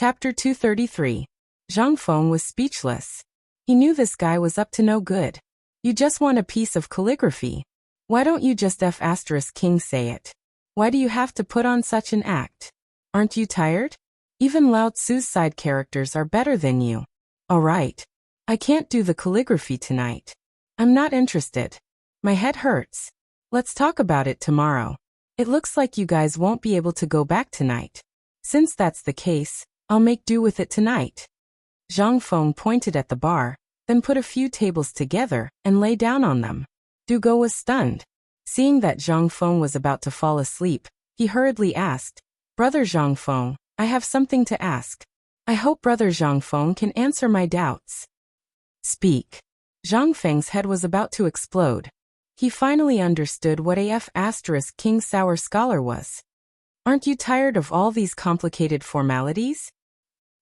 Chapter 233. Zhang Feng was speechless. He knew this guy was up to no good. You just want a piece of calligraphy. Why don't you just F***king say it? Why do you have to put on such an act? Aren't you tired? Even Lao Tzu's side characters are better than you. Alright. I can't do the calligraphy tonight. I'm not interested. My head hurts. Let's talk about it tomorrow. It looks like you guys won't be able to go back tonight. Since that's the case, I'll make do with it tonight. Zhang Feng pointed at the bar, then put a few tables together and lay down on them. Dugo was stunned. Seeing that Zhang Feng was about to fall asleep, he hurriedly asked, "Brother Zhang Feng, I have something to ask. I hope Brother Zhang Feng can answer my doubts." Speak. Zhang Feng's head was about to explode. He finally understood what a F***king sour scholar was. Aren't you tired of all these complicated formalities?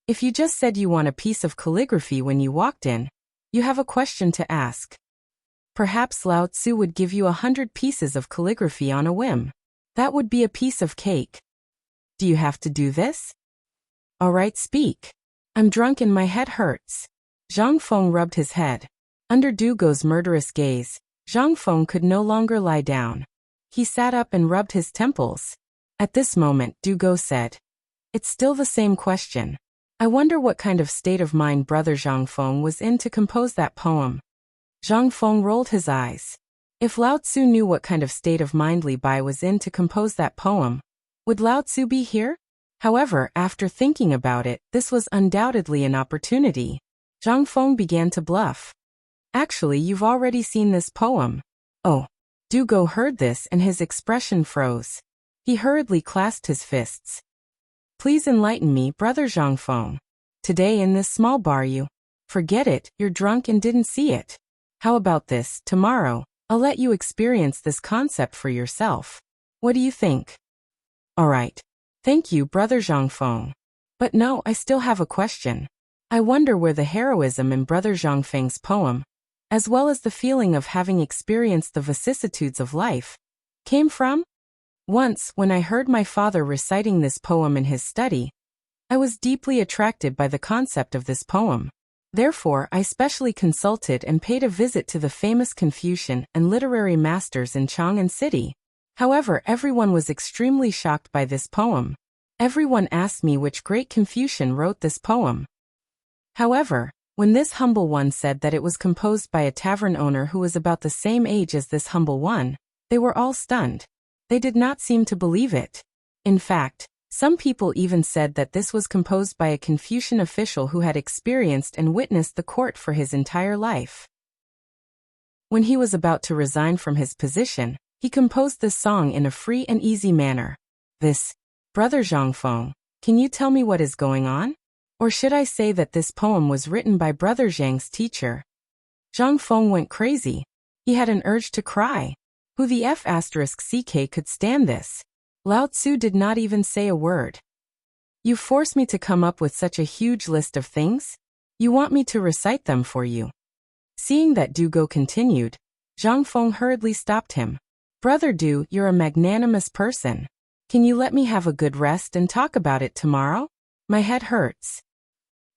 If you just said you want a piece of calligraphy when you walked in, you have a question to ask. Perhaps Lao Tzu would give you 100 pieces of calligraphy on a whim. That would be a piece of cake. Do you have to do this? Alright, speak. I'm drunk and my head hurts. Zhang Feng rubbed his head. Under Dugo's murderous gaze, Zhang Feng could no longer lie down. He sat up and rubbed his temples. At this moment, Dugo said, "It's still the same question. I wonder what kind of state of mind Brother Zhang Feng was in to compose that poem." Zhang Feng rolled his eyes. If Lao Tzu knew what kind of state of mind Li Bai was in to compose that poem, would Lao Tzu be here? However, after thinking about it, this was undoubtedly an opportunity. Zhang Feng began to bluff. "Actually, you've already seen this poem." Oh. Dugo heard this and his expression froze. He hurriedly clasped his fists. "Please enlighten me, Brother Zhang Feng. Today in this small bar you..." "Forget it, you're drunk and didn't see it. How about this, tomorrow, I'll let you experience this concept for yourself. What do you think?" "Alright. Thank you, Brother Zhang Feng. But no, I still have a question. I wonder where the heroism in Brother Zhang Feng's poem, as well as the feeling of having experienced the vicissitudes of life, came from? Once, when I heard my father reciting this poem in his study, I was deeply attracted by the concept of this poem. Therefore, I specially consulted and paid a visit to the famous Confucian and literary masters in Chang'an city. However, everyone was extremely shocked by this poem. Everyone asked me which great Confucian wrote this poem. However, when this humble one said that it was composed by a tavern owner who was about the same age as this humble one, they were all stunned. They did not seem to believe it. In fact, some people even said that this was composed by a Confucian official who had experienced and witnessed the court for his entire life. When he was about to resign from his position, he composed this song in a free and easy manner. This, Brother Zhang Feng, can you tell me what is going on? Or should I say that this poem was written by Brother Zhang's teacher? Zhang Feng went crazy. He had an urge to cry. Who the F***ck could stand this? Lao Tzu did not even say a word. You force me to come up with such a huge list of things? You want me to recite them for you? Seeing that Dugo continued, Zhang Feng hurriedly stopped him. Brother Du, you're a magnanimous person. Can you let me have a good rest and talk about it tomorrow? My head hurts.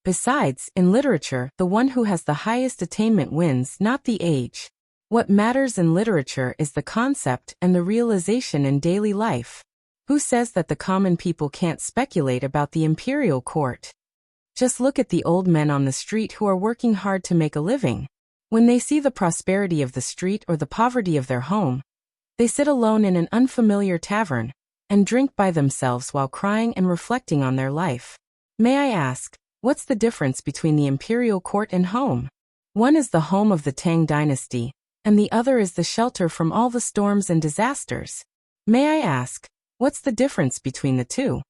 Besides, in literature, the one who has the highest attainment wins, not the age. What matters in literature is the concept and the realization in daily life. Who says that the common people can't speculate about the imperial court? Just look at the old men on the street who are working hard to make a living. When they see the prosperity of the street or the poverty of their home, they sit alone in an unfamiliar tavern and drink by themselves while crying and reflecting on their life. May I ask, what's the difference between the imperial court and home? One is the home of the Tang dynasty, and the other is the shelter from all the storms and disasters. May I ask, what's the difference between the two?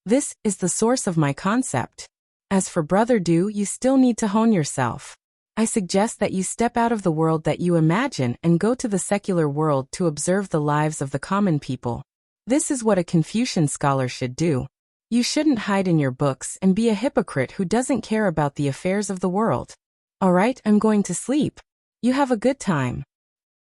This is the source of my concept. As for Brother Du, you still need to hone yourself. I suggest that you step out of the world that you imagine and go to the secular world to observe the lives of the common people. This is what a Confucian scholar should do. You shouldn't hide in your books and be a hypocrite who doesn't care about the affairs of the world. Alright, I'm going to sleep. You have a good time.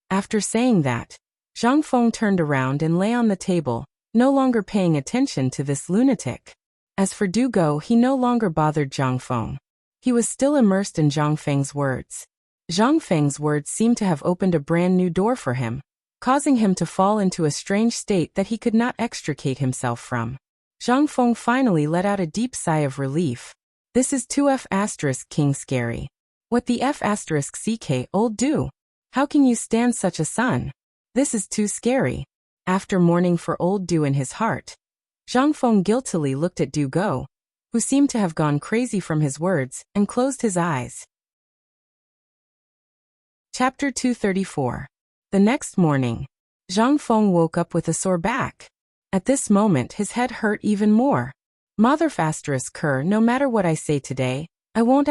After saying that, Zhang Feng turned around and lay on the table, no longer paying attention to this lunatic. As for Du Go, he no longer bothered Zhang Feng. He was still immersed in Zhang Feng's words. Zhang Feng's words seemed to have opened a brand new door for him, causing him to fall into a strange state that he could not extricate himself from. Zhang Feng finally let out a deep sigh of relief. This is too King scary. What the CK, old Du? How can you stand such a son? This is too scary. After mourning for old Du in his heart, Zhang Feng guiltily looked at Du Go, who seemed to have gone crazy from his words, and closed his eyes. Chapter 234. The next morning, Zhang Feng woke up with a sore back. At this moment his head hurt even more. Mother Cur, no matter what I say today, I won't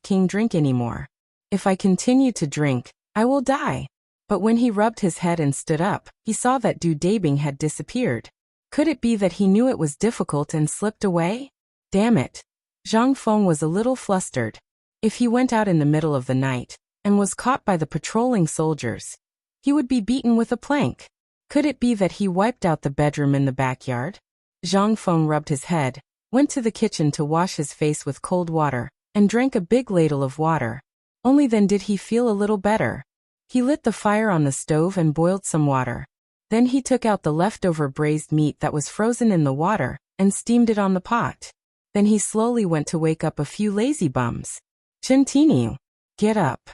King drink anymore. If I continue to drink, I will die. But when he rubbed his head and stood up, he saw that Du Dabing had disappeared. Could it be that he knew it was difficult and slipped away? Damn it. Zhang Feng was a little flustered. If he went out in the middle of the night, and was caught by the patrolling soldiers, he would be beaten with a plank. Could it be that he wiped out the bedroom in the backyard? Zhang Feng rubbed his head, went to the kitchen to wash his face with cold water, and drank a big ladle of water. Only then did he feel a little better. He lit the fire on the stove and boiled some water. Then he took out the leftover braised meat that was frozen in the water, and steamed it on the pot. Then he slowly went to wake up a few lazy bums. Chintinu. Get up.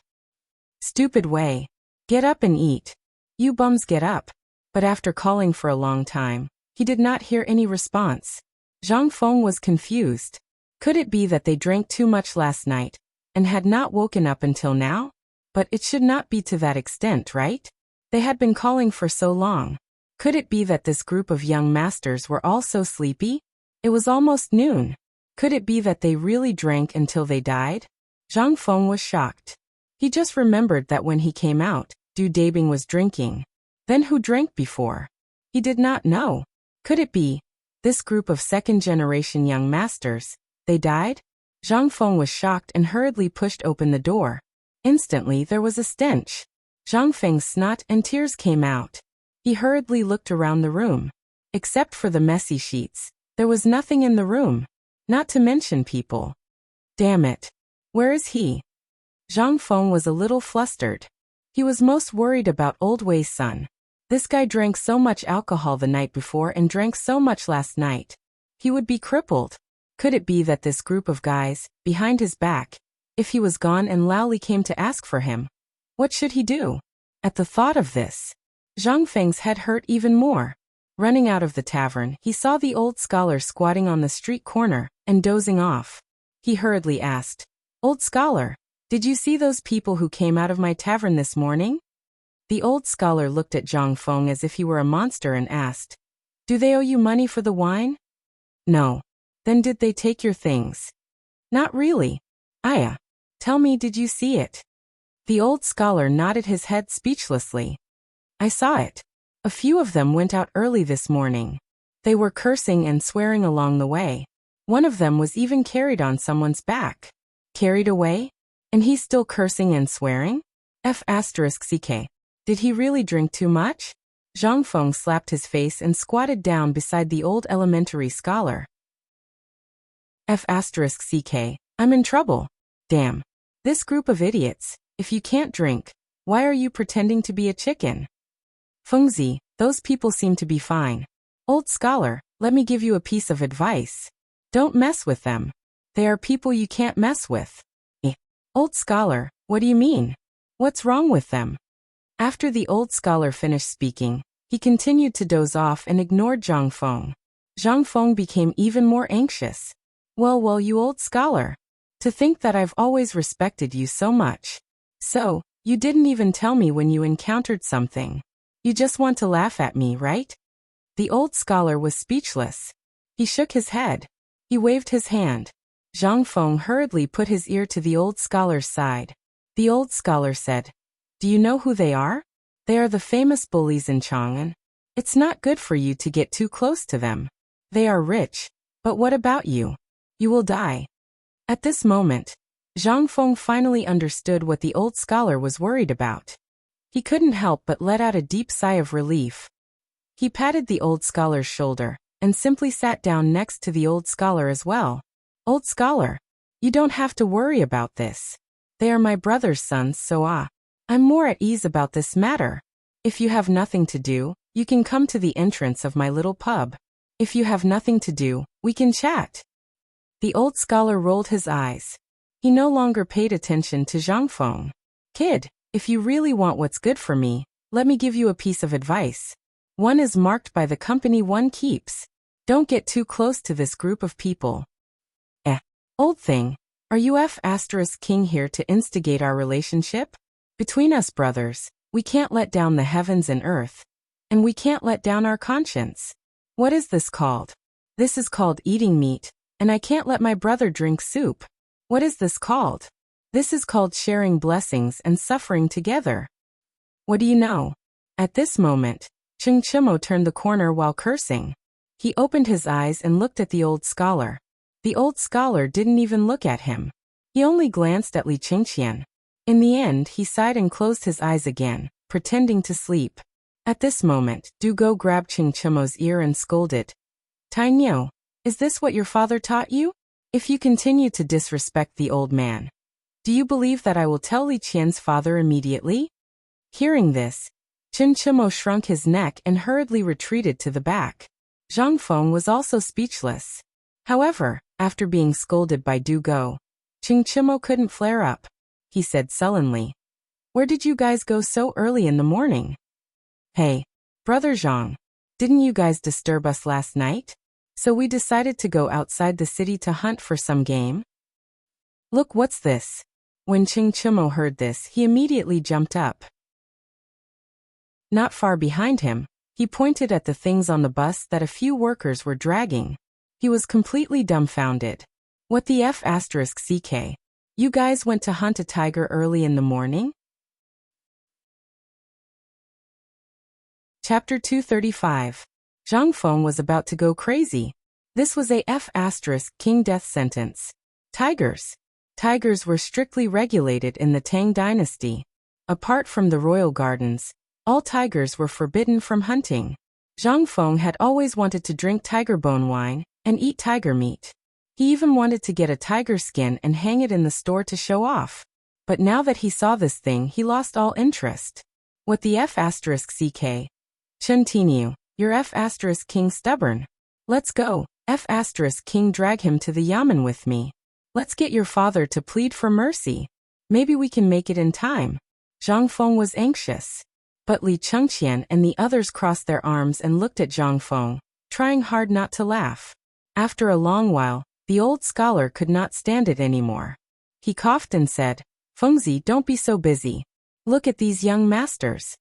Stupid way. Get up and eat. You bums get up. But after calling for a long time, he did not hear any response. Zhang Feng was confused. Could it be that they drank too much last night, and had not woken up until now? But it should not be to that extent, right? They had been calling for so long. Could it be that this group of young masters were all so sleepy? It was almost noon. Could it be that they really drank until they died? Zhang Feng was shocked. He just remembered that when he came out, Du Dabing was drinking. Then who drank before? He did not know. Could it be this group of second-generation young masters, they died? Zhang Feng was shocked and hurriedly pushed open the door. Instantly there was a stench. Zhang Feng's snot and tears came out. He hurriedly looked around the room. Except for the messy sheets, there was nothing in the room. Not to mention people. Damn it. Where is he? Zhang Feng was a little flustered. He was most worried about Old Wei's son. This guy drank so much alcohol the night before and drank so much last night. He would be crippled. Could it be that this group of guys, behind his back, if he was gone and Laoli came to ask for him, what should he do? At the thought of this, Zhang Feng's head hurt even more. Running out of the tavern, he saw the old scholar squatting on the street corner and dozing off. He hurriedly asked, "Old scholar, did you see those people who came out of my tavern this morning?" The old scholar looked at Zhang Feng as if he were a monster and asked, "Do they owe you money for the wine?" "No." "Then did they take your things?" "Not really." "Aya. Tell me, did you see it?" The old scholar nodded his head speechlessly. "I saw it. A few of them went out early this morning. They were cursing and swearing along the way. One of them was even carried on someone's back." "Carried away? And he's still cursing and swearing? CK. Did he really drink too much?" Zhang Feng slapped his face and squatted down beside the old elementary scholar. CK. I'm in trouble. Damn. This group of idiots. If you can't drink, why are you pretending to be a chicken? Fengzi, those people seem to be fine. Old scholar, let me give you a piece of advice. Don't mess with them. They are people you can't mess with. Old scholar, what do you mean? What's wrong with them? After the old scholar finished speaking, he continued to doze off and ignored Zhang Feng. Zhang Feng became even more anxious. Well, you old scholar. To think that I've always respected you so much. So, you didn't even tell me when you encountered something. You just want to laugh at me, right? The old scholar was speechless. He shook his head. He waved his hand. Zhang Feng hurriedly put his ear to the old scholar's side. The old scholar said, "Do you know who they are? They are the famous bullies in Chang'an. It's not good for you to get too close to them. They are rich. But what about you? You will die." At this moment, Zhang Feng finally understood what the old scholar was worried about. He couldn't help but let out a deep sigh of relief. He patted the old scholar's shoulder and simply sat down next to the old scholar as well. Old scholar, you don't have to worry about this. They are my brother's sons, so I'm more at ease about this matter. If you have nothing to do, you can come to the entrance of my little pub. If you have nothing to do, we can chat. The old scholar rolled his eyes. He no longer paid attention to Zhang Feng. Kid, if you really want what's good for me, let me give you a piece of advice. One is marked by the company one keeps. Don't get too close to this group of people. Old thing, are you King here to instigate our relationship? Between us brothers, we can't let down the heavens and earth. And we can't let down our conscience. What is this called? This is called eating meat, and I can't let my brother drink soup. What is this called? This is called sharing blessings and suffering together. What do you know? At this moment, Chimo turned the corner while cursing. He opened his eyes and looked at the old scholar. The old scholar didn't even look at him. He only glanced at Li Chengqian. In the end, he sighed and closed his eyes again, pretending to sleep. At this moment, Du Go grabbed Chimo's ear and scolded. Tai Niu, is this what your father taught you? If you continue to disrespect the old man, do you believe that I will tell Li Qian's father immediately? Hearing this, Chimo shrunk his neck and hurriedly retreated to the back. Zhang Feng was also speechless. However, after being scolded by Du Go, Chimo couldn't flare up. He said sullenly, "Where did you guys go so early in the morning? Hey, Brother Zhang, didn't you guys disturb us last night? So we decided to go outside the city to hunt for some game. Look, what's this?" When Chimo heard this, he immediately jumped up. Not far behind him, he pointed at the things on the bus that a few workers were dragging. He was completely dumbfounded. What the *CK? You guys went to hunt a tiger early in the morning? Chapter 235. Zhang Feng was about to go crazy. This was a King death sentence. Tigers. Tigers were strictly regulated in the Tang dynasty. Apart from the royal gardens, all tigers were forbidden from hunting. Zhang Feng had always wanted to drink tiger bone wine and eat tiger meat. He even wanted to get a tiger skin and hang it in the store to show off. But now that he saw this thing, he lost all interest. What the *CK? Chen Tinu, you're King stubborn. Let's go, King, drag him to the yamen with me. Let's get your father to plead for mercy. Maybe we can make it in time. Zhang Feng was anxious. But Li Chengqian and the others crossed their arms and looked at Zhang Feng, trying hard not to laugh. After a long while, the old scholar could not stand it anymore. He coughed and said, "Fengzi, don't be so busy. Look at these young masters."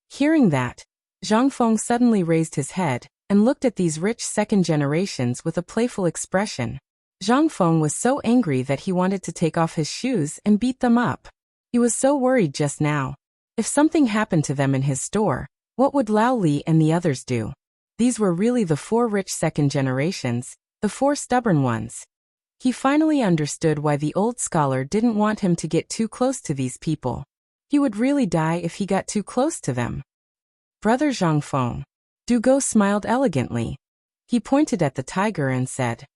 Hearing that, Zhang Feng suddenly raised his head and looked at these rich second generations with a playful expression. Zhang Feng was so angry that he wanted to take off his shoes and beat them up. He was so worried just now. If something happened to them in his store, what would Lao Li and the others do? These were really the 4 rich second generations, the 4 stubborn ones. He finally understood why the old scholar didn't want him to get too close to these people. He would really die if he got too close to them. Brother Zhang Feng. Du Go smiled elegantly. He pointed at the tiger and said,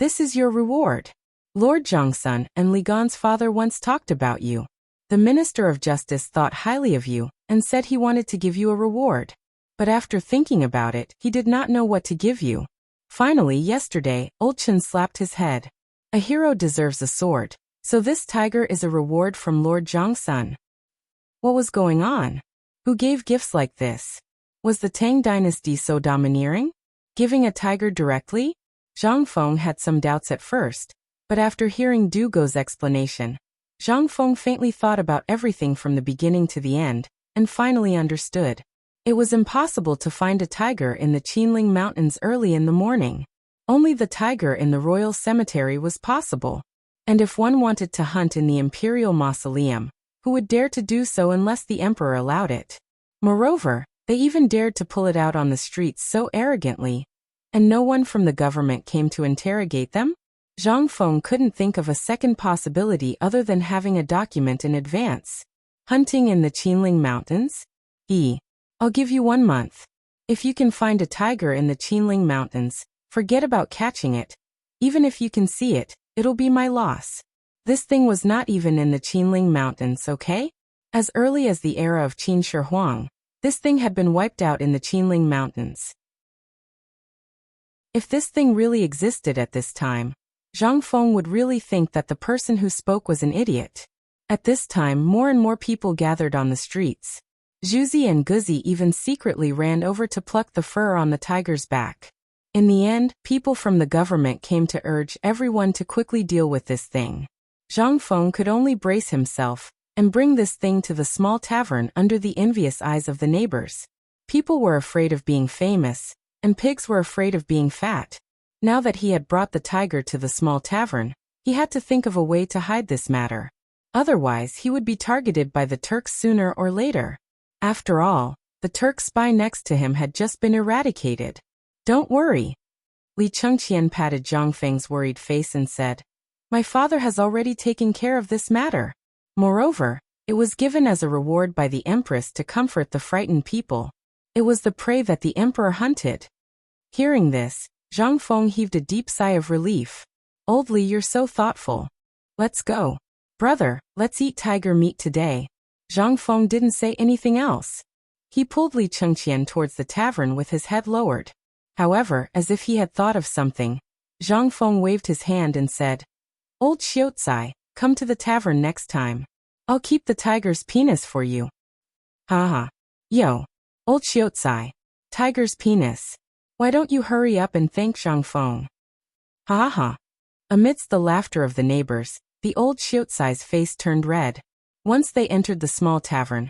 "This is your reward. Lord Zhangsun and Li Gan's father once talked about you. The Minister of Justice thought highly of you and said he wanted to give you a reward. But after thinking about it, he did not know what to give you. Finally, yesterday, Old Chen slapped his head. A hero deserves a sword, so this tiger is a reward from Lord Zhangsun." What was going on? Who gave gifts like this? Was the Tang dynasty so domineering? Giving a tiger directly? Zhang Feng had some doubts at first, but after hearing Du Go's explanation, Zhang Feng faintly thought about everything from the beginning to the end, and finally understood. It was impossible to find a tiger in the Qinling Mountains early in the morning. Only the tiger in the royal cemetery was possible. And if one wanted to hunt in the imperial mausoleum, who would dare to do so unless the emperor allowed it? Moreover, they even dared to pull it out on the streets so arrogantly. And no one from the government came to interrogate them? Zhang Feng couldn't think of a second possibility other than having a document in advance. Hunting in the Qinling Mountains? I'll give you 1 month. If you can find a tiger in the Qinling Mountains, forget about catching it. Even if you can see it, it'll be my loss. This thing was not even in the Qinling Mountains, okay? As early as the era of Qin Shi Huang, this thing had been wiped out in the Qinling Mountains. If this thing really existed at this time, Zhang Feng would really think that the person who spoke was an idiot. At this time, more and more people gathered on the streets. Zhuzi and Guzi even secretly ran over to pluck the fur on the tiger's back. In the end, people from the government came to urge everyone to quickly deal with this thing. Zhang Feng could only brace himself and bring this thing to the small tavern under the envious eyes of the neighbors. People were afraid of being famous, and pigs were afraid of being fat. Now that he had brought the tiger to the small tavern, he had to think of a way to hide this matter. Otherwise, he would be targeted by the Turks sooner or later. After all, the Turk spy next to him had just been eradicated. Don't worry. Li Chengqian patted Zhang Feng's worried face and said, "My father has already taken care of this matter. Moreover, it was given as a reward by the empress to comfort the frightened people. It was the prey that the emperor hunted." Hearing this, Zhang Feng heaved a deep sigh of relief. "Old Li, you're so thoughtful. Let's go. Brother, let's eat tiger meat today." Zhang Feng didn't say anything else. He pulled Li Chengqian towards the tavern with his head lowered. However, as if he had thought of something, Zhang Feng waved his hand and said, "Old Xiaocai, come to the tavern next time. I'll keep the tiger's penis for you." Haha. Yo. Old Xiaocai. Tiger's penis. Why don't you hurry up and thank Zhang Feng? Ha ha. Amidst the laughter of the neighbors, the old Xiaocai's face turned red. Once they entered the small tavern,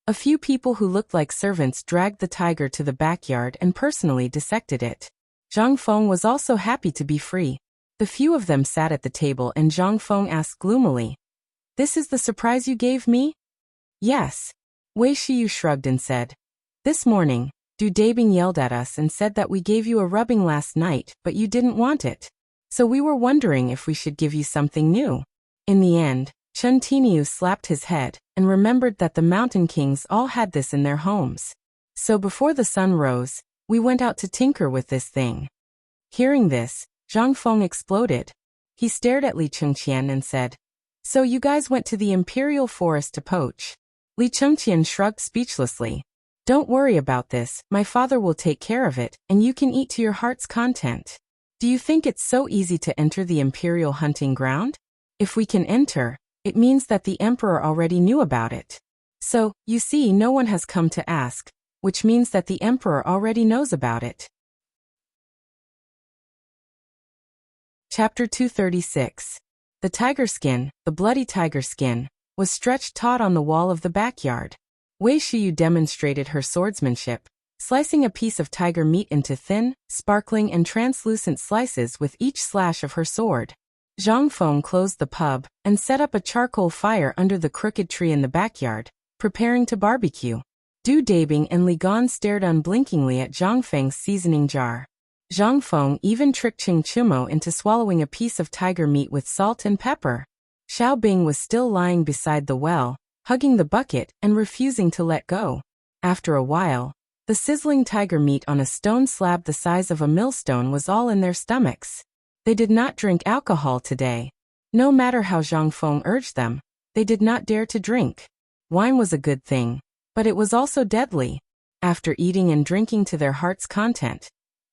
a few people who looked like servants dragged the tiger to the backyard and personally dissected it. Zhang Feng was also happy to be free. The few of them sat at the table and Zhang Feng asked gloomily, "This is the surprise you gave me?" "Yes." Wei Shiyu shrugged and said, "This morning, Du Dabing yelled at us and said that we gave you a rubbing last night, but you didn't want it. So we were wondering if we should give you something new." In the end, Chen Tiniu slapped his head and remembered that the Mountain Kings all had this in their homes. "So before the sun rose, we went out to tinker with this thing." Hearing this, Zhang Feng exploded. He stared at Li Chengqian and said, "So you guys went to the imperial forest to poach?" Li Chengqian shrugged speechlessly. "Don't worry about this, my father will take care of it, and you can eat to your heart's content. Do you think it's so easy to enter the imperial hunting ground? If we can enter, it means that the emperor already knew about it. So, you see, no one has come to ask, which means that the emperor already knows about it." Chapter 236. The tiger skin, the bloody tiger skin, was stretched taut on the wall of the backyard. Wei Shiyu demonstrated her swordsmanship, slicing a piece of tiger meat into thin, sparkling and translucent slices with each slash of her sword. Zhang Feng closed the pub and set up a charcoal fire under the crooked tree in the backyard, preparing to barbecue. Du Dabing and Li Gan stared unblinkingly at Zhang Feng's seasoning jar. Zhang Feng even tricked Qing Chumo into swallowing a piece of tiger meat with salt and pepper. Xiao Bing was still lying beside the well, hugging the bucket and refusing to let go. After a while, the sizzling tiger meat on a stone slab the size of a millstone was all in their stomachs. They did not drink alcohol today. No matter how Zhang Feng urged them, they did not dare to drink. Wine was a good thing, but it was also deadly. After eating and drinking to their heart's content,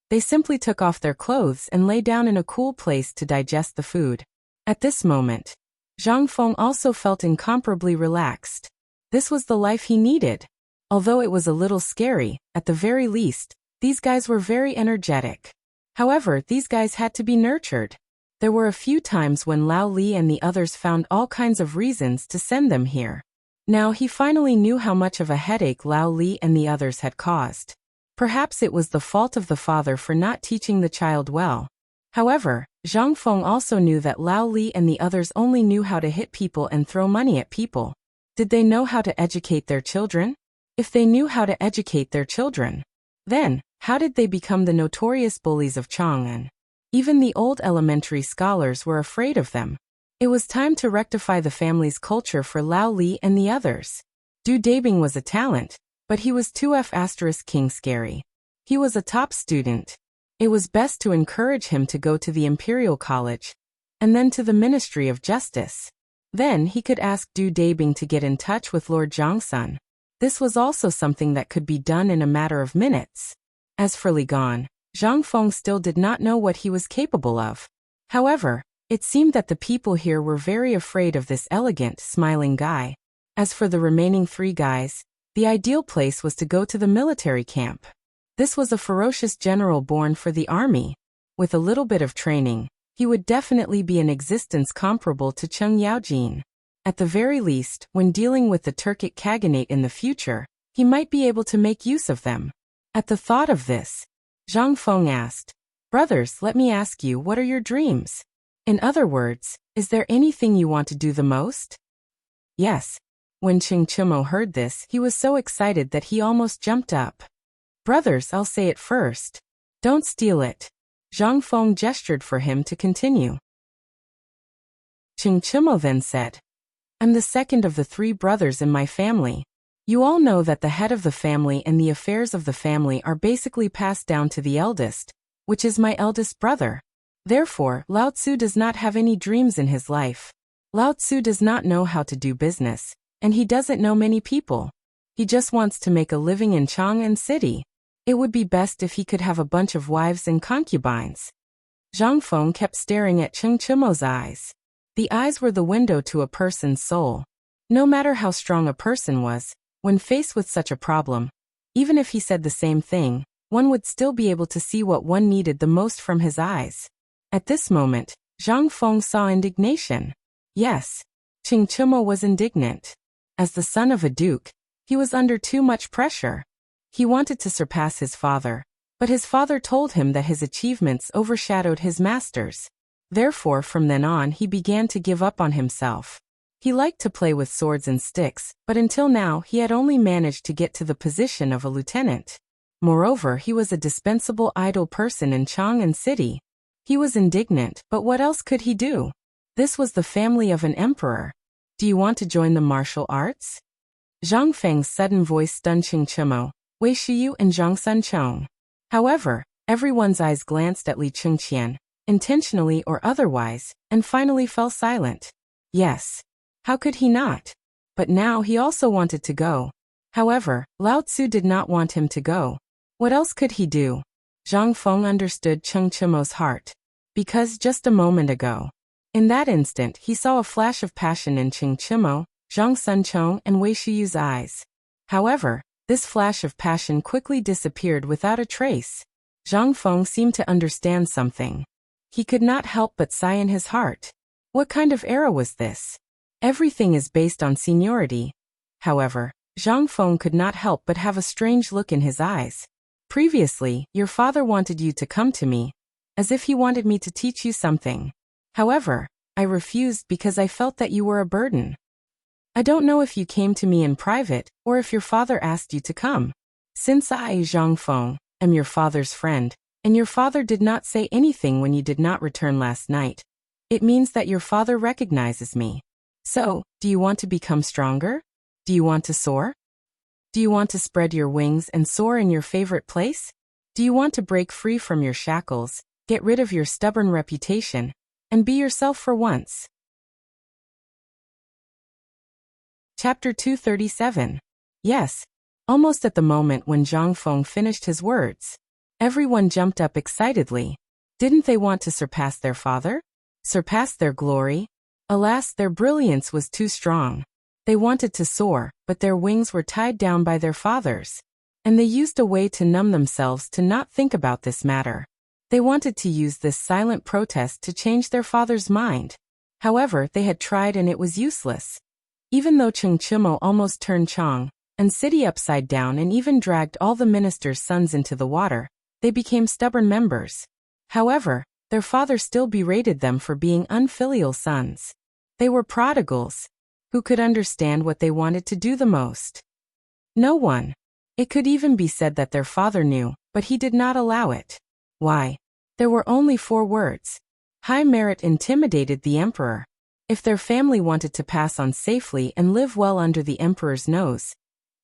they simply took off their clothes and lay down in a cool place to digest the food. At this moment, Zhang Feng also felt incomparably relaxed. This was the life he needed. Although it was a little scary, at the very least, these guys were very energetic. However, these guys had to be nurtured. There were a few times when Lao Li and the others found all kinds of reasons to send them here. Now he finally knew how much of a headache Lao Li and the others had caused. Perhaps it was the fault of the father for not teaching the child well. However, Zhang Feng also knew that Lao Li and the others only knew how to hit people and throw money at people. Did they know how to educate their children? If they knew how to educate their children, then, how did they become the notorious bullies of Chang'an? Even the old elementary scholars were afraid of them. It was time to rectify the family's culture for Lao Li and the others. Du Dabing was a talent, but he was too King scary. He was a top student. It was best to encourage him to go to the Imperial College, and then to the Ministry of Justice. Then he could ask Du Dabing to get in touch with Lord Zhongsun. This was also something that could be done in a matter of minutes. As for Li Gan, Zhang Feng still did not know what he was capable of. However, it seemed that the people here were very afraid of this elegant, smiling guy. As for the remaining 3 guys, the ideal place was to go to the military camp. This was a ferocious general born for the army. With a little bit of training, he would definitely be an existence comparable to Cheng Yaojin. At the very least, when dealing with the Turkic Khaganate in the future, he might be able to make use of them. At the thought of this, Zhang Feng asked, "Brothers, let me ask you, what are your dreams? In other words, is there anything you want to do the most?" Yes. When Ching Chimo heard this, he was so excited that he almost jumped up. "Brothers, I'll say it first. Don't steal it." Zhang Feng gestured for him to continue. Ching Chimo then said, "I'm the second of the 3 brothers in my family. You all know that the head of the family and the affairs of the family are basically passed down to the eldest, which is my eldest brother. Therefore, Lao Tzu does not have any dreams in his life. Lao Tzu does not know how to do business, and he doesn't know many people. He just wants to make a living in Chang'an City. It would be best if he could have a bunch of wives and concubines." Zhang Feng kept staring at Cheng Chimo's eyes. The eyes were the window to a person's soul. No matter how strong a person was, when faced with such a problem, even if he said the same thing, one would still be able to see what one needed the most from his eyes. At this moment, Zhang Feng saw indignation. Yes, Ching Chimo was indignant. As the son of a duke, he was under too much pressure. He wanted to surpass his father, but his father told him that his achievements overshadowed his master's. Therefore, from then on, he began to give up on himself. He liked to play with swords and sticks, but until now he had only managed to get to the position of a lieutenant. Moreover, he was a dispensable idle person in Chang'an City. He was indignant, but what else could he do? This was the family of an emperor. "Do you want to join the martial arts?" Zhang Feng's sudden voice stunned Ching Chimo, Wei Shiyu and Zhang Sunchong. However, everyone's eyes glanced at Li Chengqian, intentionally or otherwise, and finally fell silent. Yes. How could he not? But now he also wanted to go. However, Lao Tzu did not want him to go. What else could he do? Zhang Feng understood Cheng Chimo's heart. Because just a moment ago, in that instant, he saw a flash of passion in Ching Chimo, Zhang Sunchong, and Wei Shiyu's eyes. However, this flash of passion quickly disappeared without a trace. Zhang Feng seemed to understand something. He could not help but sigh in his heart. What kind of era was this? Everything is based on seniority. However, Zhang Feng could not help but have a strange look in his eyes. Previously, your father wanted you to come to me, as if he wanted me to teach you something. However, I refused because I felt that you were a burden. I don't know if you came to me in private, or if your father asked you to come. Since I, Zhang Feng, am your father's friend, and your father did not say anything when you did not return last night, it means that your father recognizes me. So, do you want to become stronger? Do you want to soar? Do you want to spread your wings and soar in your favorite place? Do you want to break free from your shackles, get rid of your stubborn reputation, and be yourself for once? Chapter 237. Yes. Almost at the moment when Zhang Feng finished his words, everyone jumped up excitedly. Didn't they want to surpass their father? Surpass their glory? Alas, their brilliance was too strong. They wanted to soar, but their wings were tied down by their fathers. And they used a way to numb themselves to not think about this matter. They wanted to use this silent protest to change their father's mind. However, they had tried and it was useless. Even though Cheng Chimo almost turned Chang'an City upside down and even dragged all the ministers' sons into the water, they became stubborn members. However, their father still berated them for being unfilial sons. They were prodigals. Who could understand what they wanted to do the most? No one. It could even be said that their father knew, but he did not allow it. Why? There were only 4 words. High merit intimidated the emperor. If their family wanted to pass on safely and live well under the emperor's nose,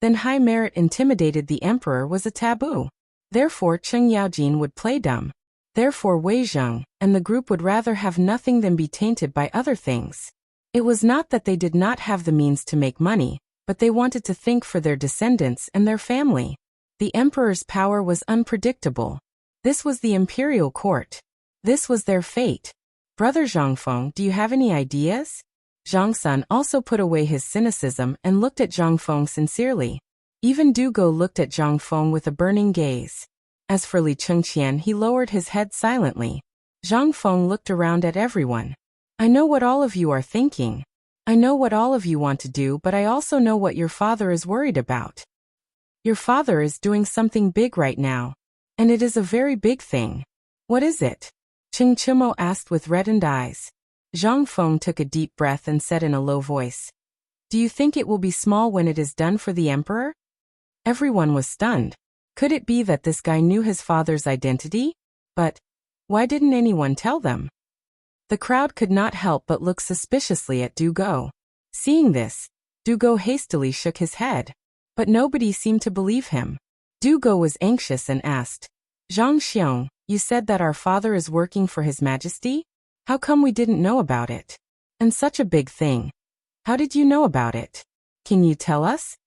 then high merit intimidated the emperor was a taboo. Therefore Cheng Yaojin would play dumb. Therefore Wei Zheng and the group would rather have nothing than be tainted by other things. It was not that they did not have the means to make money, but they wanted to think for their descendants and their family. The emperor's power was unpredictable. This was the imperial court. This was their fate. Brother Zhangfeng, do you have any ideas? Zhang Sun also put away his cynicism and looked at Zhang Feng sincerely. Even Du Go looked at Zhang Feng with a burning gaze. As for Li Chengqian, he lowered his head silently. Zhang Feng looked around at everyone. I know what all of you are thinking. I know what all of you want to do, but I also know what your father is worried about. Your father is doing something big right now. And it is a very big thing. What is it? Cheng Chimo asked with reddened eyes. Zhang Feng took a deep breath and said in a low voice, Do you think it will be small when it is done for the emperor? Everyone was stunned. Could it be that this guy knew his father's identity? But why didn't anyone tell them? The crowd could not help but look suspiciously at Du Go. Seeing this, Du Go hastily shook his head. But nobody seemed to believe him. Du Go was anxious and asked, Zhang Xiong, you said that our father is working for His Majesty? How come we didn't know about it? And such a big thing. How did you know about it? Can you tell us?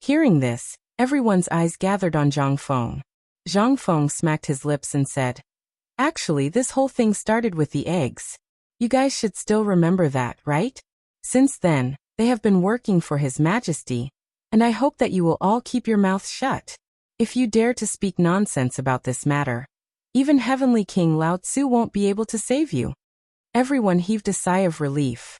Hearing this, everyone's eyes gathered on Zhang Feng. Zhang Feng smacked his lips and said, Actually, this whole thing started with the eggs. You guys should still remember that, right? Since then, they have been working for His Majesty, and I hope that you will all keep your mouths shut. If you dare to speak nonsense about this matter, even Heavenly King Lao Tzu won't be able to save you. Everyone heaved a sigh of relief.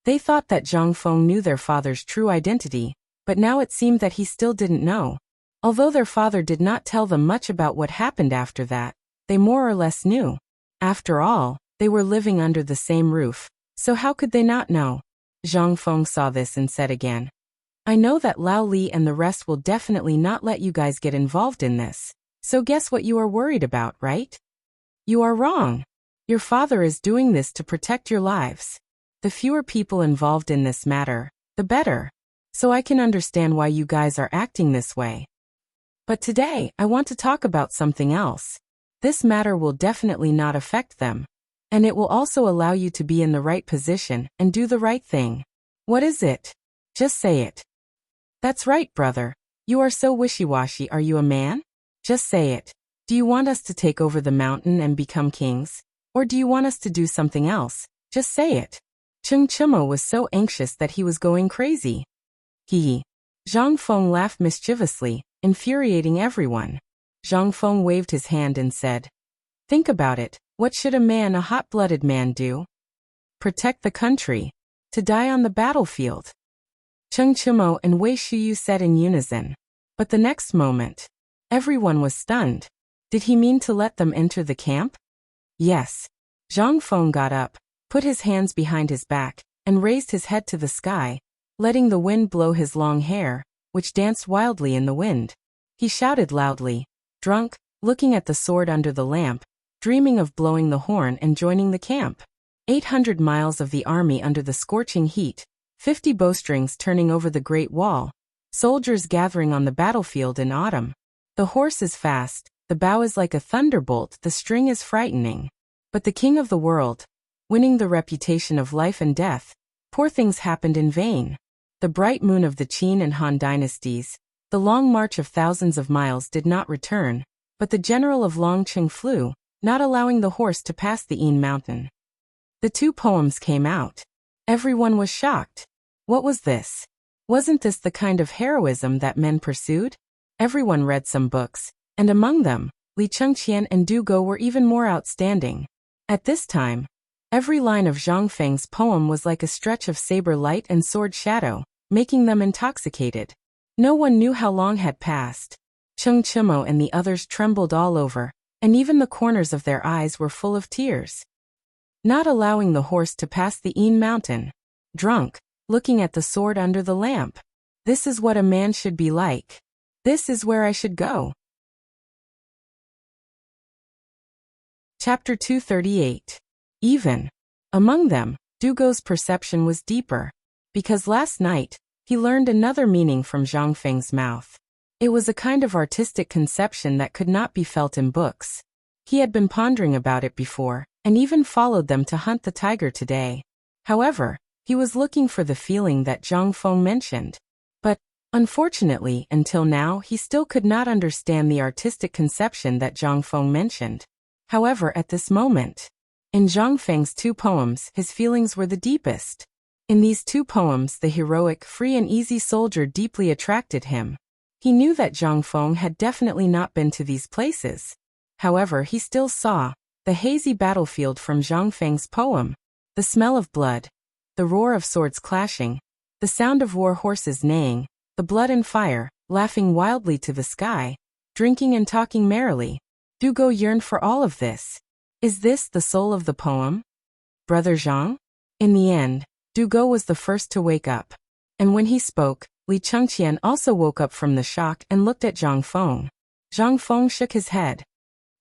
They thought that Zhang Feng knew their father's true identity, but now it seemed that he still didn't know. Although their father did not tell them much about what happened after that, they more or less knew. After all, they were living under the same roof, so how could they not know? Zhang Feng saw this and said again, I know that Lao Li and the rest will definitely not let you guys get involved in this, so guess what you are worried about, right? You are wrong. Your father is doing this to protect your lives. The fewer people involved in this matter, the better. So I can understand why you guys are acting this way. But today, I want to talk about something else. This matter will definitely not affect them. And it will also allow you to be in the right position and do the right thing. What is it? Just say it. That's right, brother. You are so wishy-washy. Are you a man? Just say it. Do you want us to take over the mountain and become kings? Or do you want us to do something else? Just say it. Cheng Chimo was so anxious that he was going crazy. Hee. Zhang Feng laughed mischievously, infuriating everyone. Zhang Feng waved his hand and said, Think about it. What should a hot-blooded man do? Protect the country. To die on the battlefield. Cheng Chimo and Wei Shuyu said in unison. But the next moment, everyone was stunned. Did he mean to let them enter the camp? Yes. Zhang Feng got up, put his hands behind his back, and raised his head to the sky, letting the wind blow his long hair, which danced wildly in the wind. He shouted loudly, drunk, looking at the sword under the lamp, dreaming of blowing the horn and joining the camp. 800 miles of the army under the scorching heat, 50 bowstrings turning over the Great Wall, soldiers gathering on the battlefield in autumn. The horse is fast, the bow is like a thunderbolt, the string is frightening. But the king of the world, winning the reputation of life and death, poor things happened in vain. The bright moon of the Qin and Han dynasties, the long march of thousands of miles did not return, but the general of Longqing flew, not allowing the horse to pass the Yin mountain. The two poems came out. Everyone was shocked. What was this? Wasn't this the kind of heroism that men pursued? Everyone read some books, and among them, Li Chengqian and Du Go were even more outstanding. At this time, every line of Zhang Feng's poem was like a stretch of saber light and sword shadow, making them intoxicated. No one knew how long had passed. Cheng Chimo and the others trembled all over, and even the corners of their eyes were full of tears. Not allowing the horse to pass the Yin mountain. Drunk, looking at the sword under the lamp. This is what a man should be like. This is where I should go. Chapter 238. Even. Among them, Du Go's perception was deeper, because last night, he learned another meaning from Zhang Feng's mouth. It was a kind of artistic conception that could not be felt in books. He had been pondering about it before, and even followed them to hunt the tiger today. However, he was looking for the feeling that Zhang Feng mentioned. But, unfortunately, until now he still could not understand the artistic conception that Zhang Feng mentioned. However, at this moment, in Zhang Feng's 2 poems, his feelings were the deepest. In these 2 poems, the heroic, free and easy soldier deeply attracted him. He knew that Zhang Feng had definitely not been to these places. However, he still saw the hazy battlefield from Zhang Feng's poem, the smell of blood, the roar of swords clashing, the sound of war horses neighing, the blood and fire, laughing wildly to the sky, drinking and talking merrily. Du Go yearned for all of this. Is this the soul of the poem? Brother Zhang? In the end, Du Go was the first to wake up. And when he spoke, Li Chengqian also woke up from the shock and looked at Zhang Feng. Zhang Feng shook his head.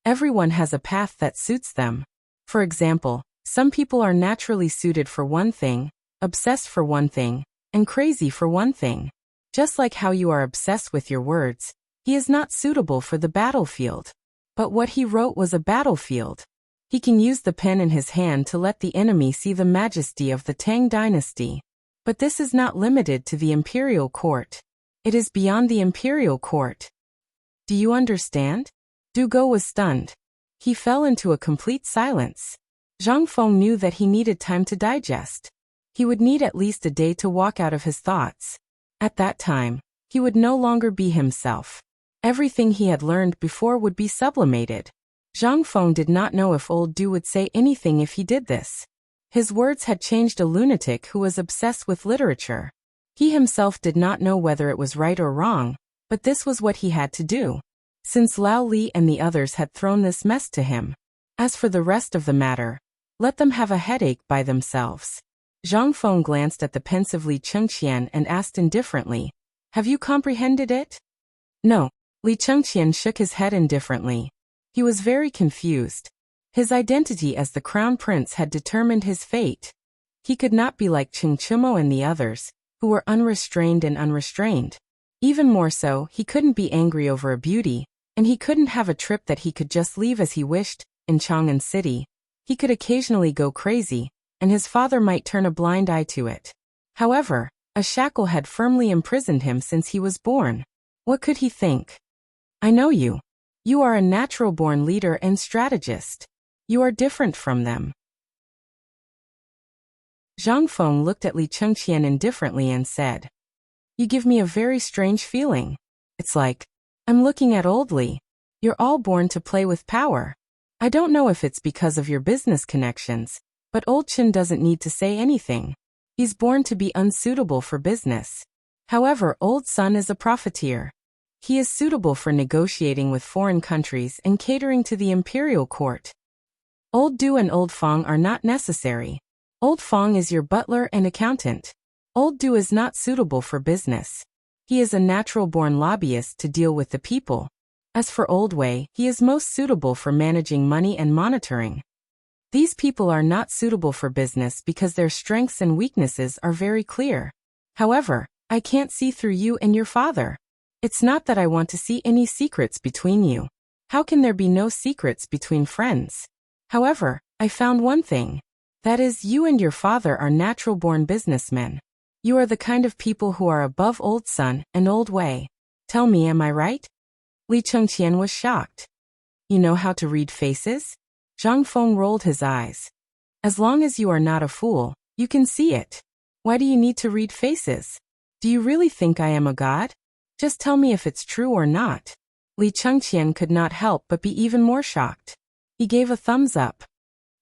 Everyone has a path that suits them. For example, some people are naturally suited for one thing, obsessed for one thing, and crazy for one thing. Just like how you are obsessed with your words, he is not suitable for the battlefield. But what he wrote was a battlefield. He can use the pen in his hand to let the enemy see the majesty of the Tang dynasty. But this is not limited to the imperial court. It is beyond the imperial court. Do you understand? Du Go was stunned. He fell into a complete silence. Zhang Feng knew that he needed time to digest. He would need at least a day to walk out of his thoughts. At that time, he would no longer be himself. Everything he had learned before would be sublimated. Zhang Feng did not know if old Du would say anything if he did this. His words had changed a lunatic who was obsessed with literature. He himself did not know whether it was right or wrong, but this was what he had to do, since Lao Li and the others had thrown this mess to him. As for the rest of the matter, let them have a headache by themselves. Zhang Feng glanced at the pensive Li Chengqian and asked indifferently, "Have you comprehended it?" No. Li Chengqian shook his head indifferently. He was very confused. His identity as the crown prince had determined his fate. He could not be like Qing Chumo and the others, who were unrestrained and unrestrained. Even more so, he couldn't be angry over a beauty, and he couldn't have a trip that he could just leave as he wished. In Chang'an City, he could occasionally go crazy, and his father might turn a blind eye to it. However, a shackle had firmly imprisoned him since he was born. What could he think? I know you. You are a natural-born leader and strategist. You are different from them. Zhang Feng looked at Li Chengqian indifferently and said, "You give me a very strange feeling. It's like I'm looking at old Li. You're all born to play with power. I don't know if it's because of your business connections, but old Qin doesn't need to say anything. He's born to be unsuitable for business. However, old Sun is a profiteer. He is suitable for negotiating with foreign countries and catering to the imperial court. Old Du and Old Fong are not necessary. Old Fong is your butler and accountant. Old Du is not suitable for business. He is a natural-born lobbyist to deal with the people. As for Old Wei, he is most suitable for managing money and monitoring. These people are not suitable for business because their strengths and weaknesses are very clear. However, I can't see through you and your father. It's not that I want to see any secrets between you. How can there be no secrets between friends? However, I found one thing. That is, you and your father are natural-born businessmen. You are the kind of people who are above Old Sun and Old Wei. Tell me, am I right?" Li Chengqian was shocked. "You know how to read faces?" Zhang Feng rolled his eyes. "As long as you are not a fool, you can see it. Why do you need to read faces? Do you really think I am a god? Just tell me if it's true or not." Li Chengqian could not help but be even more shocked. He gave a thumbs up.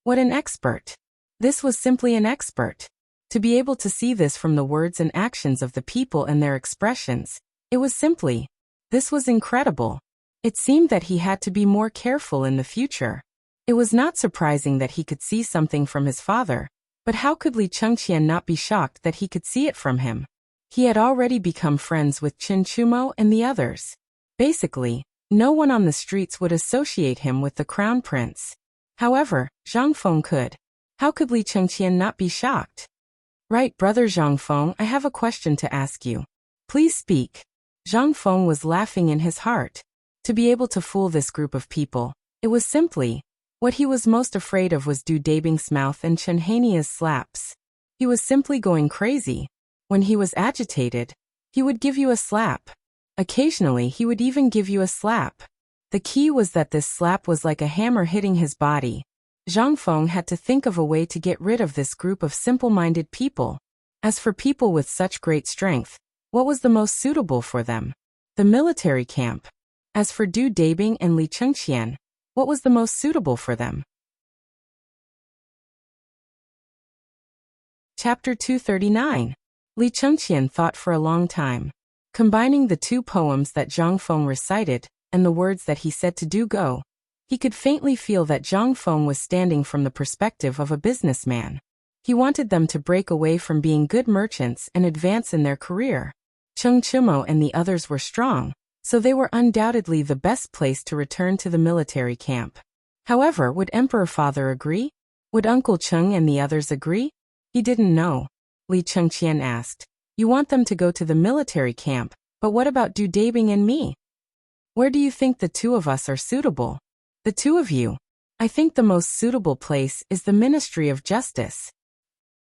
What an expert. This was simply an expert. To be able to see this from the words and actions of the people and their expressions, it was simply, this was incredible. It seemed that he had to be more careful in the future. It was not surprising that he could see something from his father, but how could Li Chengqian not be shocked that he could see it from him? He had already become friends with Qin Chumo and the others. Basically, no one on the streets would associate him with the crown prince. However, Zhang Feng could. How could Li Chengqian not be shocked? "Right, brother Zhang Feng, I have a question to ask you. Please speak." Zhang Feng was laughing in his heart. To be able to fool this group of people, it was simply, what he was most afraid of was Du Dabing's mouth and Chen Hania's slaps. He was simply going crazy. When he was agitated, he would give you a slap. Occasionally he would even give you a slap. The key was that this slap was like a hammer hitting his body. Zhang Feng had to think of a way to get rid of this group of simple-minded people. As for people with such great strength, what was the most suitable for them? The military camp. As for Du Dabing and Li Chengqian, what was the most suitable for them? Chapter 239. Li Chengqian thought for a long time. Combining the two poems that Zhang Feng recited, and the words that he said to Du Go, he could faintly feel that Zhang Feng was standing from the perspective of a businessman. He wanted them to break away from being good merchants and advance in their career. Cheng Chimo and the others were strong, so they were undoubtedly the best place to return to the military camp. However, would Emperor Father agree? Would Uncle Cheng and the others agree? He didn't know. Li Chengqian asked. You want them to go to the military camp, but what about Du Dabing and me? Where do you think the two of us are suitable? The two of you. I think the most suitable place is the Ministry of Justice.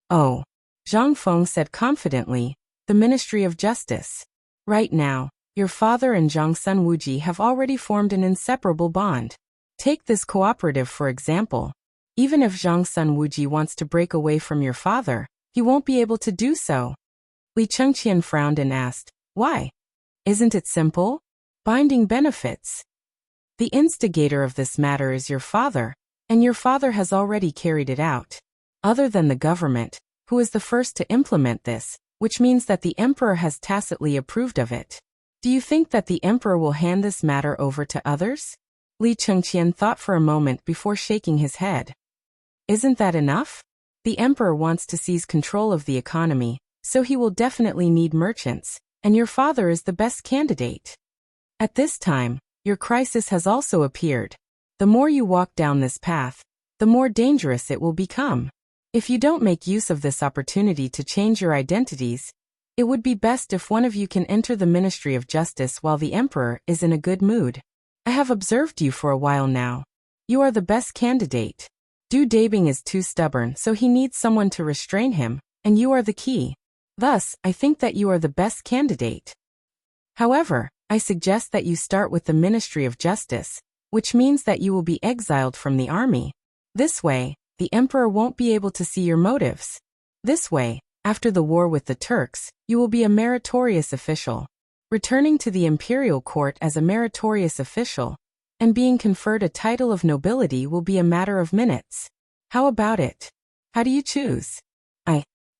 Oh, Zhang Feng said confidently, the Ministry of Justice. Right now, your father and Zhang Sun Wuji have already formed an inseparable bond. Take this cooperative for example. Even if Zhang Sun Wuji wants to break away from your father, he won't be able to do so. Li Chengqian frowned and asked, why? Isn't it simple? Binding benefits. The instigator of this matter is your father, and your father has already carried it out. Other than the government, who is the first to implement this, which means that the emperor has tacitly approved of it. Do you think that the emperor will hand this matter over to others? Li Chengqian thought for a moment before shaking his head. Isn't that enough? The emperor wants to seize control of the economy, so he will definitely need merchants, and your father is the best candidate. At this time, your crisis has also appeared. The more you walk down this path, the more dangerous it will become. If you don't make use of this opportunity to change your identities, it would be best if one of you can enter the Ministry of Justice while the emperor is in a good mood. I have observed you for a while now. You are the best candidate. Du Dabing is too stubborn, so he needs someone to restrain him, and you are the key. Thus, I think that you are the best candidate. However, I suggest that you start with the Ministry of Justice, which means that you will be exiled from the army. This way, the emperor won't be able to see your motives. This way, after the war with the Turks, you will be a meritorious official. Returning to the imperial court as a meritorious official, and being conferred a title of nobility will be a matter of minutes. How about it? How do you choose?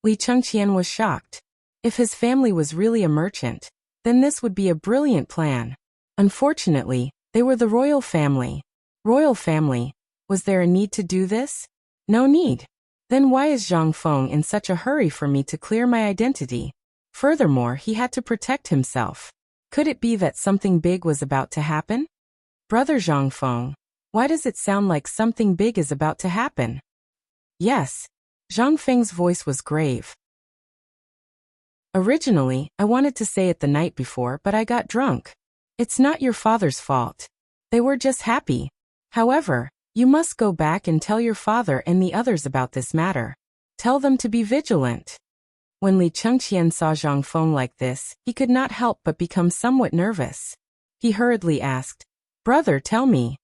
Li Chengqian was shocked. If his family was really a merchant, then this would be a brilliant plan. Unfortunately, they were the royal family. Royal family? Was there a need to do this? No need. Then why is Zhang Feng in such a hurry for me to clear my identity? Furthermore, he had to protect himself. Could it be that something big was about to happen? Brother Zhang Feng, why does it sound like something big is about to happen? Yes. Zhang Feng's voice was grave. Originally, I wanted to say it the night before, but I got drunk. It's not your father's fault. They were just happy. However, you must go back and tell your father and the others about this matter. Tell them to be vigilant. When Li Chengqian saw Zhang Feng like this, he could not help but become somewhat nervous. He hurriedly asked, Brother, tell me.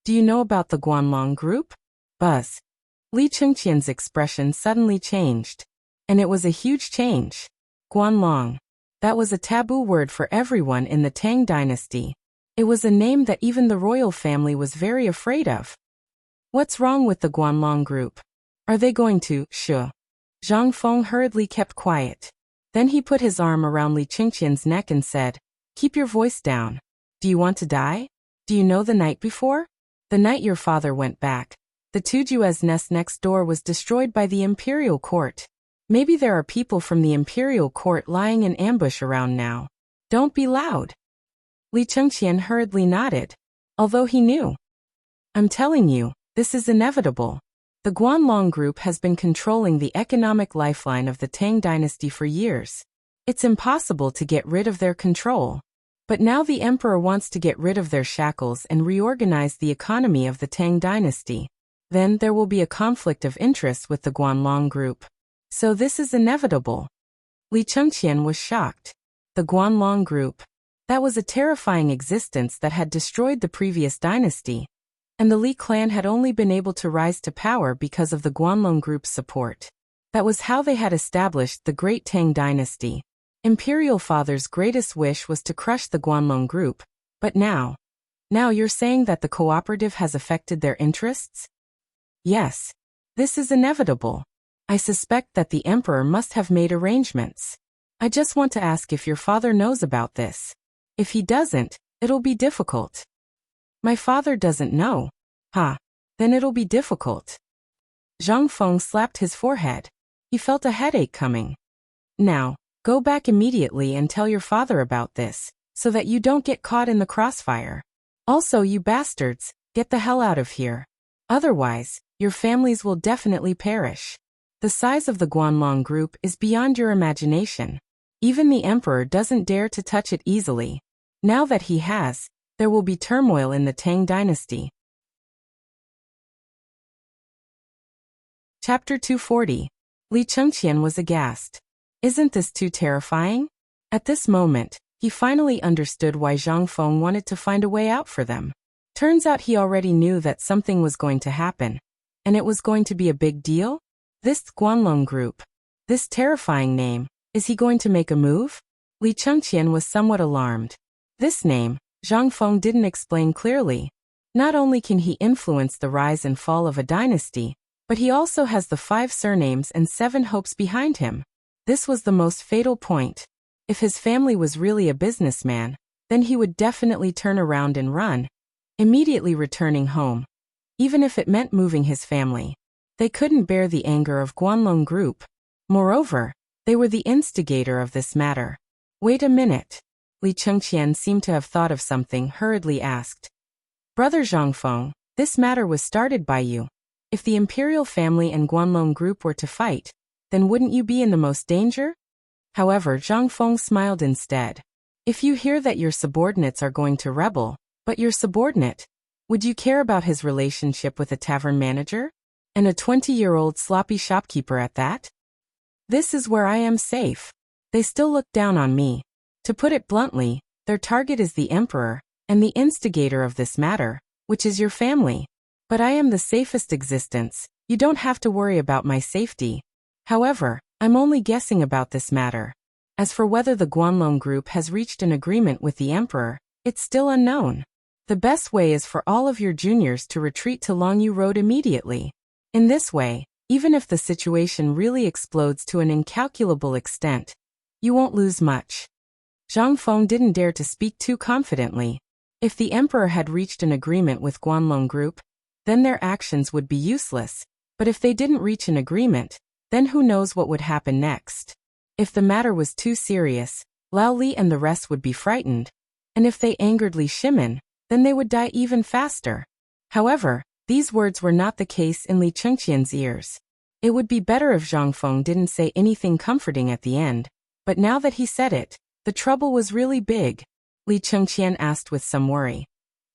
Do you know about the Guanlong group? Buzz. Li Chengqian's expression suddenly changed. And it was a huge change. Guanlong. That was a taboo word for everyone in the Tang dynasty. It was a name that even the royal family was very afraid of. What's wrong with the Guanlong group? Are they going to, Zhang Feng hurriedly kept quiet. Then he put his arm around Li Chengqian's neck and said, Keep your voice down. Do you want to die? Do you know the night before? The night your father went back, the Tujue's nest next door was destroyed by the imperial court. Maybe there are people from the imperial court lying in ambush around now. Don't be loud. Li Chengqian hurriedly nodded, although he knew. I'm telling you, this is inevitable. The Guanlong group has been controlling the economic lifeline of the Tang dynasty for years. It's impossible to get rid of their control. But now the emperor wants to get rid of their shackles and reorganize the economy of the Tang dynasty. Then there will be a conflict of interest with the Guanlong group. So this is inevitable. Li Chengqian was shocked. The Guanlong group. That was a terrifying existence that had destroyed the previous dynasty. And the Li clan had only been able to rise to power because of the Guanlong group's support. That was how they had established the great Tang dynasty. Imperial Father's greatest wish was to crush the Guanlong group, but now you're saying that the cooperative has affected their interests? Yes. This is inevitable. I suspect that the emperor must have made arrangements. I just want to ask if your father knows about this. If he doesn't, it'll be difficult. My father doesn't know. Then it'll be difficult. Zhang Feng slapped his forehead. He felt a headache coming. Now, go back immediately and tell your father about this, so that you don't get caught in the crossfire. Also, you bastards, get the hell out of here. Otherwise, your families will definitely perish. The size of the Guanlong group is beyond your imagination. Even the emperor doesn't dare to touch it easily. Now that he has, there will be turmoil in the Tang dynasty. Chapter 240. Li Chengqian was aghast. Isn't this too terrifying? At this moment, he finally understood why Zhang Feng wanted to find a way out for them. Turns out he already knew that something was going to happen. And it was going to be a big deal? This Guanlong group. This terrifying name. Is he going to make a move? Li Chengqian was somewhat alarmed. This name, Zhang Feng didn't explain clearly. Not only can he influence the rise and fall of a dynasty, but he also has the 5 surnames and 7 hopes behind him. This was the most fatal point. If his family was really a businessman, then he would definitely turn around and run, immediately returning home. Even if it meant moving his family. They couldn't bear the anger of Guanlong group. Moreover, they were the instigator of this matter. Wait a minute. Li Chengqian seemed to have thought of something, hurriedly asked. Brother Zhang Feng, this matter was started by you. If the imperial family and Guanlong group were to fight, then wouldn't you be in the most danger? However, Zhang Feng smiled instead. If you hear that your subordinates are going to rebel, but your subordinate, would you care about his relationship with a tavern manager? And a 20-year-old sloppy shopkeeper at that? This is where I am safe. They still look down on me. To put it bluntly, their target is the emperor, and the instigator of this matter, which is your family. But I am the safest existence. You don't have to worry about my safety. However, I'm only guessing about this matter. As for whether the Guanlong group has reached an agreement with the emperor, it's still unknown. The best way is for all of your juniors to retreat to Longyu Road immediately. In this way, even if the situation really explodes to an incalculable extent, you won't lose much. Zhang Feng didn't dare to speak too confidently. If the emperor had reached an agreement with Guanlong group, then their actions would be useless. But if they didn't reach an agreement, then who knows what would happen next. If the matter was too serious, Lao Li and the rest would be frightened. And if they angered Li Shimin, then they would die even faster. However, these words were not the case in Li Chengqian's ears. It would be better if Zhang Feng didn't say anything comforting at the end. But now that he said it, the trouble was really big. Li Chengqian asked with some worry.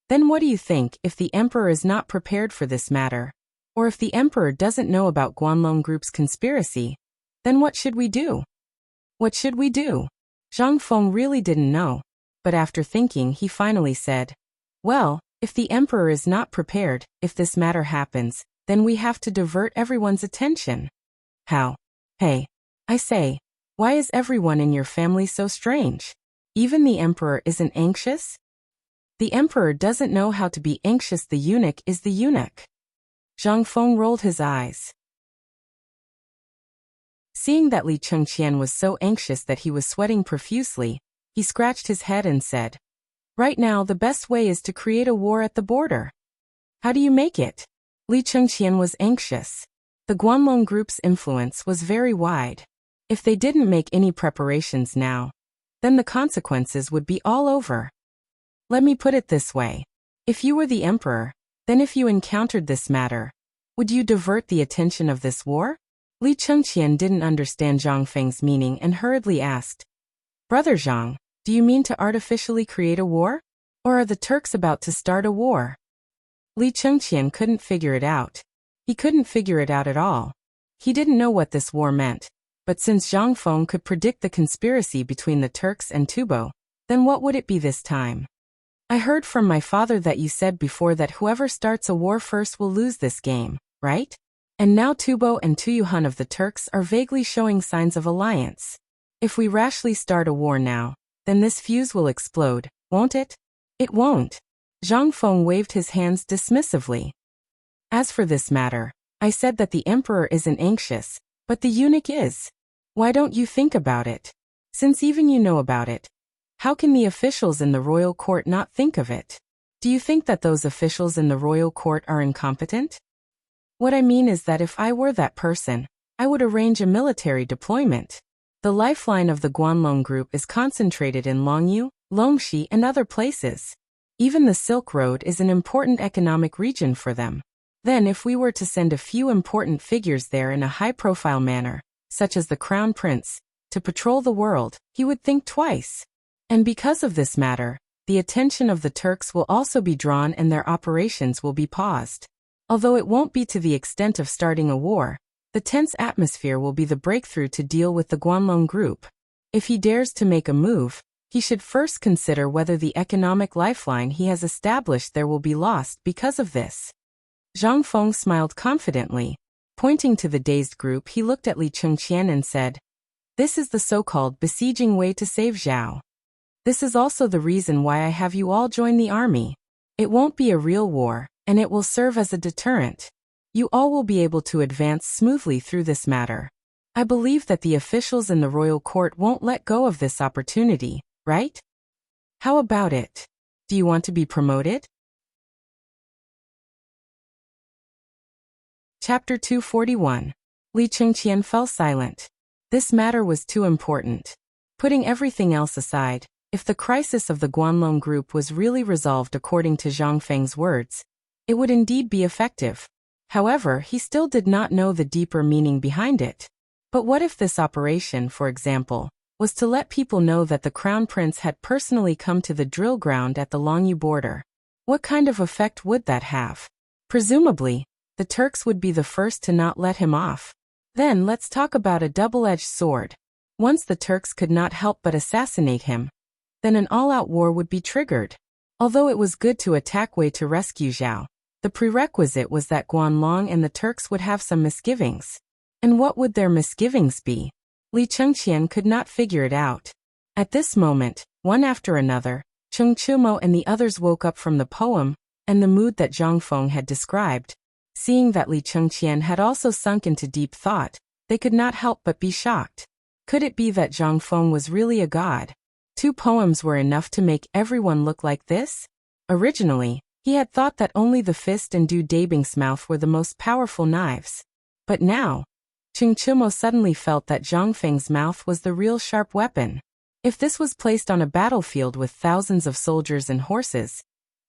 Then what do you think if the emperor is not prepared for this matter? Or if the emperor doesn't know about Guanlong group's conspiracy? Then what should we do? What should we do? Zhang Feng really didn't know. But after thinking, he finally said, well, if the emperor is not prepared, if this matter happens, then we have to divert everyone's attention. How? Hey, I say, why is everyone in your family so strange? Even the emperor isn't anxious? The emperor doesn't know how to be anxious. The eunuch is the eunuch. Zhang Feng rolled his eyes. Seeing that Li Chengqian was so anxious that he was sweating profusely, he scratched his head and said, right now the best way is to create a war at the border. How do you make it? Li Chengqian was anxious. The Guanlong group's influence was very wide. If they didn't make any preparations now, then the consequences would be all over. Let me put it this way. If you were the emperor, then if you encountered this matter, would you divert the attention of this war? Li Chengqian didn't understand Zhang Feng's meaning and hurriedly asked, Brother Zhang, Do you mean to artificially create a war? Or are the Turks about to start a war? Li Chengqian couldn't figure it out. He couldn't figure it out at all. He didn't know what this war meant. But since Zhang Feng could predict the conspiracy between the Turks and Tubo, then what would it be this time? I heard from my father that you said before that whoever starts a war first will lose this game, right? And now Tubo and Tuyuhan of the Turks are vaguely showing signs of alliance. If we rashly start a war now, then this fuse will explode, won't it? It won't. Zhang Feng waved his hands dismissively. As for this matter, I said that the emperor isn't anxious, but the eunuch is. Why don't you think about it? Since even you know about it, how can the officials in the royal court not think of it? Do you think that those officials in the royal court are incompetent? What I mean is that if I were that person, I would arrange a military deployment. The lifeline of the Guanlong group is concentrated in Longyu, Longxi, and other places. Even the Silk Road is an important economic region for them. Then if we were to send a few important figures there in a high-profile manner, such as the Crown Prince, to patrol the world, he would think twice. And because of this matter, the attention of the Turks will also be drawn and their operations will be paused. Although it won't be to the extent of starting a war, the tense atmosphere will be the breakthrough to deal with the Guanlong group. If he dares to make a move, he should first consider whether the economic lifeline he has established there will be lost because of this. Zhang Feng smiled confidently. Pointing to the dazed group, he looked at Li Chengqian and said, "This is the so-called besieging way to save Zhao. This is also the reason why I have you all join the army. It won't be a real war, and it will serve as a deterrent. You all will be able to advance smoothly through this matter. I believe that the officials in the royal court won't let go of this opportunity, right? How about it? Do you want to be promoted?" Chapter 241. Li Chengqian fell silent. This matter was too important. Putting everything else aside, if the crisis of the Guanlong group was really resolved according to Zhang Feng's words, it would indeed be effective. However, he still did not know the deeper meaning behind it. But what if this operation, for example, was to let people know that the Crown Prince had personally come to the drill ground at the Longyu border? What kind of effect would that have? Presumably, the Turks would be the first to not let him off. Then let's talk about a double-edged sword. Once the Turks could not help but assassinate him, then an all-out war would be triggered. Although it was good to attack Wei to rescue Zhao, the prerequisite was that Guanlong and the Turks would have some misgivings. And what would their misgivings be? Li Chengqian could not figure it out. At this moment, one after another, Cheng Chumo and the others woke up from the poem and the mood that Zhang Feng had described. Seeing that Li Chengqian had also sunk into deep thought, they could not help but be shocked. Could it be that Zhang Feng was really a god? 2 poems were enough to make everyone look like this? Originally, he had thought that only the fist and Du Dabing's mouth were the most powerful knives. But now, Cheng Chumo suddenly felt that Zhang Feng's mouth was the real sharp weapon. If this was placed on a battlefield with thousands of soldiers and horses,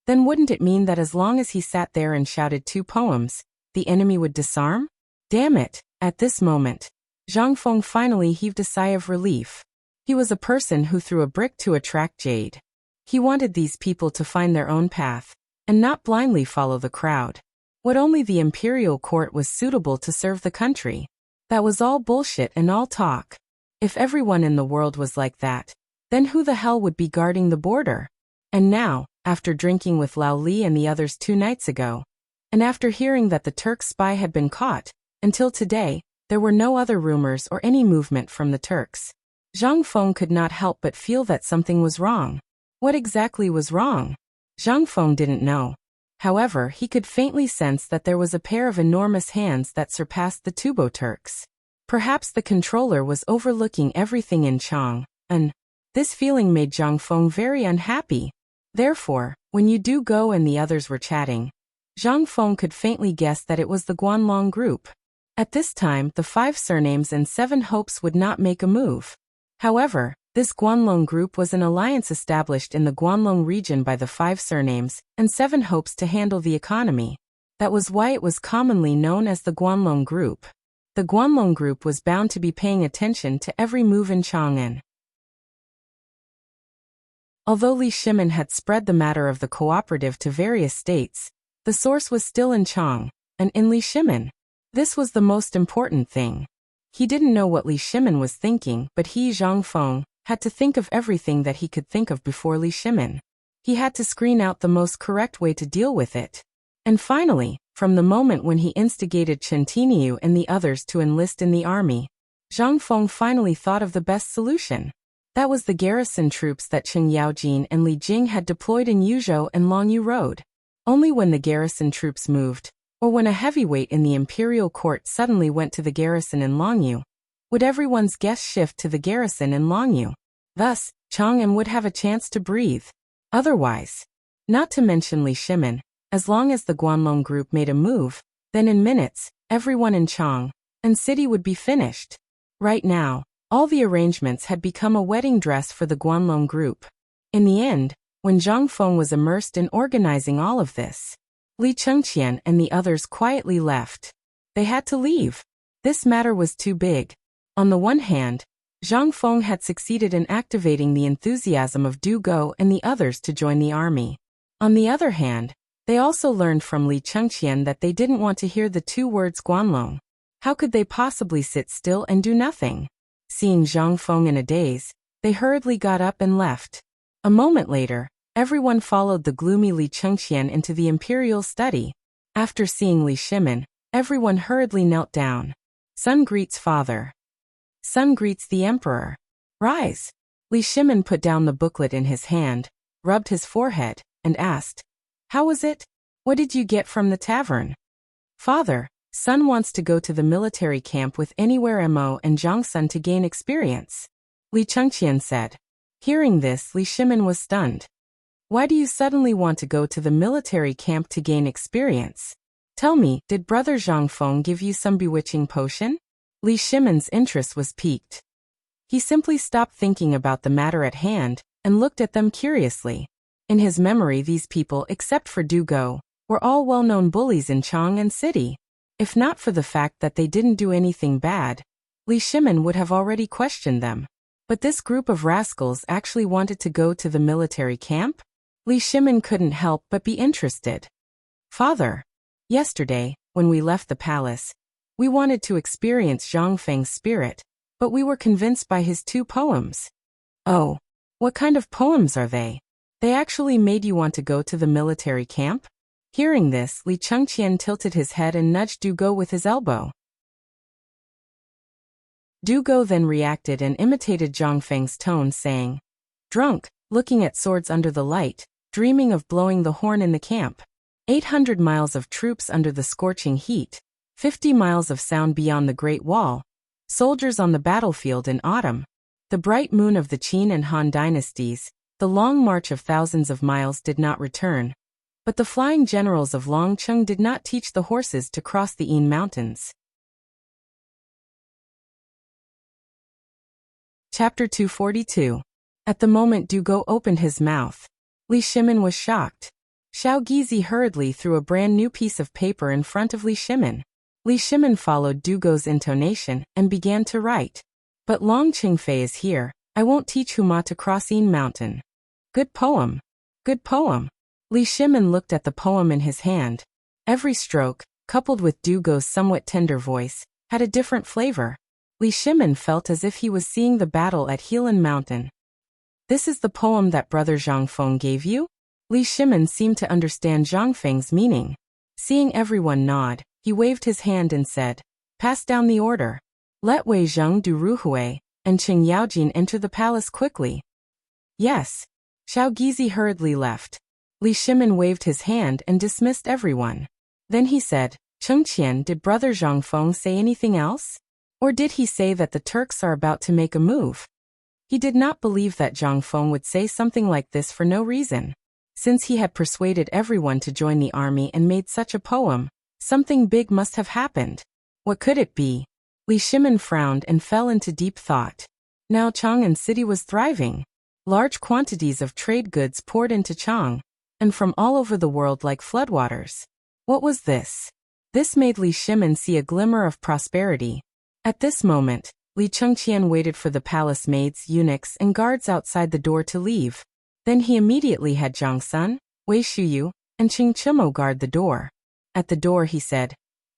then wouldn't it mean that as long as he sat there and shouted 2 poems, the enemy would disarm? Damn it! At this moment, Zhang Feng finally heaved a sigh of relief. He was a person who threw a brick to attract jade. He wanted these people to find their own path, and not blindly follow the crowd. What only the imperial court was suitable to serve the country. That was all bullshit and all talk. If everyone in the world was like that, then who the hell would be guarding the border? And now, after drinking with Lao Li and the others 2 nights ago, and after hearing that the Turk spy had been caught, until today, there were no other rumors or any movement from the Turks. Zhang Feng could not help but feel that something was wrong. What exactly was wrong? Zhang Feng didn't know. However, he could faintly sense that there was a pair of enormous hands that surpassed the Tubo Turks. Perhaps the controller was overlooking everything in Chang'an. This feeling made Zhang Feng very unhappy. Therefore, when you do go and the others were chatting, Zhang Feng could faintly guess that it was the Guanlong group. At this time, the 5 surnames and 7 hopes would not make a move. However, this Guanlong group was an alliance established in the Guanlong region by the 5 surnames and 7 hopes to handle the economy. That was why it was commonly known as the Guanlong group. The Guanlong group was bound to be paying attention to every move in Chang'an. Although Li Shimin had spread the matter of the cooperative to various states, the source was still in Chang, and in Li Shimin. This was the most important thing. He didn't know what Li Shimin was thinking, but he, Zhang Feng, had to think of everything that he could think of before Li Shimin. He had to screen out the most correct way to deal with it. And finally, from the moment when he instigated Chen Tiniu and the others to enlist in the army, Zhang Feng finally thought of the best solution. That was the garrison troops that Chen Yaojin and Li Jing had deployed in Yuzhou and Longyu Road. Only when the garrison troops moved, or when a heavyweight in the imperial court suddenly went to the garrison in Longyu, would everyone's guess shift to the garrison in Longyu. Thus, Chang'an would have a chance to breathe. Otherwise, not to mention Li Shimin, as long as the Guanlong group made a move, then in minutes, everyone in Chang'an city would be finished. Right now, all the arrangements had become a wedding dress for the Guanlong group. In the end, when Zhang Feng was immersed in organizing all of this, Li Chengqian and the others quietly left. They had to leave. This matter was too big. On the one hand, Zhang Feng had succeeded in activating the enthusiasm of Du Go and the others to join the army. On the other hand, they also learned from Li Chengqian that they didn't want to hear the two words Guanlong. How could they possibly sit still and do nothing? Seeing Zhang Feng in a daze, they hurriedly got up and left. A moment later, everyone followed the gloomy Li Chengqian into the imperial study. After seeing Li Shimin, everyone hurriedly knelt down. Son greets father. Son greets the emperor. Rise. Li Shimin put down the booklet in his hand, rubbed his forehead, and asked, "How was it? What did you get from the tavern?" "Father, son wants to go to the military camp with Anywhere Mo and Zhangsun to gain experience," Li Chengqian said. Hearing this, Li Shimin was stunned. "Why do you suddenly want to go to the military camp to gain experience? Tell me, did brother Zhang Feng give you some bewitching potion?" Li Shimin's interest was piqued. He simply stopped thinking about the matter at hand and looked at them curiously. In his memory, these people, except for Du Go, were all well-known bullies in Chang'an City. If not for the fact that they didn't do anything bad, Li Shimin would have already questioned them. But this group of rascals actually wanted to go to the military camp? Li Shimin couldn't help but be interested. "Father, yesterday, when we left the palace, we wanted to experience Zhang Feng's spirit, but we were convinced by his two poems." "Oh, what kind of poems are they? They actually made you want to go to the military camp?" Hearing this, Li Chengqian tilted his head and nudged Du Go with his elbow. Du Go then reacted and imitated Zhang Feng's tone, saying, "Drunk, looking at swords under the light, dreaming of blowing the horn in the camp. 800 miles of troops under the scorching heat, 50 miles of sound beyond the Great Wall, soldiers on the battlefield in autumn, the bright moon of the Qin and Han dynasties, the long march of thousands of miles did not return. But the flying generals of Longcheng did not teach the horses to cross the Yin Mountains." Chapter 242. At the moment Du Go opened his mouth, Li Shimin was shocked. Xiao Gizi hurriedly threw a brand new piece of paper in front of Li Shimin. Li Shimin followed Du Go's intonation and began to write. "But Long Qingfei is here. I won't teach Huma to cross Yin Mountain." Good poem. Good poem. Li Shimin looked at the poem in his hand. Every stroke, coupled with Du Go's somewhat tender voice, had a different flavor. Li Shimin felt as if he was seeing the battle at Helan Mountain. "This is the poem that brother Zhang Feng gave you?" Li Shimin seemed to understand Zhang Feng's meaning. Seeing everyone nod, he waved his hand and said, "Pass down the order. Let Wei Zheng do Ruhui, and Qing Yaojin enter the palace quickly." "Yes." Xiao Gizi hurriedly left. Li Shimin waved his hand and dismissed everyone. Then he said, "Chengqian, did brother Zhang Feng say anything else? Or did he say that the Turks are about to make a move?" He did not believe that Zhang Feng would say something like this for no reason. Since he had persuaded everyone to join the army and made such a poem, something big must have happened. What could it be? Li Shimin frowned and fell into deep thought. Now Chang'an City was thriving. Large quantities of trade goods poured into Chang, and from all over the world like floodwaters. What was this? This made Li Shimin see a glimmer of prosperity. At this moment, Li Chengqian waited for the palace maids, eunuchs, and guards outside the door to leave. Then he immediately had Zhang Sun, Wei Shuyu, and Qing Chimo guard the door. At the door he said,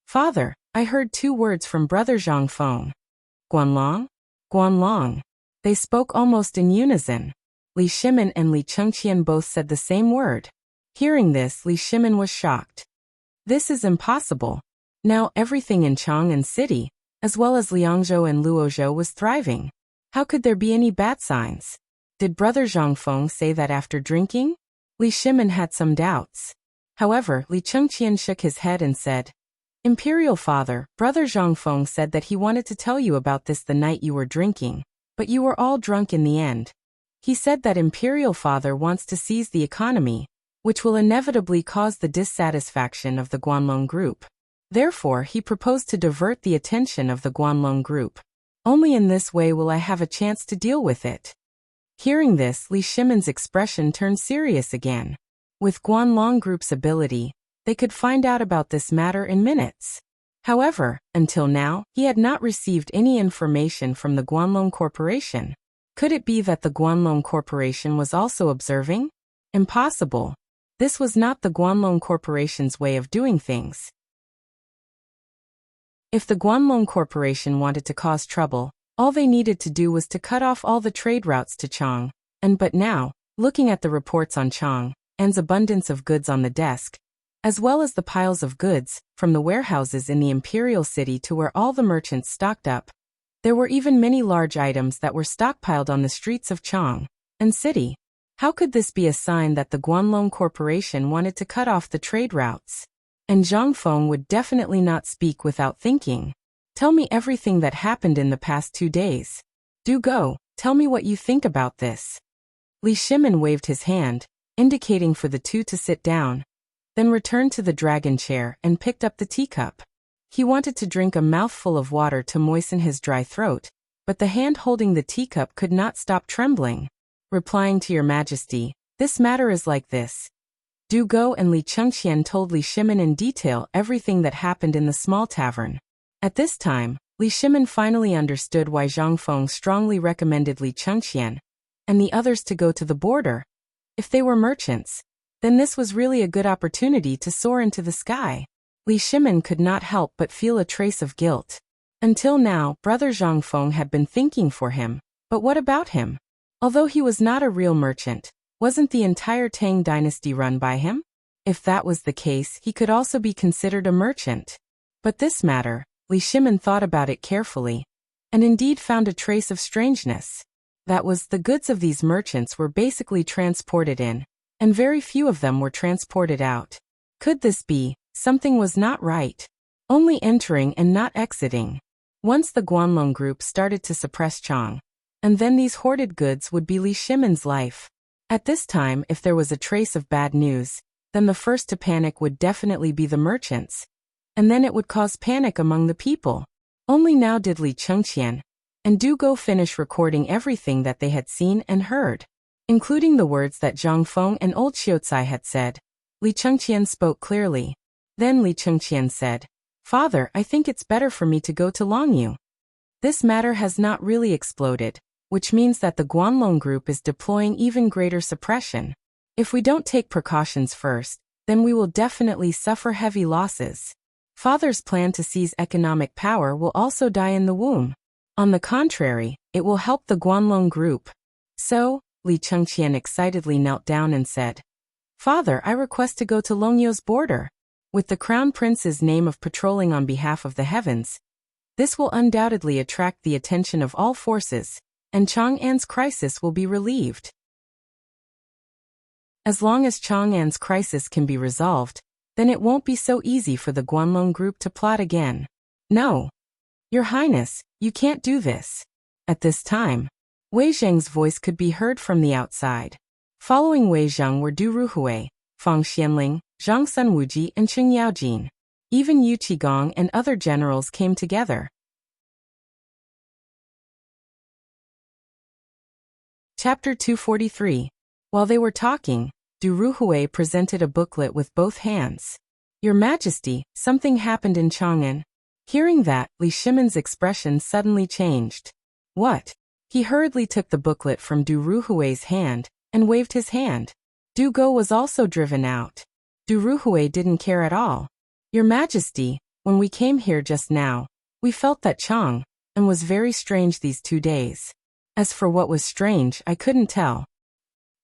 "Father, I heard 2 words from brother Zhang Feng." "Guanlong? Guanlong." They spoke almost in unison. Li Shimin and Li Chengqian both said the same word. Hearing this, Li Shimin was shocked. This is impossible. Now everything in Chang'an city, as well as Liangzhou and Luozhou, was thriving. How could there be any bad signs? Did brother Zhang Feng say that after drinking? Li Shimin had some doubts. However, Li Chengqian shook his head and said, "Imperial father, brother Zhang Feng said that he wanted to tell you about this the night you were drinking, but you were all drunk in the end. He said that Imperial father wants to seize the economy, which will inevitably cause the dissatisfaction of the Guanlong group. Therefore, he proposed to divert the attention of the Guanlong group. Only in this way will I have a chance to deal with it." Hearing this, Li Shimin's expression turned serious again. With Guanlong group's ability, they could find out about this matter in minutes. However, until now, he had not received any information from the Guanlong Corporation. Could it be that the Guanlong Corporation was also observing? Impossible. This was not the Guanlong Corporation's way of doing things. If the Guanlong Corporation wanted to cause trouble, all they needed to do was to cut off all the trade routes to Chang'an. But now, looking at the reports on Chang'an's abundance of goods on the desk, as well as the piles of goods from the warehouses in the imperial city to where all the merchants stocked up, there were even many large items that were stockpiled on the streets of Chang'an city. How could this be a sign that the Guanlong Corporation wanted to cut off the trade routes? And Zhang Feng would definitely not speak without thinking. "Tell me everything that happened in the past 2 days. Do go, tell me what you think about this." Li Shimin waved his hand, indicating for the 2 to sit down, then returned to the dragon chair and picked up the teacup. He wanted to drink a mouthful of water to moisten his dry throat, but the hand holding the teacup could not stop trembling. Replying to Your Majesty, this matter is like this. Do go, and Li Chengqian told Li Shimin in detail everything that happened in the small tavern. At this time, Li Shimin finally understood why Zhang Feng strongly recommended Li Chengqian and the others to go to the border. If they were merchants, then this was really a good opportunity to soar into the sky. Li Shimin could not help but feel a trace of guilt. Until now, brother Zhang Feng had been thinking for him, but what about him? Although he was not a real merchant, wasn't the entire Tang dynasty run by him? If that was the case, he could also be considered a merchant. But this matter, Li Shimin thought about it carefully, and indeed found a trace of strangeness. That was, the goods of these merchants were basically transported in, and very few of them were transported out. Could this be, something was not right? Only entering and not exiting. Once the Guanlong group started to suppress Chang, and then these hoarded goods would be Li Shimin's life. At this time, if there was a trace of bad news, then the first to panic would definitely be the merchants, and then it would cause panic among the people. Only now did Li Chengqian and Du Go finish recording everything that they had seen and heard, including the words that Zhang Feng and old Xiaocai had said. Li Chengqian spoke clearly. Then Li Chengqian said, "Father, I think it's better for me to go to Longyu. This matter has not really exploded, which means that the Guanlong group is deploying even greater suppression. If we don't take precautions first, then we will definitely suffer heavy losses. Father's plan to seize economic power will also die in the womb. On the contrary, it will help the Guanlong group." So, Li Chengqian excitedly knelt down and said, "Father, I request to go to Longyu's border. With the crown prince's name of patrolling on behalf of the heavens, this will undoubtedly attract the attention of all forces, and Chang'an's crisis will be relieved. As long as Chang'an's crisis can be resolved, then it won't be so easy for the Guanlong group to plot again. No. Your Highness, you can't do this." At this time, Wei Zheng's voice could be heard from the outside. Following Wei Zheng were Du Ruhui, Fang Xianling, Zhang Sunwuji, and Qing Yaojin. Even Yu Qigong and other generals came together. Chapter 243. While they were talking, Du Ruhui presented a booklet with both hands. "Your Majesty, something happened in Chang'an." Hearing that, Li Shimin's expression suddenly changed. "What?" He hurriedly took the booklet from Du Ruhui's hand and waved his hand. Du Go was also driven out. Du Ruhui didn't care at all. Your Majesty, when we came here just now, we felt that Chang'an was very strange these 2 days. As for what was strange, I couldn't tell.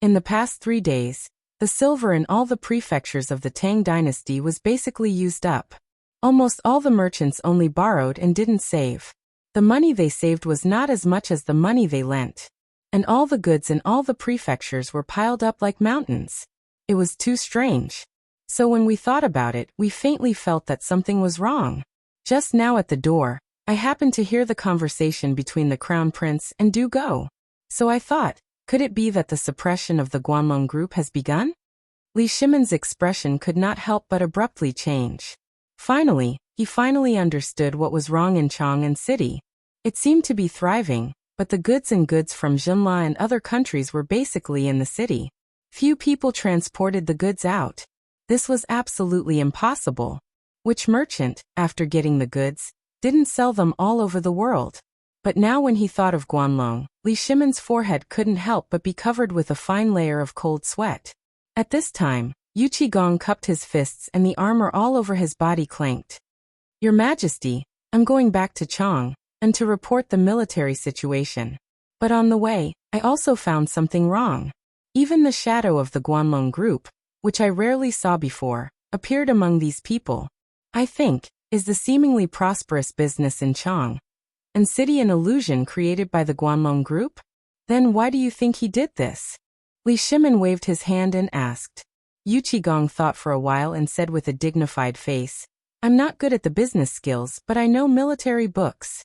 In the past 3 days, the silver in all the prefectures of the Tang dynasty was basically used up. Almost all the merchants only borrowed and didn't save. The money they saved was not as much as the money they lent. And all the goods in all the prefectures were piled up like mountains. It was too strange. So when we thought about it, we faintly felt that something was wrong. Just now at the door, I happened to hear the conversation between the Crown Prince and Du Go. So I thought, could it be that the suppression of the Guanlong group has begun? Li Shimon's expression could not help but abruptly change. He finally understood what was wrong in Chang'an City. It seemed to be thriving, but the goods from Jinla and other countries were basically in the city. Few people transported the goods out. This was absolutely impossible. Which merchant, after getting the goods, didn't sell them all over the world? But now when he thought of Guanlong, Li Shimon's forehead couldn't help but be covered with a fine layer of cold sweat. At this time, Yu Qigong cupped his fists and the armor all over his body clanked. Your Majesty, I'm going back to Chang'an and to report the military situation. But on the way, I also found something wrong. Even the shadow of the Guanlong group, which I rarely saw before, appeared among these people. I think, is the seemingly prosperous business in Chang'an City an illusion created by the Guanlong group? Then why do you think he did this? Li Shimon waved his hand and asked. Yu Qigong thought for a while and said with a dignified face, I'm not good at the business skills, but I know military books.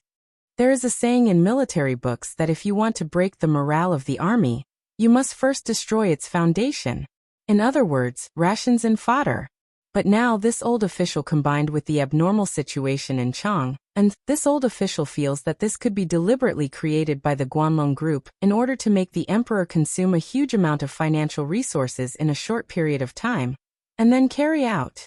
There is a saying in military books that if you want to break the morale of the army, you must first destroy its foundation. In other words, rations and fodder. But now this old official combined with the abnormal situation in Chang'an, and this old official feels that this could be deliberately created by the Guanlong group in order to make the emperor consume a huge amount of financial resources in a short period of time, and then carry out.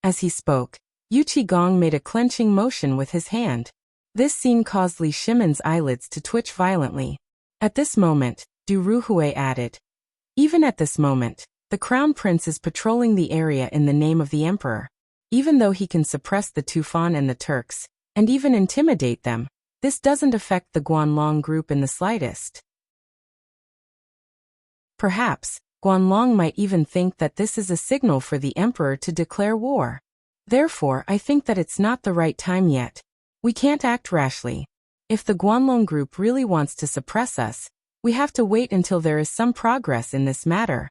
As he spoke, Yu Qigong made a clenching motion with his hand. This scene caused Li Shimon's eyelids to twitch violently. At this moment, Du Ruhui added, even at this moment, the Crown Prince is patrolling the area in the name of the Emperor. Even though he can suppress the Tufan and the Turks, and even intimidate them, this doesn't affect the Guanlong group in the slightest. Perhaps, Guanlong might even think that this is a signal for the Emperor to declare war. Therefore, I think that it's not the right time yet. We can't act rashly. If the Guanlong group really wants to suppress us, we have to wait until there is some progress in this matter.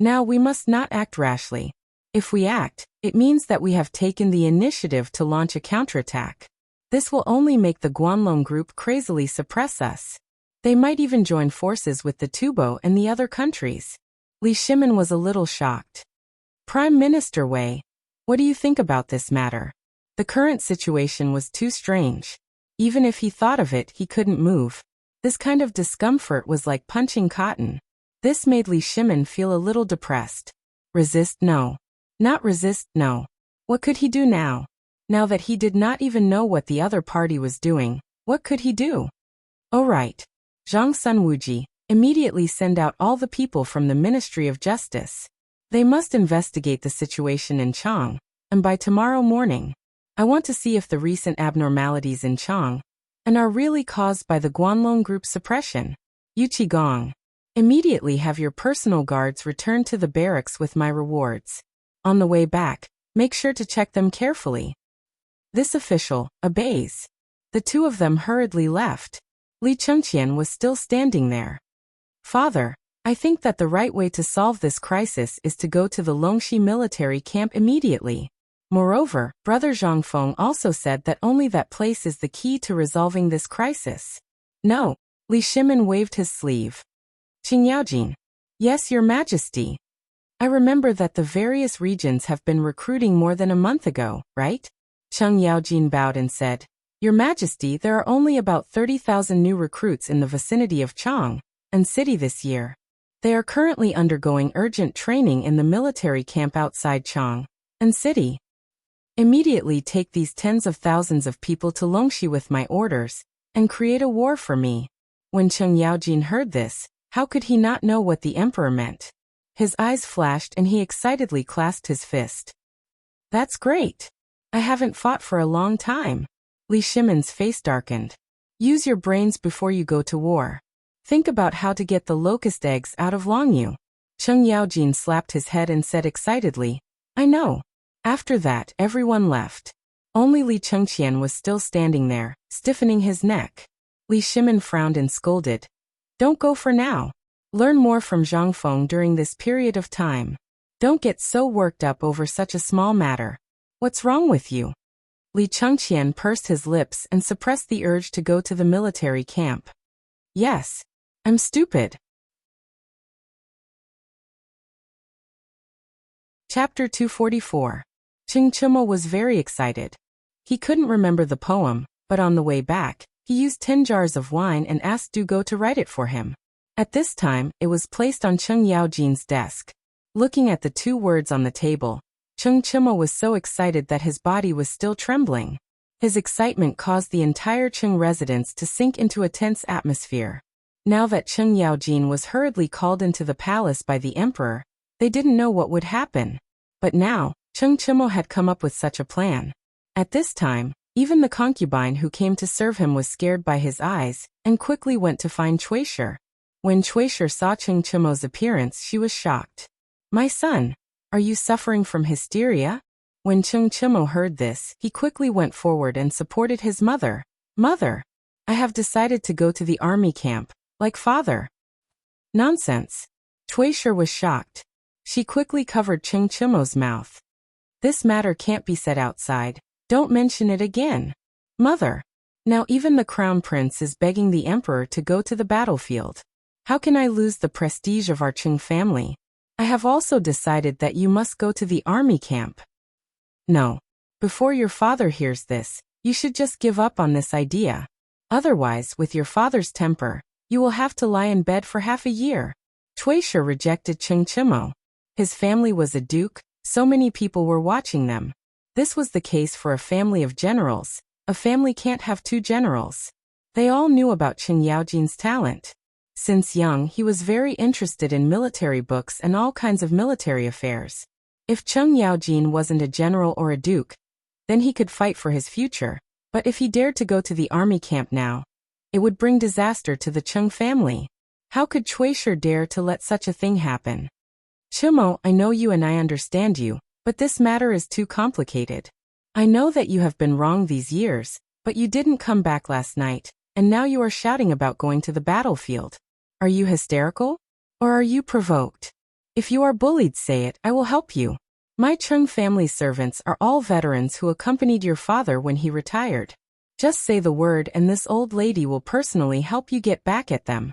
Now we must not act rashly. If we act, it means that we have taken the initiative to launch a counterattack. This will only make the Guanlong group crazily suppress us. They might even join forces with the Tubo and the other countries. Li Shimon was a little shocked. Prime Minister Wei, what do you think about this matter? The current situation was too strange. Even if he thought of it, he couldn't move. This kind of discomfort was like punching cotton. This made Li Shimon feel a little depressed. Resist? No. Not resist? No. What could he do now? Now that he did not even know what the other party was doing, what could he do? Oh right. Zhang Sunwuji, immediately send out all the people from the Ministry of Justice. They must investigate the situation in Chang'an, and by tomorrow morning, I want to see if the recent abnormalities in Chang'an are really caused by the Guanlong group suppression. Yu Qigong, immediately have your personal guards return to the barracks with my rewards. On the way back, make sure to check them carefully. This official obeys. The two of them hurriedly left. Li Chengqian was still standing there. Father, I think that the right way to solve this crisis is to go to the Longxi military camp immediately. Moreover, Brother Zhangfeng also said that only that place is the key to resolving this crisis. No, Li Shimon waved his sleeve. Qingyaojin. Yes, Your Majesty. I remember that the various regions have been recruiting more than a month ago, right? Cheng Yaojin bowed and said, Your Majesty, there are only about 30,000 new recruits in the vicinity of Chang'an City this year. They are currently undergoing urgent training in the military camp outside Chang'an City. Immediately take these tens of thousands of people to Longxi with my orders, and create a war for me. When Cheng Yaojin heard this, How could he not know what the emperor meant? His eyes flashed and he excitedly clasped his fist. That's great. I haven't fought for a long time. Li Shimon's face darkened. Use your brains before you go to war. Think about how to get the locust eggs out of Longyu. Cheng Yaojin slapped his head and said excitedly, I know. After that, everyone left. Only Li Chengqian was still standing there, stiffening his neck. Li Shimon frowned and scolded. Don't go for now. Learn more from Zhang Feng during this period of time. Don't get so worked up over such a small matter. What's wrong with you? Li Chengqian pursed his lips and suppressed the urge to go to the military camp. Yes. I'm stupid. Chapter 244. Cheng Chimo was very excited. He couldn't remember the poem, but on the way back, he used 10 jars of wine and asked Du Go to write it for him. At this time, it was placed on Cheng Yaojin's desk. Looking at the 2 words on the table, Cheng Chimo was so excited that his body was still trembling. His excitement caused the entire Cheng residence to sink into a tense atmosphere. Now that Cheng Yaojin was hurriedly called into the palace by the emperor, they didn't know what would happen. But now, Cheng Chimo had come up with such a plan. At this time, even the concubine who came to serve him was scared by his eyes, and quickly went to find Chuishi. When Chuishi saw Cheng Chimo's appearance, she was shocked. My son, are you suffering from hysteria? When Cheng Chimo heard this, he quickly went forward and supported his mother. Mother, I have decided to go to the army camp, like father. Nonsense. Chuishi was shocked. She quickly covered Cheng Chimo's mouth. This matter can't be said outside. Don't mention it again. Mother. Now even the crown prince is begging the emperor to go to the battlefield. How can I lose the prestige of our Cheng family? I have also decided that you must go to the army camp. No. Before your father hears this, you should just give up on this idea. Otherwise, with your father's temper, you will have to lie in bed for half a year. Chuishi rejected Cheng Chimo. His family was a duke, so many people were watching them. This was the case for a family of generals. A family can't have 2 generals. They all knew about Cheng Yaojin's talent. Since young, he was very interested in military books and all kinds of military affairs. If Cheng Yaojin wasn't a general or a duke, then he could fight for his future. But if he dared to go to the army camp now, it would bring disaster to the Cheng family. How could Chuishi dare to let such a thing happen? Chimo, I know you and I understand you, but this matter is too complicated. I know that you have been wrong these years, but you didn't come back last night, and now you are shouting about going to the battlefield. Are you hysterical? Or are you provoked? If you are bullied, say it, I will help you. My Cheng family servants are all veterans who accompanied your father when he retired. Just say the word and this old lady will personally help you get back at them.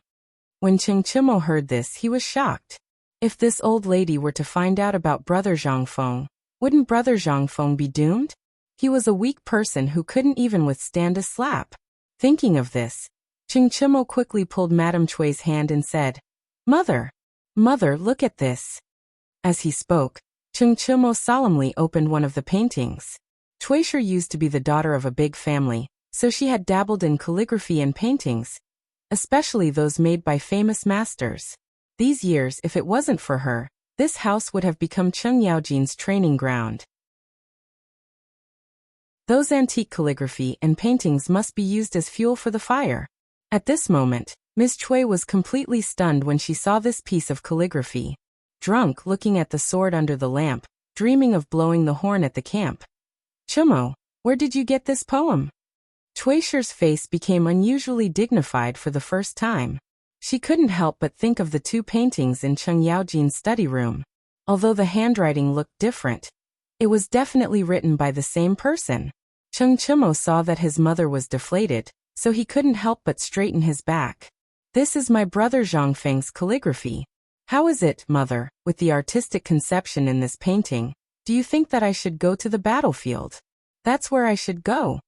When Cheng Chimo heard this, he was shocked. If this old lady were to find out about Brother Zhang Feng, wouldn't Brother Zhang Feng be doomed? He was a weak person who couldn't even withstand a slap. Thinking of this, Cheng Chimo quickly pulled Madame Chui's hand and said, Mother, look at this. As he spoke, Cheng Chimo solemnly opened one of the paintings. Chuishi used to be the daughter of a big family, so she had dabbled in calligraphy and paintings, especially those made by famous masters. These years, if it wasn't for her, this house would have become Cheng Yaojin's training ground. Those antique calligraphy and paintings must be used as fuel for the fire. At this moment, Miss Chui was completely stunned when she saw this piece of calligraphy. Drunk, looking at the sword under the lamp, dreaming of blowing the horn at the camp. Chimo, where did you get this poem? Chuishi's face became unusually dignified for the first time. She couldn't help but think of the 2 paintings in Cheng Yaojin's study room. Although the handwriting looked different, it was definitely written by the same person. Cheng Chimo saw that his mother was deflated, so he couldn't help but straighten his back. This is my brother Zhang Feng's calligraphy. How is it, mother, with the artistic conception in this painting? Do you think that I should go to the battlefield? That's where I should go.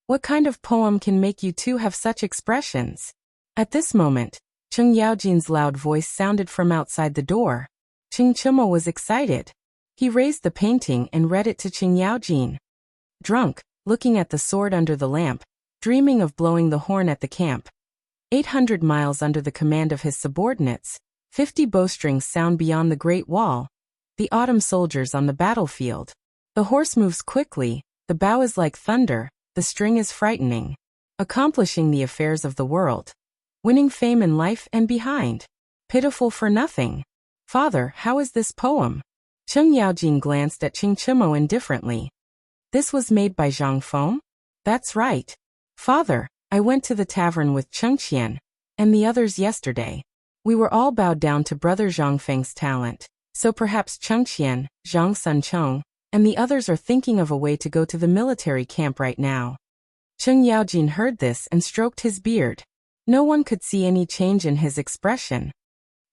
What kind of poem can make you 2 have such expressions? At this moment, Cheng Yaojin's loud voice sounded from outside the door. Cheng Chimo was excited. He raised the painting and read it to Cheng Yaojin. Drunk, looking at the sword under the lamp, dreaming of blowing the horn at the camp. 800 miles under the command of his subordinates, 50 bowstrings sound beyond the Great Wall, the autumn soldiers on the battlefield. The horse moves quickly, the bow is like thunder, the string is frightening. Accomplishing the affairs of the world. Winning fame in life and behind. Pitiful for nothing. Father, how is this poem? Cheng Yaojin glanced at Ching Chimo indifferently. This was made by Zhang Feng? That's right. Father, I went to the tavern with Cheng Qian and the others yesterday. We were all bowed down to Brother Zhang Feng's talent, so perhaps Cheng Qian, Zhang Suncheng, and the others are thinking of a way to go to the military camp right now. Cheng Yaojin heard this and stroked his beard. No one could see any change in his expression.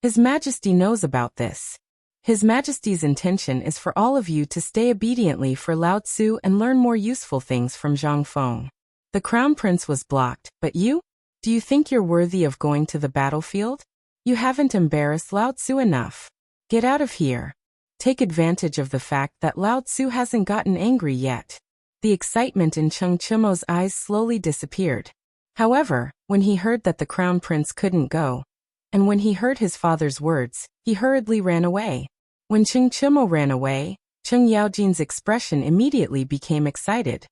His Majesty knows about this. His Majesty's intention is for all of you to stay obediently for Lao Tzu and learn more useful things from Zhang Feng. The Crown Prince was blocked, but you? Do you think you're worthy of going to the battlefield? You haven't embarrassed Lao Tzu enough. Get out of here. Take advantage of the fact that Lao Tzu hasn't gotten angry yet. The excitement in Cheng Chimo's eyes slowly disappeared. However, when he heard that the Crown Prince couldn't go, and when he heard his father's words, he hurriedly ran away. When Cheng Chimo ran away, Cheng Yaojin's expression immediately became excited.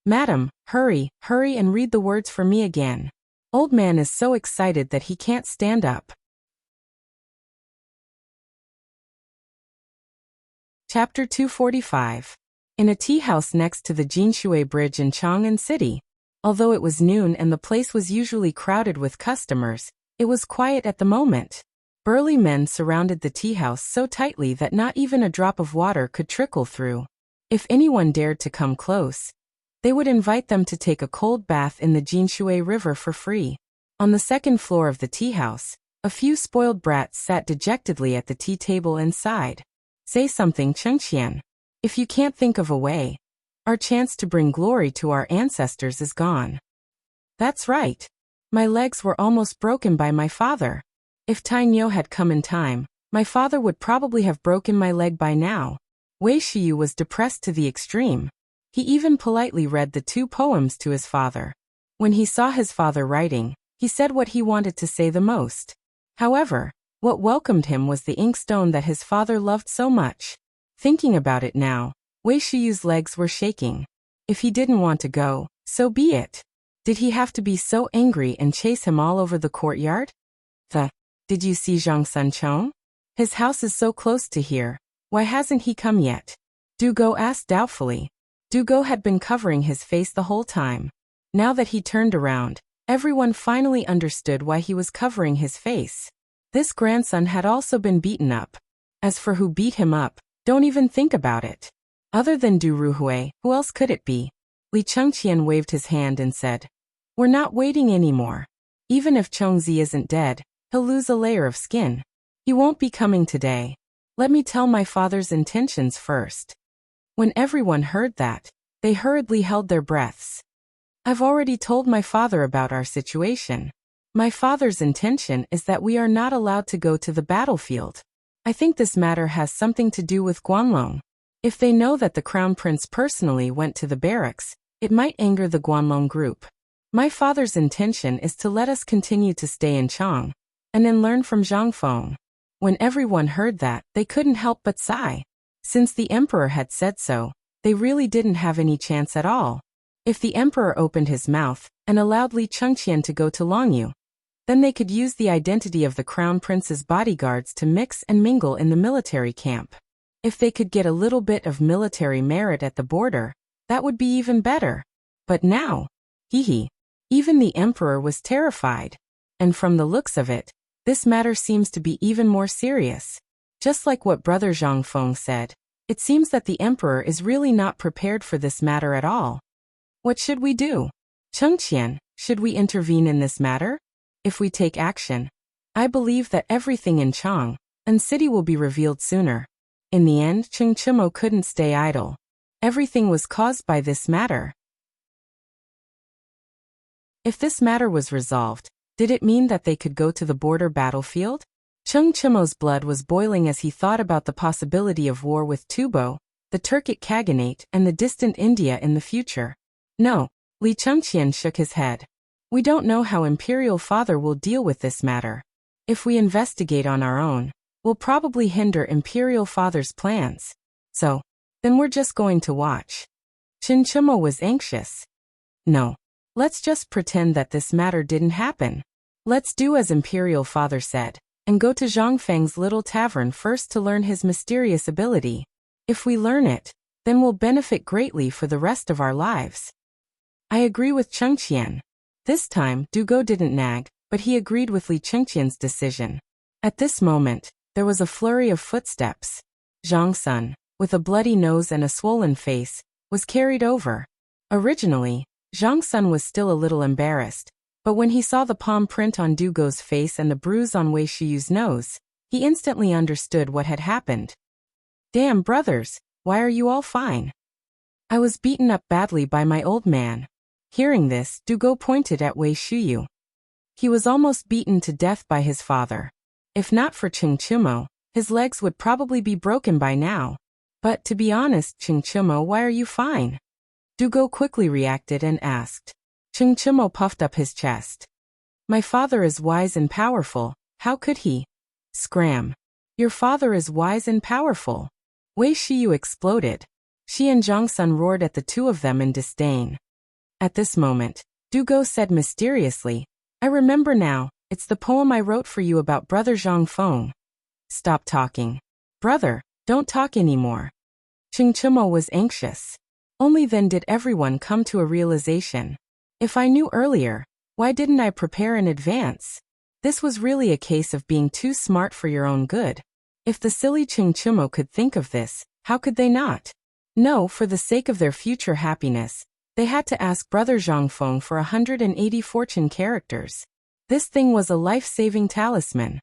Madam, hurry and read the words for me again. Old man is so excited that he can't stand up. Chapter 245. In a tea house next to the Jinshui Bridge in Chang'an City. Although it was noon and the place was usually crowded with customers, it was quiet at the moment. Burly men surrounded the tea house so tightly that not even a drop of water could trickle through. If anyone dared to come close, they would invite them to take a cold bath in the Jinshui River for free. On the second floor of the tea house, a few spoiled brats sat dejectedly at the tea table inside. Say something, Cheng Qian. If you can't think of a way, our chance to bring glory to our ancestors is gone. That's right. My legs were almost broken by my father. If Tai Nyo had come in time, my father would probably have broken my leg by now. Wei Shiyu was depressed to the extreme. He even politely read the 2 poems to his father. When he saw his father writing, he said what he wanted to say the most. However, what welcomed him was the inkstone that his father loved so much. Thinking about it now, Wei Shiyu's legs were shaking. If he didn't want to go, so be it. Did he have to be so angry and chase him all over the courtyard? Did you see Zhang Suncheng? His house is so close to here. Why hasn't he come yet? Du Go asked doubtfully. Du Go had been covering his face the whole time. Now that he turned around, everyone finally understood why he was covering his face. This grandson had also been beaten up. As for who beat him up, don't even think about it. Other than Du Ruhui, who else could it be? Li Chengqian waved his hand and said, We're not waiting anymore. Even if Chongzi isn't dead, he'll lose a layer of skin. He won't be coming today. Let me tell my father's intentions first. When everyone heard that, they hurriedly held their breaths. I've already told my father about our situation. My father's intention is that we are not allowed to go to the battlefield. I think this matter has something to do with Guanlong. If they know that the Crown Prince personally went to the barracks, it might anger the Guanlong group. My father's intention is to let us continue to stay in Chang, and then learn from Zhang Feng. When everyone heard that, they couldn't help but sigh. Since the emperor had said so, they really didn't have any chance at all. If the emperor opened his mouth and allowed Li Chengqian to go to Longyu, then they could use the identity of the Crown Prince's bodyguards to mix and mingle in the military camp. If they could get a little bit of military merit at the border, that would be even better. But now, even the emperor was terrified. And from the looks of it, this matter seems to be even more serious. Just like what Brother Zhang Feng said, it seems that the emperor is really not prepared for this matter at all. What should we do? Chengqian, should we intervene in this matter? If we take action, I believe that everything in Chang'an City will be revealed sooner. In the end, Cheng Chimo couldn't stay idle. Everything was caused by this matter. If this matter was resolved, did it mean that they could go to the border battlefield? Cheng Chimo's blood was boiling as he thought about the possibility of war with Tubo, the Turkic Khaganate, and the distant India in the future. No, Li Chengqian shook his head. We don't know how Imperial Father will deal with this matter. If we investigate on our own, we'll probably hinder Imperial Father's plans. So, then we're just going to watch. Chinchimo was anxious. No. Let's just pretend that this matter didn't happen. Let's do as Imperial Father said, and go to Zhang Feng's little tavern first to learn his mysterious ability. If we learn it, then we'll benefit greatly for the rest of our lives. I agree with Chengqian. This time, Dugo didn't nag, but he agreed with Li Chengqian's decision. At this moment, there was a flurry of footsteps. Zhang Sun, with a bloody nose and a swollen face, was carried over. Originally, Zhang Sun was still a little embarrassed, but when he saw the palm print on Dugo's face and the bruise on Wei Shiyu's nose, he instantly understood what had happened. Damn, brothers, why are you all fine? I was beaten up badly by my old man. Hearing this, Dugo pointed at Wei Shiyu. He was almost beaten to death by his father. If not for Chingchimo, his legs would probably be broken by now. But to be honest, Chingchimo, why are you fine? Dugo quickly reacted and asked. Chingchimo puffed up his chest. My father is wise and powerful, how could he? Scram. Your father is wise and powerful. Wei Shiyu exploded. She and Zhang Sun roared at the two of them in disdain. At this moment, Dugo said mysteriously, I remember now, it's the poem I wrote for you about Brother Zhang Feng. Stop talking. Brother, don't talk anymore. Chingchimo was anxious. Only then did everyone come to a realization. If I knew earlier, why didn't I prepare in advance? This was really a case of being too smart for your own good. If the silly Chingchimo could think of this, how could they not? No, for the sake of their future happiness, they had to ask Brother Zhang Feng for 180 fortune characters. This thing was a life-saving talisman.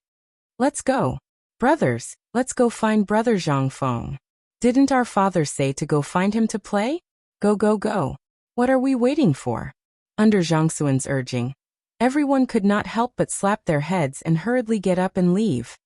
Let's go. Brothers, let's go find Brother Zhang Feng. Didn't our father say to go find him to play? Go, go, go. What are we waiting for? Under Zhang Xuan's urging, everyone could not help but slap their heads and hurriedly get up and leave.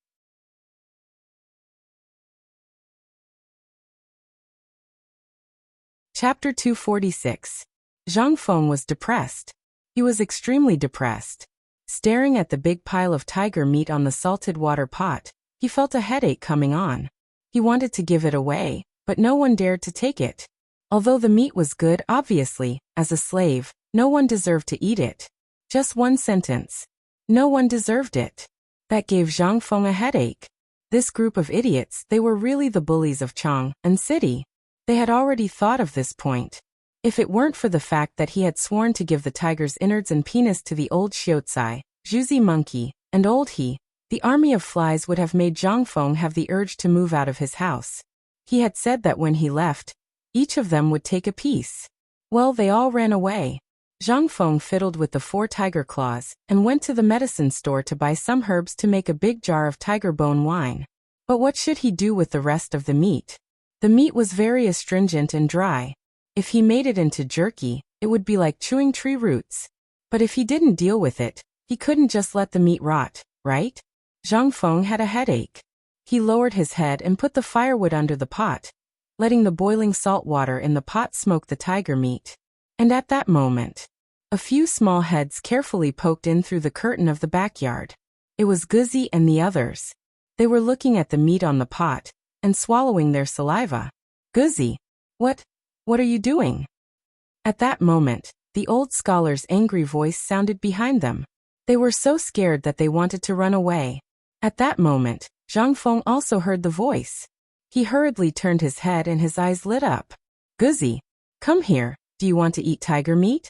Chapter 246. Zhang Feng was depressed. He was extremely depressed. Staring at the big pile of tiger meat on the salted water pot, he felt a headache coming on. He wanted to give it away, but no one dared to take it. Although the meat was good, obviously, as a slave, no one deserved to eat it. Just one sentence. No one deserved it. That gave Zhang Feng a headache. This group of idiots, they were really the bullies of Chang'an City. They had already thought of this point. If it weren't for the fact that he had sworn to give the tiger's innards and penis to the old Xiaocai, Zhuzi monkey, and old he, the army of flies would have made Zhang Feng have the urge to move out of his house. He had said that when he left, each of them would take a piece. Well, they all ran away. Zhang Feng fiddled with the 4 tiger claws and went to the medicine store to buy some herbs to make a big jar of tiger bone wine. But what should he do with the rest of the meat? The meat was very astringent and dry. If he made it into jerky, it would be like chewing tree roots. But if he didn't deal with it, he couldn't just let the meat rot, right? Zhang Feng had a headache. He lowered his head and put the firewood under the pot, letting the boiling salt water in the pot smoke the tiger meat. And at that moment, a few small heads carefully poked in through the curtain of the backyard. It was Guzi and the others. They were looking at the meat on the pot and swallowing their saliva. Guzi, what are you doing? At that moment, the old scholar's angry voice sounded behind them. They were so scared that they wanted to run away. At that moment, Zhang Feng also heard the voice. He hurriedly turned his head and his eyes lit up. Guzi, come here, do you want to eat tiger meat?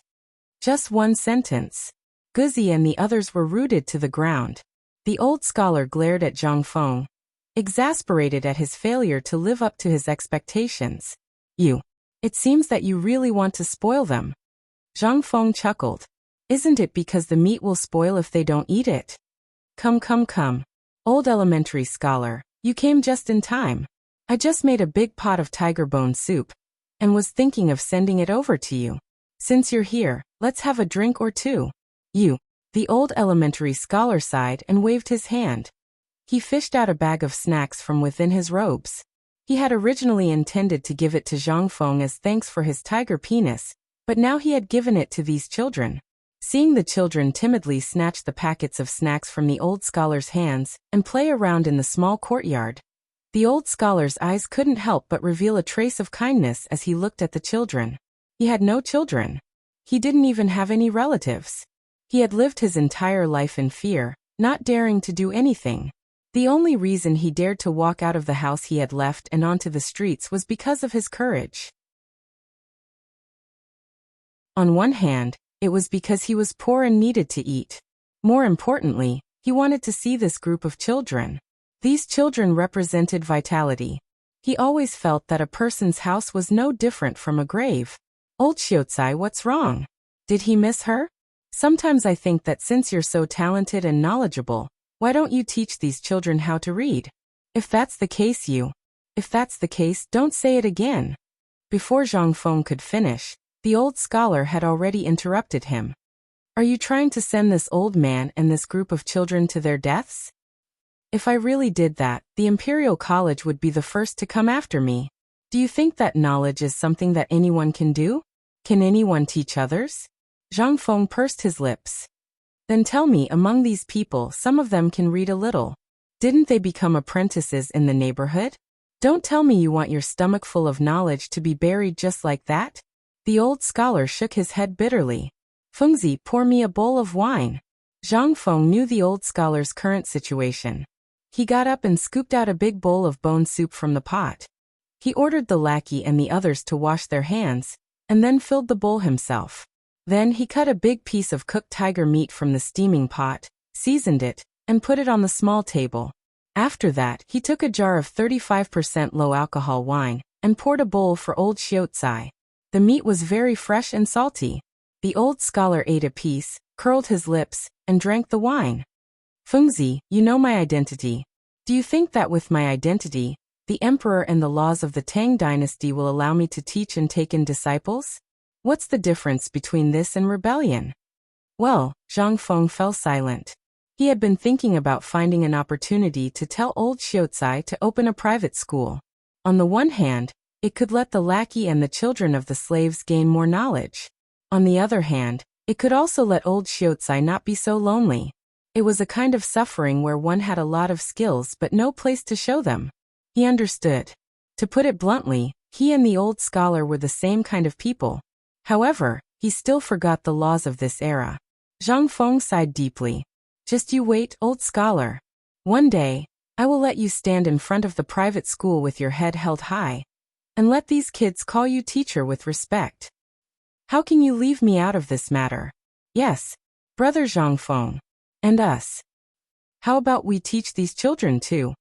Just one sentence. Guzi and the others were rooted to the ground. The old scholar glared at Zhang Feng, exasperated at his failure to live up to his expectations. It seems that you really want to spoil them. Zhang Feng chuckled. Isn't it because the meat will spoil if they don't eat it? Come. Old elementary scholar, you came just in time. I just made a big pot of tiger bone soup, and was thinking of sending it over to you. Since you're here, let's have a drink or two. The old elementary scholar sighed and waved his hand. He fished out a bag of snacks from within his robes. He had originally intended to give it to Zhang Feng as thanks for his tiger penis, but now he had given it to these children. Seeing the children timidly snatch the packets of snacks from the old scholar's hands and play around in the small courtyard, the old scholar's eyes couldn't help but reveal a trace of kindness as he looked at the children. He had no children. He didn't even have any relatives. He had lived his entire life in fear, not daring to do anything. The only reason he dared to walk out of the house he had left and onto the streets was because of his courage. On one hand, it was because he was poor and needed to eat. More importantly, he wanted to see this group of children. These children represented vitality. He always felt that a person's house was no different from a grave. Old Xiaotsai, what's wrong? Did he miss her? Sometimes I think that since you're so talented and knowledgeable, why don't you teach these children how to read? If that's the case, don't say it again. Before Zhang Feng could finish, the old scholar had already interrupted him. Are you trying to send this old man and this group of children to their deaths? If I really did that, the Imperial College would be the first to come after me. Do you think that knowledge is something that anyone can do? Can anyone teach others? Zhang Feng pursed his lips. Then tell me, among these people, some of them can read a little. Didn't they become apprentices in the neighborhood? Don't tell me you want your stomach full of knowledge to be buried just like that. The old scholar shook his head bitterly. Fengzi, pour me a bowl of wine. Zhang Feng knew the old scholar's current situation. He got up and scooped out a big bowl of bone soup from the pot. He ordered the lackey and the others to wash their hands, and then filled the bowl himself. Then he cut a big piece of cooked tiger meat from the steaming pot, seasoned it, and put it on the small table. After that, he took a jar of 35% low-alcohol wine and poured a bowl for old Xiaotsai. The meat was very fresh and salty. The old scholar ate a piece, curled his lips, and drank the wine. Fengzi, you know my identity. Do you think that with my identity, the emperor and the laws of the Tang dynasty will allow me to teach and take in disciples? What's the difference between this and rebellion? Well, Zhang Feng fell silent. He had been thinking about finding an opportunity to tell old Xiaotsai to open a private school. On the one hand, it could let the lackey and the children of the slaves gain more knowledge. On the other hand, it could also let old Xiaotsai not be so lonely. It was a kind of suffering where one had a lot of skills but no place to show them. He understood. To put it bluntly, he and the old scholar were the same kind of people. However, he still forgot the laws of this era. Zhang Feng sighed deeply. Just you wait, old scholar. One day, I will let you stand in front of the private school with your head held high, and let these kids call you teacher with respect. How can you leave me out of this matter? Yes, brother Zhang Feng. And us. How about we teach these children too?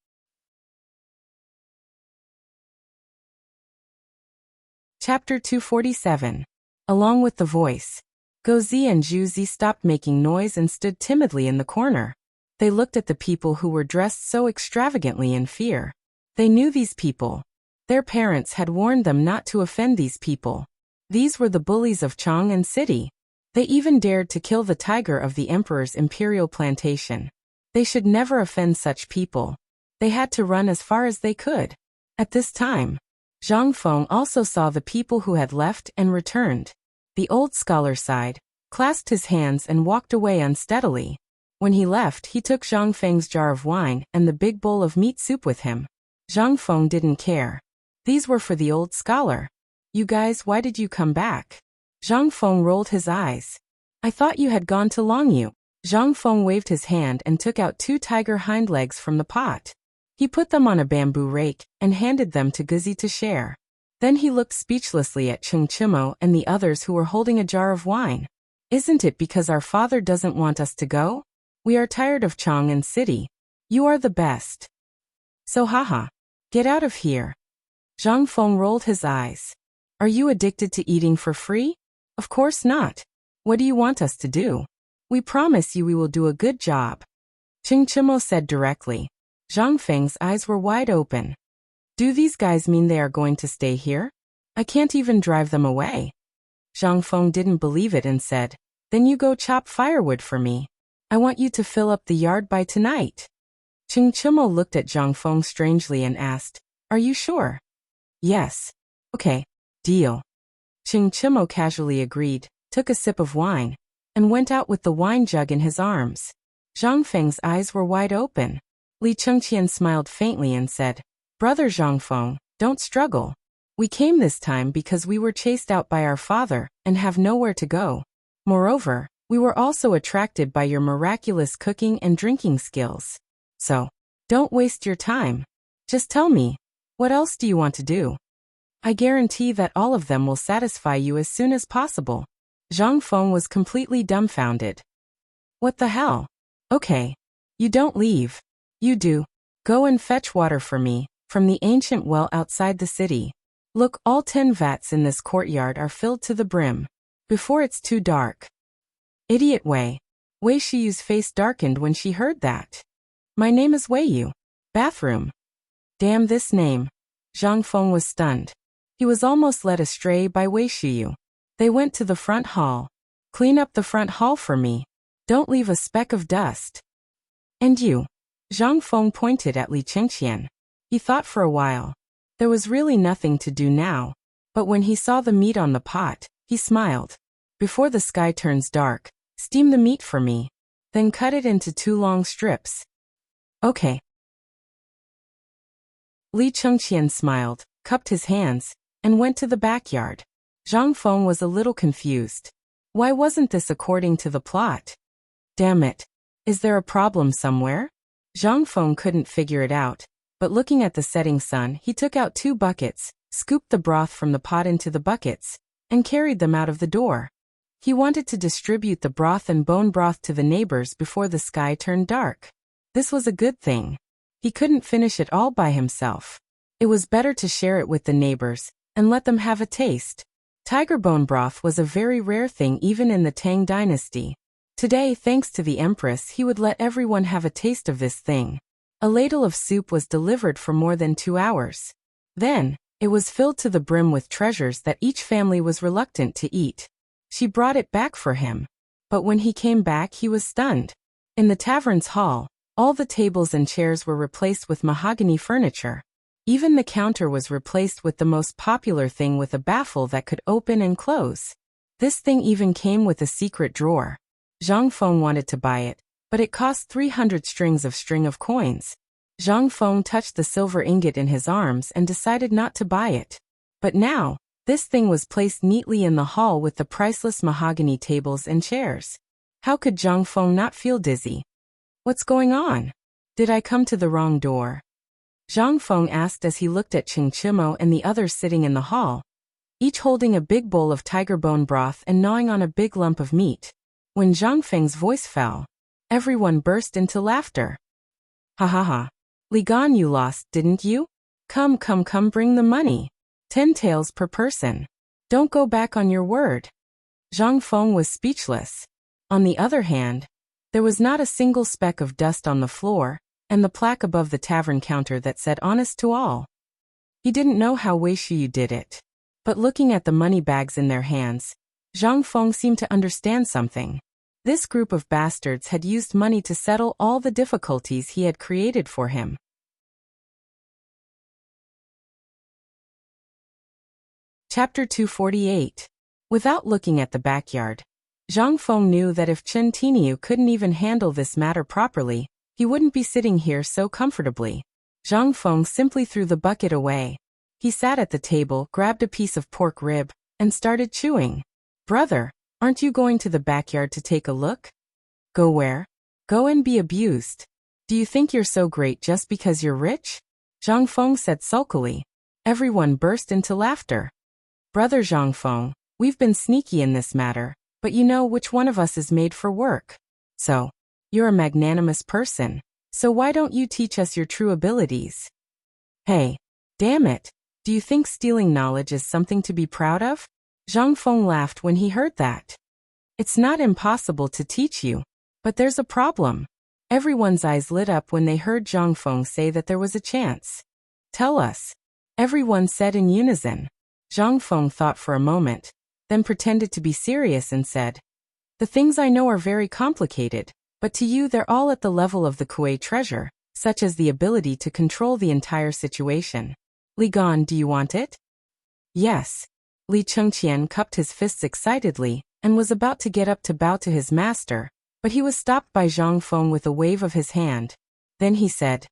Chapter 247. Along with the voice. Gozi and Zhuzi stopped making noise and stood timidly in the corner. They looked at the people who were dressed so extravagantly in fear. They knew these people. Their parents had warned them not to offend these people. These were the bullies of Chang'an city. They even dared to kill the tiger of the emperor's imperial plantation. They should never offend such people. They had to run as far as they could. At this time, Zhang Feng also saw the people who had left and returned. The old scholar sighed, clasped his hands and walked away unsteadily. When he left, he took Zhang Feng's jar of wine and the big bowl of meat soup with him. Zhang Feng didn't care. These were for the old scholar. You guys, why did you come back? Zhang Feng rolled his eyes. I thought you had gone to Longyu. Zhang Feng waved his hand and took out 2 tiger hind legs from the pot. He put them on a bamboo rake and handed them to Guzi to share. Then he looked speechlessly at Chengchimo and the others who were holding a jar of wine. Isn't it because our father doesn't want us to go? We are tired of Chang'an city. You are the best. So haha. Get out of here. Zhang Feng rolled his eyes. Are you addicted to eating for free? Of course not. What do you want us to do? We promise you we will do a good job. Chengchimo said directly. Zhang Feng's eyes were wide open. Do these guys mean they are going to stay here? I can't even drive them away. Zhang Feng didn't believe it and said, Then you go chop firewood for me. I want you to fill up the yard by tonight. Chengchimo looked at Zhang Feng strangely and asked, Are you sure? Yes. Okay. Deal. Chengchimo casually agreed, took a sip of wine, and went out with the wine jug in his arms. Zhang Feng's eyes were wide open. Li Chengqian smiled faintly and said, "Brother Zhangfeng, don't struggle. We came this time because we were chased out by our father and have nowhere to go. Moreover, we were also attracted by your miraculous cooking and drinking skills. So, don't waste your time. Just tell me, what else do you want to do? I guarantee that all of them will satisfy you as soon as possible." Zhang Feng was completely dumbfounded. "What the hell? Okay. You don't leave. You do. Go and fetch water for me, from the ancient well outside the city. Look, all 10 vats in this courtyard are filled to the brim. Before it's too dark." Idiot Wei. Wei Shiyu's face darkened when she heard that. "My name is Wei Yu. Bathroom." Damn this name. Zhang Feng was stunned. He was almost led astray by Wei Shiyu. They went to the front hall. "Clean up the front hall for me. Don't leave a speck of dust." "And you?" Zhang Feng pointed at Li Chengqian. He thought for a while. There was really nothing to do now, but when he saw the meat on the pot, he smiled. "Before the sky turns dark, steam the meat for me. Then cut it into 2 long strips." "Okay." Li Chengqian smiled, cupped his hands, and went to the backyard. Zhang Feng was a little confused. Why wasn't this according to the plot? Damn it. Is there a problem somewhere? Zhang Feng couldn't figure it out, but looking at the setting sun, he took out 2 buckets, scooped the broth from the pot into the buckets, and carried them out of the door. He wanted to distribute the broth and bone broth to the neighbors before the sky turned dark. This was a good thing. He couldn't finish it all by himself. It was better to share it with the neighbors and let them have a taste. Tiger bone broth was a very rare thing even in the Tang dynasty. Today, thanks to the Empress, he would let everyone have a taste of this thing. A ladle of soup was delivered for more than 2 hours. Then, it was filled to the brim with treasures that each family was reluctant to eat. She brought it back for him. But when he came back, he was stunned. In the tavern's hall, all the tables and chairs were replaced with mahogany furniture. Even the counter was replaced with the most popular thing with a baffle that could open and close. This thing even came with a secret drawer. Zhang Feng wanted to buy it, but it cost 300 string of coins. Zhang Feng touched the silver ingot in his arms and decided not to buy it. But now, this thing was placed neatly in the hall with the priceless mahogany tables and chairs. How could Zhang Feng not feel dizzy? What's going on? Did I come to the wrong door? Zhang Feng asked as he looked at Ching Chimo and the others sitting in the hall, each holding a big bowl of tiger bone broth and gnawing on a big lump of meat. When Zhang Feng's voice fell, everyone burst into laughter. "Ha ha ha. Li Gan, you lost, didn't you? Come, bring the money. 10 taels per person. Don't go back on your word." Zhang Feng was speechless. On the other hand, there was not a single speck of dust on the floor, and the plaque above the tavern counter that said "honest to all." He didn't know how Wei Shiyu did it. But looking at the money bags in their hands, Zhang Feng seemed to understand something. This group of bastards had used money to settle all the difficulties he had created for him. Chapter 248. Without looking at the backyard, Zhang Feng knew that if Chen Tiniu couldn't even handle this matter properly, he wouldn't be sitting here so comfortably. Zhang Feng simply threw the bucket away. He sat at the table, grabbed a piece of pork rib, and started chewing. "Brother, aren't you going to the backyard to take a look?" "Go where?" "Go and be abused. Do you think you're so great just because you're rich?" Zhang Feng said sulkily. Everyone burst into laughter. "Brother Zhang Feng, we've been sneaky in this matter, but you know which one of us is made for work. So, you're a magnanimous person, so why don't you teach us your true abilities?" "Hey, damn it, do you think stealing knowledge is something to be proud of?" Zhang Feng laughed when he heard that. "It's not impossible to teach you, but there's a problem." Everyone's eyes lit up when they heard Zhang Feng say that there was a chance. "Tell us," everyone said in unison. Zhang Feng thought for a moment, then pretended to be serious and said, "The things I know are very complicated, but to you they're all at the level of the Kuei treasure, such as the ability to control the entire situation. Li Gan, do you want it?" "Yes." Li Chengqian cupped his fists excitedly, and was about to get up to bow to his master, but he was stopped by Zhang Feng with a wave of his hand. Then he said,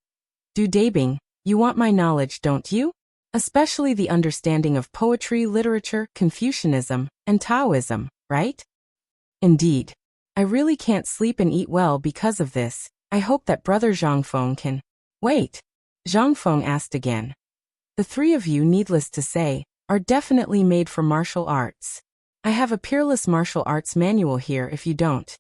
Du Dabing, you want my knowledge, don't you? Especially the understanding of poetry, literature, Confucianism, and Taoism, right? Indeed. I really can't sleep and eat well because of this. I hope that Brother Zhang Feng can. Wait. Zhang Feng asked again. The three of you, needless to say, are definitely made for martial arts. I have a Peerless martial arts manual here if you don't.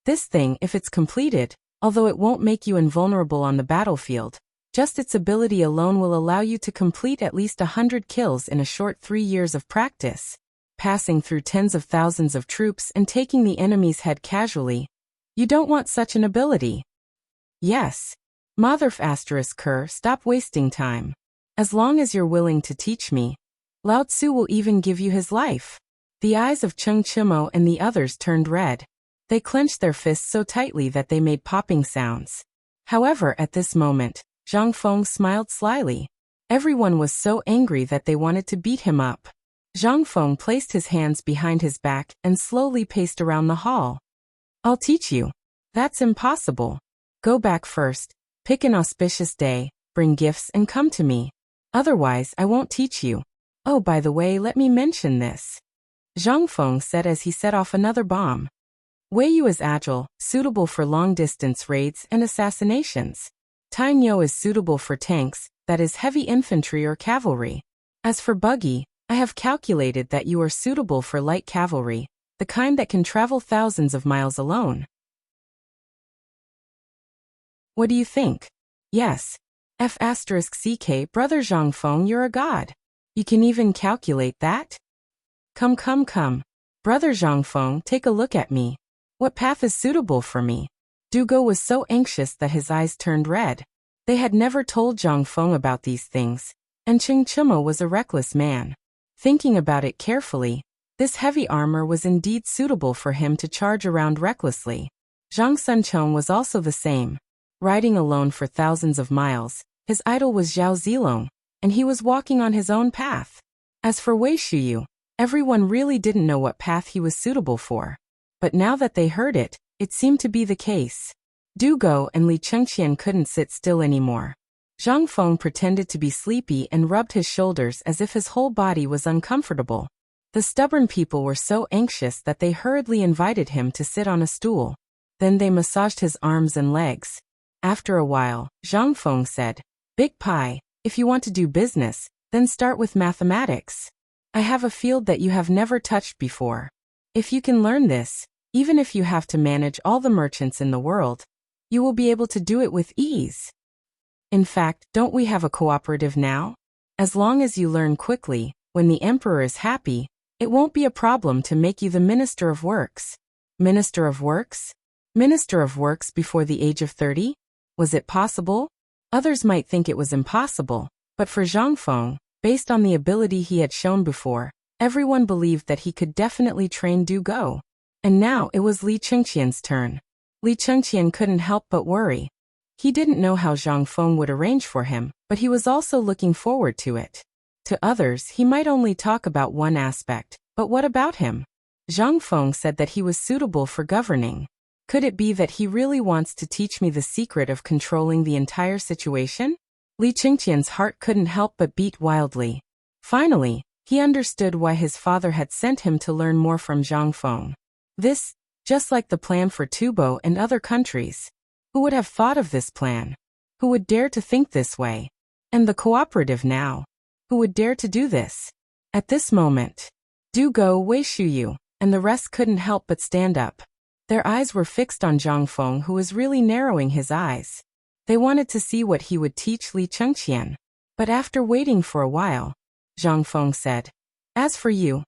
This thing, if it's completed, although it won't make you invulnerable on the battlefield, just its ability alone will allow you to complete at least 100 kills in a short 3 years of practice, passing through tens of thousands of troops and taking the enemy's head casually. You don't want such an ability. Yes. Motherf *Ker, stop wasting time. As long as you're willing to teach me, Lao Tzu will even give you his life. The eyes of Cheng Chimo and the others turned red. They clenched their fists so tightly that they made popping sounds. However, at this moment, Zhang Feng smiled slyly. Everyone was so angry that they wanted to beat him up. Zhang Feng placed his hands behind his back and slowly paced around the hall. I'll teach you. That's impossible. Go back first, pick an auspicious day, bring gifts and come to me. Otherwise, I won't teach you. Oh, by the way, let me mention this. Zhang Feng said as he set off another bomb. Wei Yu is agile, suitable for long-distance raids and assassinations. Tai Nyo is suitable for tanks, that is heavy infantry or cavalry. As for Buggy, I have calculated that you are suitable for light cavalry, the kind that can travel thousands of miles alone. What do you think? Yes. F***CK, Brother Zhang Feng, you're a god. You can even calculate that? Come. Brother Zhang Feng, take a look at me. What path is suitable for me? Dugo was so anxious that his eyes turned red. They had never told Zhang Feng about these things, and Cheng Chimo was a reckless man. Thinking about it carefully, this heavy armor was indeed suitable for him to charge around recklessly. Zhang Sunchong was also the same. Riding alone for thousands of miles, his idol was Zhao Zilong, and he was walking on his own path. As for Wei Shuyu, everyone really didn't know what path he was suitable for. But now that they heard it, it seemed to be the case. Du Go and Li Chengqian couldn't sit still anymore. Zhang Feng pretended to be sleepy and rubbed his shoulders as if his whole body was uncomfortable. The stubborn people were so anxious that they hurriedly invited him to sit on a stool. Then they massaged his arms and legs. After a while, Zhang Feng said, Big Pie, if you want to do business, then start with mathematics. I have a field that you have never touched before. If you can learn this, even if you have to manage all the merchants in the world, you will be able to do it with ease. In fact, don't we have a cooperative now? As long as you learn quickly, when the emperor is happy, it won't be a problem to make you the Minister of Works. Minister of Works? Minister of Works before the age of 30? Was it possible? Others might think it was impossible, but for Zhang Feng, based on the ability he had shown before, everyone believed that he could definitely train Du Go. And now it was Li Chengqian's turn. Li Chengqian couldn't help but worry. He didn't know how Zhang Feng would arrange for him, but he was also looking forward to it. To others, he might only talk about one aspect, but what about him? Zhang Feng said that he was suitable for governing. Could it be that he really wants to teach me the secret of controlling the entire situation? Li Chengqian's heart couldn't help but beat wildly. Finally, he understood why his father had sent him to learn more from Zhang Feng. This, just like the plan for Tubo and other countries. Who would have thought of this plan? Who would dare to think this way? And the cooperative now? Who would dare to do this? At this moment, Du Go, Wei Shuyu, and the rest couldn't help but stand up. Their eyes were fixed on Zhang Feng, who was really narrowing his eyes. They wanted to see what he would teach Li Chengqian. But after waiting for a while, Zhang Feng said, As for you,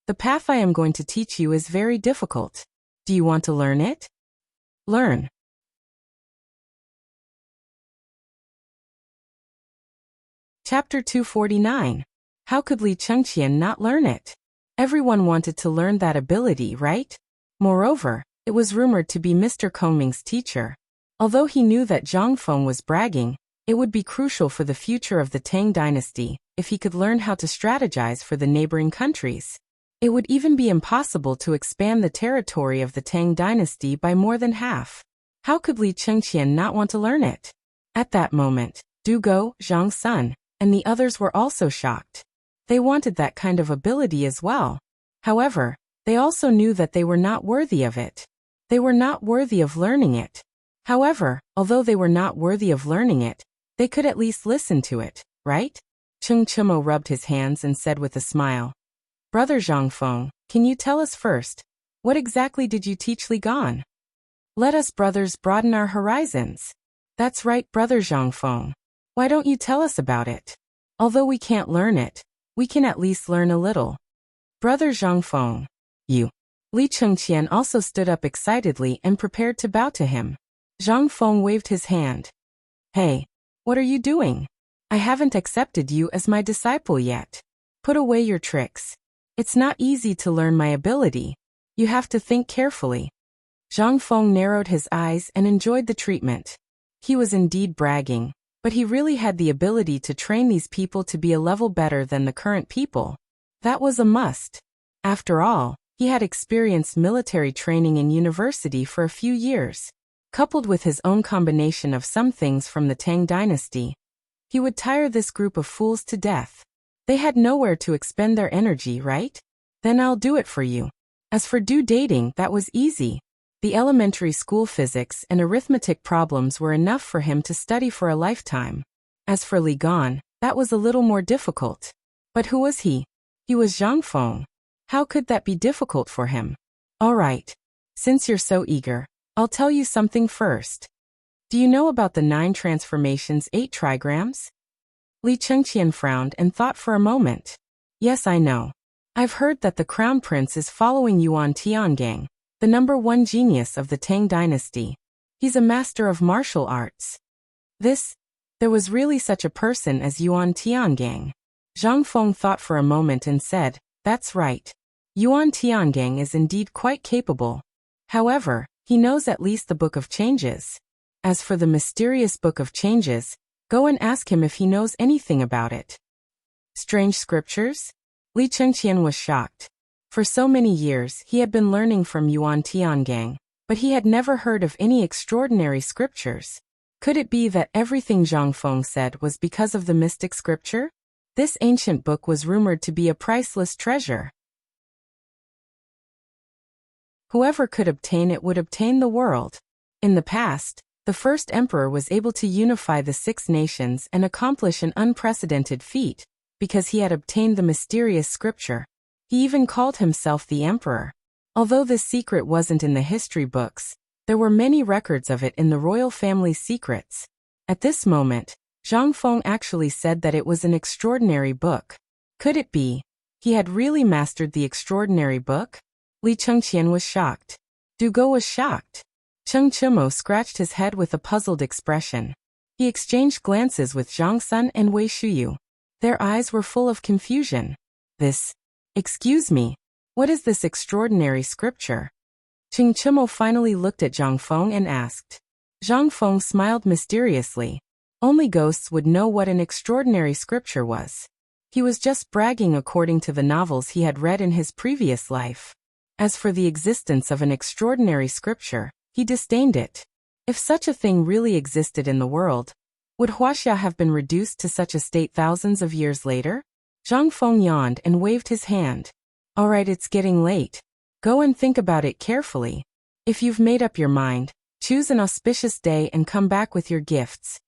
the path I am going to teach you is very difficult. Do you want to learn it? Learn. Chapter 249. How could Li Chengqian not learn it? Everyone wanted to learn that ability, right? Moreover, it was rumored to be Mr. Kongming's teacher. Although he knew that Zhang Feng was bragging, it would be crucial for the future of the Tang dynasty if he could learn how to strategize for the neighboring countries. It would even be impossible to expand the territory of the Tang dynasty by more than half. How could Li Chengqian not want to learn it? At that moment, Du Go, Zhang Sun, and the others were also shocked. They wanted that kind of ability as well. However, they also knew that they were not worthy of it. They were not worthy of learning it. However, although they were not worthy of learning it, they could at least listen to it, right? Cheng Chimo rubbed his hands and said with a smile, Brother Zhangfeng, can you tell us first, what exactly did you teach Li Gan? Let us brothers broaden our horizons. That's right, Brother Zhangfeng. Why don't you tell us about it? Although we can't learn it, we can at least learn a little. Brother Zhangfeng, you. Li Chengqian also stood up excitedly and prepared to bow to him. Zhang Feng waved his hand. Hey, what are you doing? I haven't accepted you as my disciple yet. Put away your tricks. It's not easy to learn my ability. You have to think carefully. Zhang Feng narrowed his eyes and enjoyed the treatment. He was indeed bragging, but he really had the ability to train these people to be a level better than the current people. That was a must. After all, he had experienced military training in university for a few years. Coupled with his own combination of some things from the Tang dynasty, he would tire this group of fools to death. They had nowhere to expend their energy, right? Then I'll do it for you. As for dating, that was easy. The elementary school physics and arithmetic problems were enough for him to study for a lifetime. As for Li Gan, that was a little more difficult. But who was he? He was Zhang Feng. How could that be difficult for him? All right. Since you're so eager, I'll tell you something first. Do you know about the 9 transformations, 8 trigrams? Li Chengqian frowned and thought for a moment. Yes, I know. I've heard that the crown prince is following Yuan Tiangang, the #1 genius of the Tang dynasty. He's a master of martial arts. There was really such a person as Yuan Tiangang. Zhang Feng thought for a moment and said, that's right. Yuan Tiangang is indeed quite capable. However, he knows at least the Book of Changes. As for the mysterious Book of Changes, go and ask him if he knows anything about it. Strange scriptures? Li Chengqian was shocked. For so many years he had been learning from Yuan Tiangang, but he had never heard of any extraordinary scriptures. Could it be that everything Zhang Feng said was because of the mystic scripture? This ancient book was rumored to be a priceless treasure. Whoever could obtain it would obtain the world. In the past, the first emperor was able to unify the 6 nations and accomplish an unprecedented feat, because he had obtained the mysterious scripture. He even called himself the emperor. Although this secret wasn't in the history books, there were many records of it in the royal family's secrets. At this moment, Zhang Feng actually said that it was an extraordinary book. Could it be? He had really mastered the extraordinary book? Li Chengqian was shocked. Du Go was shocked. Cheng Chimo scratched his head with a puzzled expression. He exchanged glances with Zhang Sun and Wei Shuyu. Their eyes were full of confusion. Excuse me, what is this extraordinary scripture? Cheng Chimo finally looked at Zhang Feng and asked. Zhang Feng smiled mysteriously. Only ghosts would know what an extraordinary scripture was. He was just bragging according to the novels he had read in his previous life. As for the existence of an extraordinary scripture, he disdained it. If such a thing really existed in the world, would Wuxia have been reduced to such a state thousands of years later? Zhang Feng yawned and waved his hand. All right, it's getting late. Go and think about it carefully. If you've made up your mind, choose an auspicious day and come back with your gifts.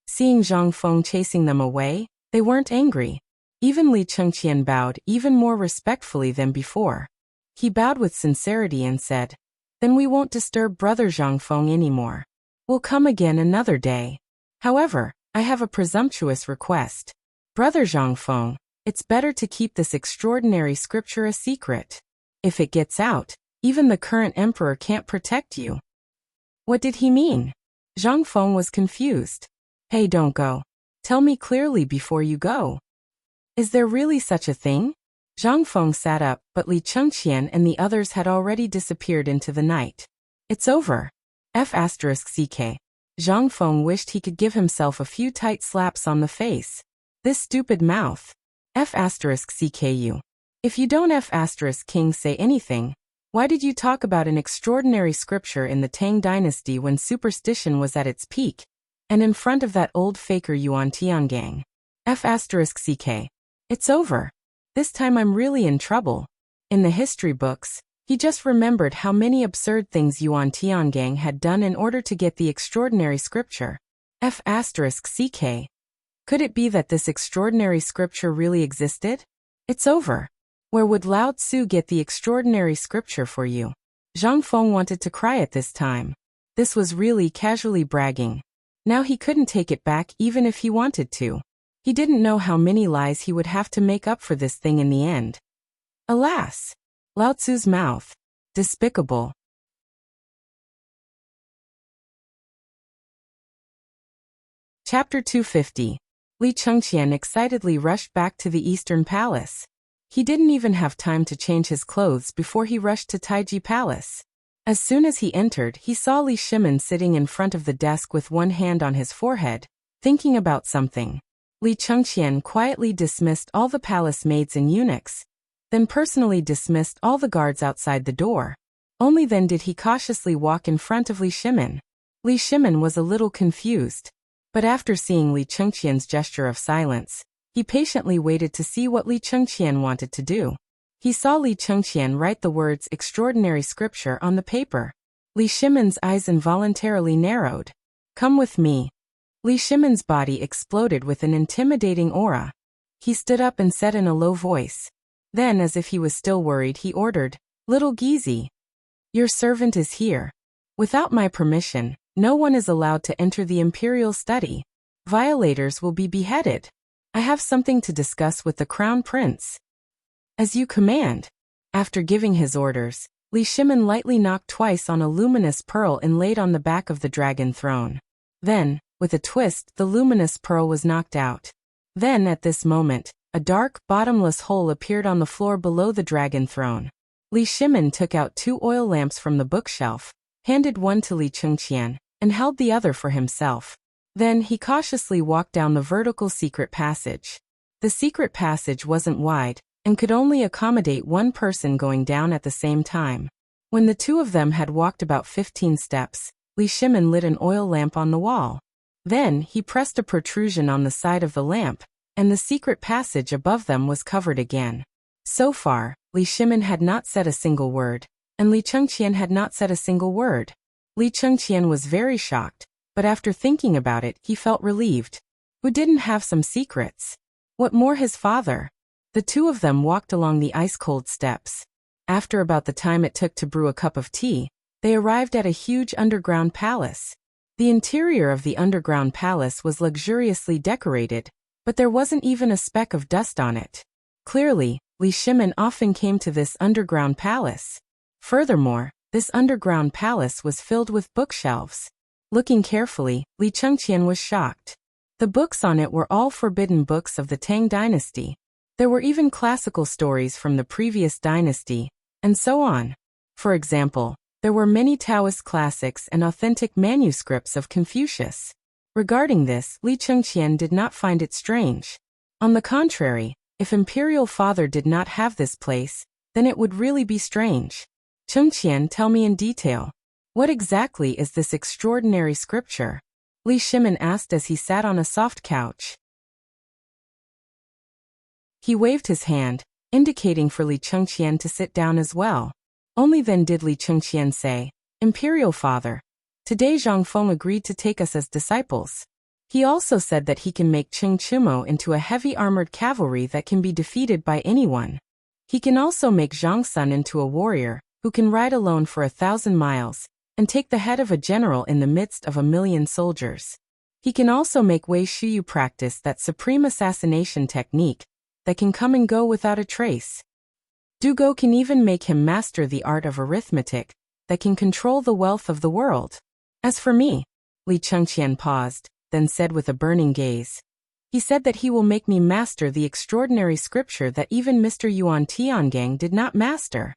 Seeing Zhang Feng chasing them away, they weren't angry. Even Li Chengqian bowed even more respectfully than before. He bowed with sincerity and said, then we won't disturb Brother Zhang Feng anymore. We'll come again another day. However, I have a presumptuous request. Brother Zhang Feng, it's better to keep this extraordinary scripture a secret. If it gets out, even the current emperor can't protect you. What did he mean? Zhang Feng was confused. Hey, don't go. Tell me clearly before you go. Is there really such a thing? Zhang Feng sat up, but Li Chengqian and the others had already disappeared into the night. It's over. F***ck. Zhang Feng wished he could give himself a few tight slaps on the face. This stupid mouth. F***cku. If you don't King say anything, why did you talk about an extraordinary scripture in the Tang dynasty when superstition was at its peak, and in front of that old faker Yuan Tiangang? CK. It's over. This time I'm really in trouble. In the history books, he just remembered how many absurd things Yuan Tiangang had done in order to get the extraordinary scripture. CK. Could it be that this extraordinary scripture really existed? It's over. Where would Lao Tzu get the extraordinary scripture for you? Zhang Feng wanted to cry at this time. This was really casually bragging. Now he couldn't take it back even if he wanted to. He didn't know how many lies he would have to make up for this thing in the end. Alas! Lao Tzu's mouth. Despicable. Chapter 250. Li Chengqian excitedly rushed back to the Eastern Palace. He didn't even have time to change his clothes before he rushed to Taiji Palace. As soon as he entered, he saw Li Shimin sitting in front of the desk with one hand on his forehead, thinking about something. Li Chengqian quietly dismissed all the palace maids and eunuchs, then personally dismissed all the guards outside the door. Only then did he cautiously walk in front of Li Shimin. Li Shimin was a little confused, but after seeing Li Chengqian's gesture of silence, he patiently waited to see what Li Chengqian wanted to do. He saw Li Chengqian write the words extraordinary scripture on the paper. Li Shimin's eyes involuntarily narrowed. Come with me. Li Shimin's body exploded with an intimidating aura. He stood up and said in a low voice. Then, as if he was still worried, he ordered, Little Gizi. Your servant is here. Without my permission, no one is allowed to enter the imperial study. Violators will be beheaded. I have something to discuss with the crown prince. As you command. After giving his orders, Li Shimin lightly knocked twice on a luminous pearl inlaid on the back of the dragon throne. Then, with a twist, the luminous pearl was knocked out. Then, at this moment, a dark, bottomless hole appeared on the floor below the dragon throne. Li Shimin took out 2 oil lamps from the bookshelf, handed one to Li Chengqian, and held the other for himself. Then he cautiously walked down the vertical secret passage. The secret passage wasn't wide, and could only accommodate one person going down at the same time. When the two of them had walked about 15 steps, Li Shimin lit an oil lamp on the wall. Then he pressed a protrusion on the side of the lamp, and the secret passage above them was covered again. So far, Li Shimin had not said a single word, and Li Chengqian had not said a single word. Li Chengqian was very shocked, but after thinking about it, he felt relieved. Who didn't have some secrets? What more his father? The two of them walked along the ice-cold steps. After about the time it took to brew a cup of tea, they arrived at a huge underground palace. The interior of the underground palace was luxuriously decorated, but there wasn't even a speck of dust on it. Clearly, Li Shimin often came to this underground palace. Furthermore, this underground palace was filled with bookshelves. Looking carefully, Li Chengqian was shocked. The books on it were all forbidden books of the Tang dynasty. There were even classical stories from the previous dynasty, and so on. For example, there were many Taoist classics and authentic manuscripts of Confucius. Regarding this, Li Chengqian did not find it strange. On the contrary, if Imperial Father did not have this place, then it would really be strange. Chengqian, tell me in detail. What exactly is this extraordinary scripture? Li Shimin asked as he sat on a soft couch. He waved his hand, indicating for Li Chengqian to sit down as well. Only then did Li Chengqian say, Imperial Father, today Zhang Feng agreed to take us as disciples. He also said that he can make Cheng Chumo into a heavy armored cavalry that can be defeated by anyone. He can also make Zhang Sun into a warrior, who can ride alone for 1,000 miles, and take the head of a general in the midst of 1,000,000 soldiers. He can also make Wei Shuyu practice that supreme assassination technique that can come and go without a trace. Dugo can even make him master the art of arithmetic that can control the wealth of the world. As for me, Li Chengqian paused, then said with a burning gaze. He said that he will make me master the extraordinary scripture that even Mr. Yuan Tiangang did not master.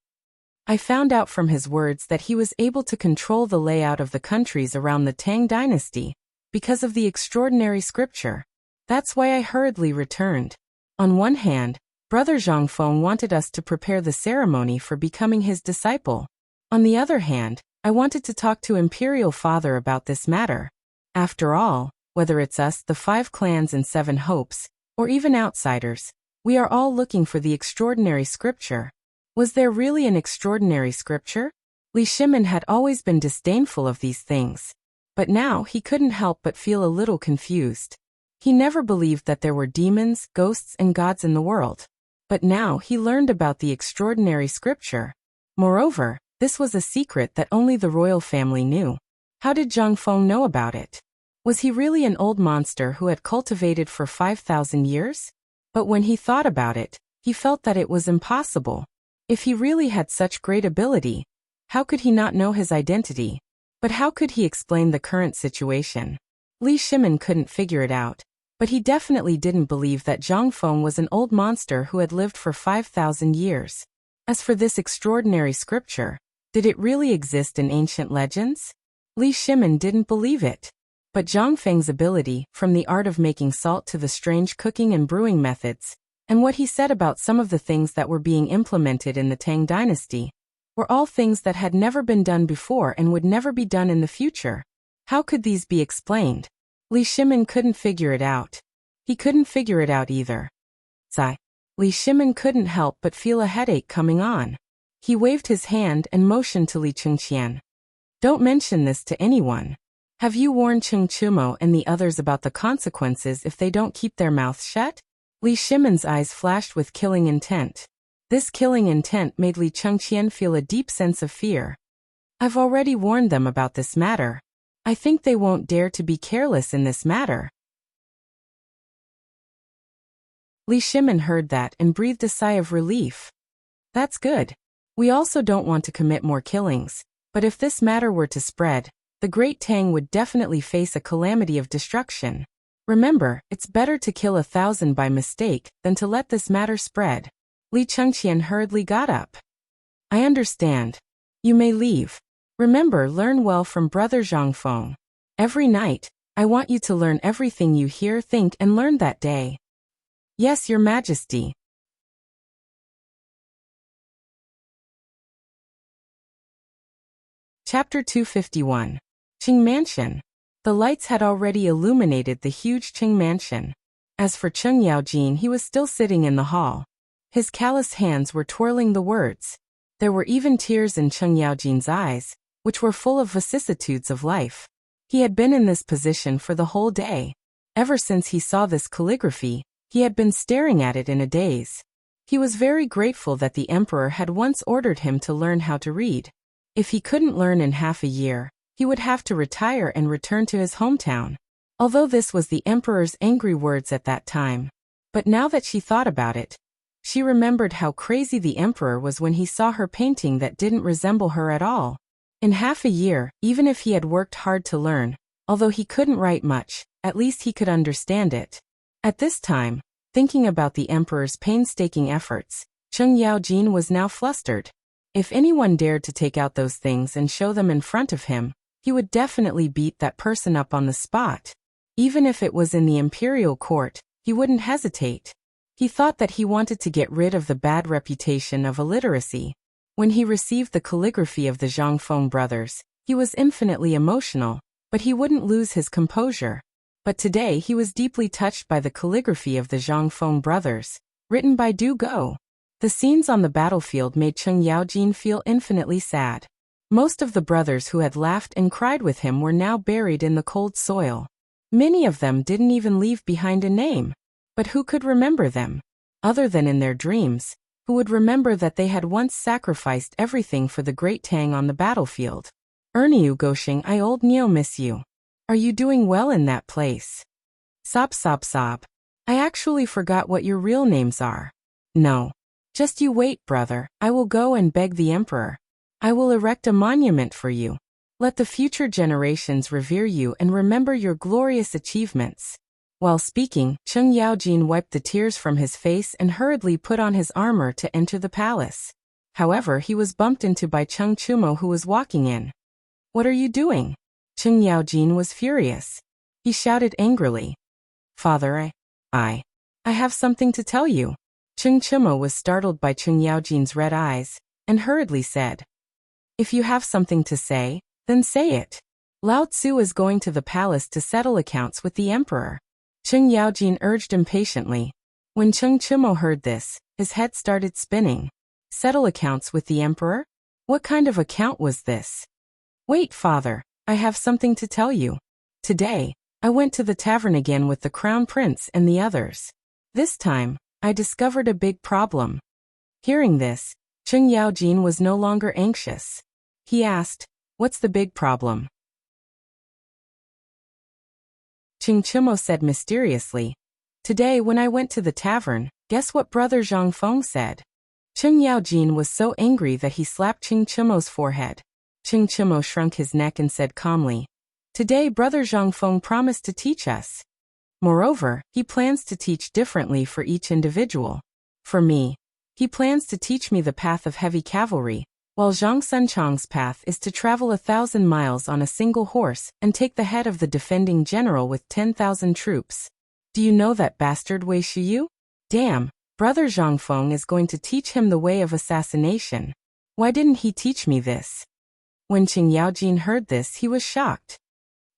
I found out from his words that he was able to control the layout of the countries around the Tang dynasty, because of the extraordinary scripture. That's why I hurriedly returned. On one hand, Brother Zhangfeng wanted us to prepare the ceremony for becoming his disciple. On the other hand, I wanted to talk to Imperial Father about this matter. After all, whether it's us, the 5 clans and 7 hopes, or even outsiders, we are all looking for the extraordinary scripture. Was there really an extraordinary scripture? Li Shimin had always been disdainful of these things. But now he couldn't help but feel a little confused. He never believed that there were demons, ghosts, and gods in the world. But now he learned about the extraordinary scripture. Moreover, this was a secret that only the royal family knew. How did Zhangfeng know about it? Was he really an old monster who had cultivated for 5,000 years? But when he thought about it, he felt that it was impossible. If he really had such great ability, how could he not know his identity? But how could he explain the current situation? Li Shimin couldn't figure it out, but he definitely didn't believe that Zhangfeng was an old monster who had lived for 5,000 years. As for this extraordinary scripture, did it really exist in ancient legends? Li Shimin didn't believe it. But Zhangfeng's ability, from the art of making salt to the strange cooking and brewing methods, and what he said about some of the things that were being implemented in the Tang dynasty, were all things that had never been done before and would never be done in the future. How could these be explained? Li Shimin couldn't figure it out. He couldn't figure it out either. Sigh. Li Shimin couldn't help but feel a headache coming on. He waved his hand and motioned to Li Chengqian. Don't mention this to anyone. Have you warned Cheng Chumo and the others about the consequences if they don't keep their mouths shut? Li Shimin's eyes flashed with killing intent. This killing intent made Li Chengqian feel a deep sense of fear. I've already warned them about this matter. I think they won't dare to be careless in this matter. Li Shimin heard that and breathed a sigh of relief. That's good. We also don't want to commit more killings, but if this matter were to spread, the Great Tang would definitely face a calamity of destruction. Remember, it's better to kill 1,000 by mistake than to let this matter spread. Li Chengqian hurriedly got up. I understand. You may leave. Remember, learn well from Brother Zhangfeng. Every night, I want you to learn everything you hear, think, and learn that day. Yes, Your Majesty. Chapter 251. Qing Mansion. The lights had already illuminated the huge Qing Mansion. As for Cheng Yaojin, he was still sitting in the hall. His calloused hands were twirling the words. There were even tears in Cheng Yaojin's eyes, which were full of vicissitudes of life. He had been in this position for the whole day. Ever since he saw this calligraphy, he had been staring at it in a daze. He was very grateful that the emperor had once ordered him to learn how to read. If he couldn't learn in half a year, he would have to retire and return to his hometown. Although this was the emperor's angry words at that time. But now that she thought about it, she remembered how crazy the emperor was when he saw her painting that didn't resemble her at all. In half a year, even if he had worked hard to learn, although he couldn't write much, at least he could understand it. At this time, thinking about the emperor's painstaking efforts, Cheng Yaojin was now flustered. If anyone dared to take out those things and show them in front of him, he would definitely beat that person up on the spot. Even if it was in the imperial court, he wouldn't hesitate. He thought that he wanted to get rid of the bad reputation of illiteracy. When he received the calligraphy of the Zhangfeng brothers, he was infinitely emotional, but he wouldn't lose his composure. But today he was deeply touched by the calligraphy of the Zhangfeng brothers, written by Du Go. The scenes on the battlefield made Cheng Yaojin feel infinitely sad. Most of the brothers who had laughed and cried with him were now buried in the cold soil. Many of them didn't even leave behind a name. But who could remember them? Other than in their dreams, who would remember that they had once sacrificed everything for the Great Tang on the battlefield? Erniu Goshing, I old Neo miss you. Are you doing well in that place? Sob sob sob. I actually forgot what your real names are. No. Just you wait, brother, I will go and beg the emperor. I will erect a monument for you. Let the future generations revere you and remember your glorious achievements. While speaking, Cheng Yaojin wiped the tears from his face and hurriedly put on his armor to enter the palace. However, he was bumped into by Cheng Chumo, who was walking in. What are you doing? Cheng Yaojin was furious. He shouted angrily. Father, I have something to tell you. Cheng Chimo was startled by Cheng Yaojin's red eyes, and hurriedly said, "If you have something to say, then say it. Lao Tzu is going to the palace to settle accounts with the emperor." Cheng Yaojin urged impatiently. When Cheng Chimo heard this, his head started spinning. Settle accounts with the emperor? What kind of account was this? "Wait, father, I have something to tell you. Today, I went to the tavern again with the crown prince and the others. This time, I discovered a big problem." Hearing this, Cheng Yaojin was no longer anxious. He asked, "What's the big problem?" Cheng Chimo said mysteriously, "Today when I went to the tavern, guess what brother Zhang Feng said?" Cheng Yaojin was so angry that he slapped Cheng Chimo's forehead. Cheng Chimo shrunk his neck and said calmly, "Today brother Zhang Feng promised to teach us. Moreover, he plans to teach differently for each individual. For me, he plans to teach me the path of heavy cavalry, while Zhang Sunchang's path is to travel 1,000 miles on a single horse and take the head of the defending general with 10,000 troops. Do you know that bastard Wei Shiyu? Damn, brother Zhang Feng is going to teach him the way of assassination. Why didn't he teach me this?" When Cheng Yaojin heard this, he was shocked.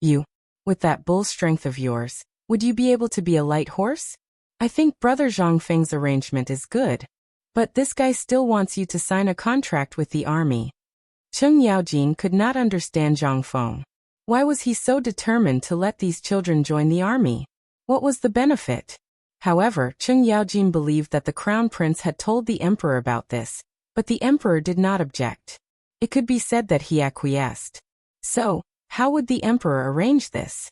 "You, with that bull strength of yours, would you be able to be a light horse? I think brother Zhang Feng's arrangement is good. But this guy still wants you to sign a contract with the army." Cheng Yaojin could not understand Zhang Feng. Why was he so determined to let these children join the army? What was the benefit? However, Cheng Yaojin believed that the crown prince had told the emperor about this, but the emperor did not object. It could be said that he acquiesced. So, how would the emperor arrange this?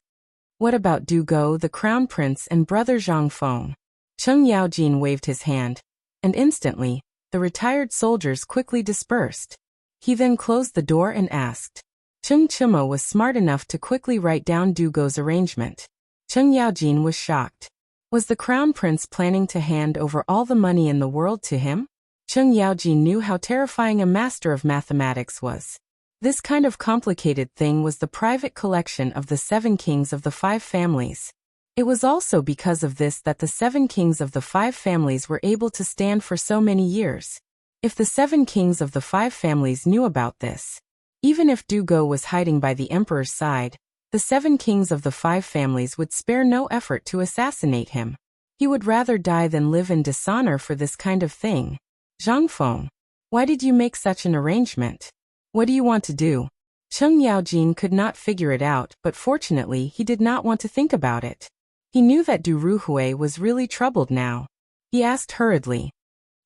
What about Du Go, the crown prince, and brother Zhang Feng? Cheng Yaojin waved his hand, and instantly, the retired soldiers quickly dispersed. He then closed the door and asked. Cheng Chimo was smart enough to quickly write down Du Go's arrangement. Cheng Yaojin was shocked. Was the crown prince planning to hand over all the money in the world to him? Cheng Yaojin knew how terrifying a master of mathematics was. This kind of complicated thing was the private collection of the 7 kings of the 5 families. It was also because of this that the 7 kings of the 5 families were able to stand for so many years. If the 7 kings of the 5 families knew about this, even if Du Go was hiding by the emperor's side, the 7 kings of the 5 families would spare no effort to assassinate him. He would rather die than live in dishonor for this kind of thing. "Zhang Feng, why did you make such an arrangement? What do you want to do?" Cheng Yaojin could not figure it out, but fortunately he did not want to think about it. He knew that Du Ruhui was really troubled now. He asked hurriedly,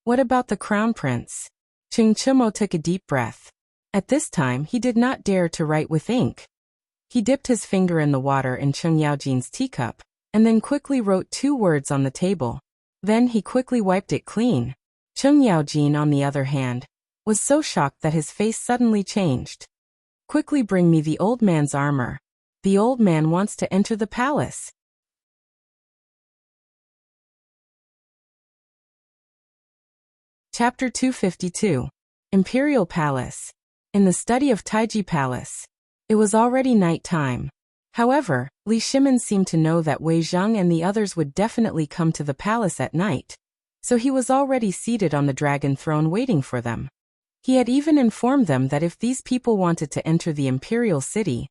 "What about the crown prince?" Cheng Chimo took a deep breath. At this time he did not dare to write with ink. He dipped his finger in the water in Cheng Yaojin's teacup, and then quickly wrote 2 words on the table. Then he quickly wiped it clean. Cheng Yaojin, on the other hand, was so shocked that his face suddenly changed. "Quickly bring me the old man's armor. The old man wants to enter the palace." Chapter 252. Imperial Palace. In the study of Taiji Palace. It was already night time. However, Li Shimin seemed to know that Wei Zhang and the others would definitely come to the palace at night, so he was already seated on the dragon throne waiting for them. He had even informed them that if these people wanted to enter the imperial city,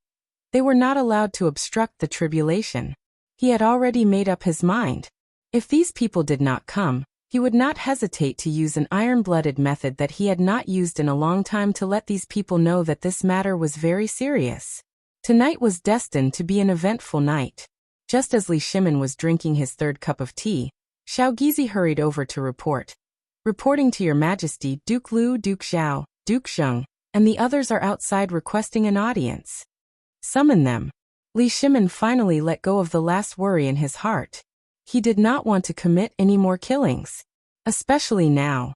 they were not allowed to obstruct the tribulation. He had already made up his mind. If these people did not come, he would not hesitate to use an iron-blooded method that he had not used in a long time to let these people know that this matter was very serious. Tonight was destined to be an eventful night. Just as Li Shimin was drinking his 3rd cup of tea, Xiao Gizi hurried over to report. "Reporting to your majesty, Duke Lu, Duke Xiao, Duke Zheng, and the others are outside requesting an audience." "Summon them." Li Shimin finally let go of the last worry in his heart. He did not want to commit any more killings. Especially now.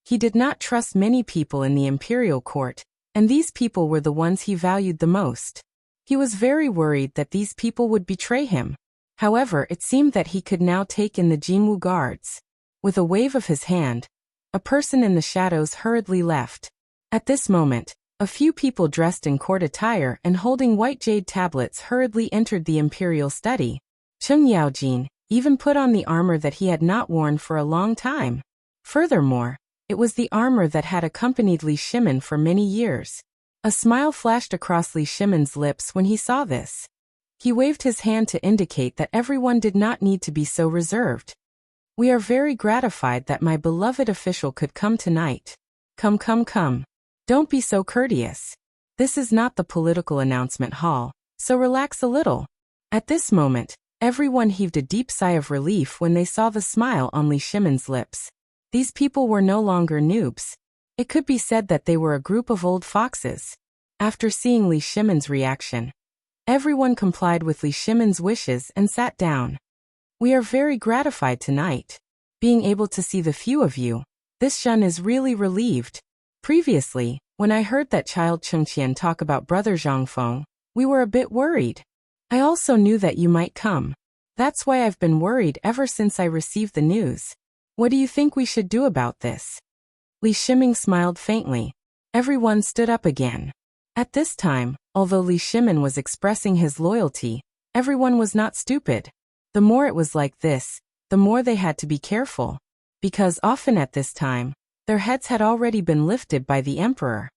He did not trust many people in the imperial court, and these people were the ones he valued the most. He was very worried that these people would betray him. However, it seemed that he could now take in the Jinwu guards. With a wave of his hand, a person in the shadows hurriedly left. At this moment, a few people dressed in court attire and holding white jade tablets hurriedly entered the imperial study. Cheng Yaojin even put on the armor that he had not worn for a long time. Furthermore, it was the armor that had accompanied Li Shimin for many years. A smile flashed across Li Shimin's lips when he saw this. He waved his hand to indicate that everyone did not need to be so reserved. We are very gratified that my beloved official could come tonight. Come, come, come. Don't be so courteous. This is not the political announcement hall, so relax a little. At this moment, everyone heaved a deep sigh of relief when they saw the smile on Li Shimin's lips. These people were no longer noobs. It could be said that they were a group of old foxes. After seeing Li Shimin's reaction, everyone complied with Li Shimin's wishes and sat down. We are very gratified tonight. Being able to see the few of you, this Shun is really relieved. Previously, when I heard that child Chengqian talk about brother Zhangfeng, we were a bit worried. I also knew that you might come. That's why I've been worried ever since I received the news. What do you think we should do about this? Li Shimin smiled faintly. Everyone stood up again. At this time, although Li Shimin was expressing his loyalty, everyone was not stupid. The more it was like this, the more they had to be careful. Because often at this time, their heads had already been lifted by the emperor.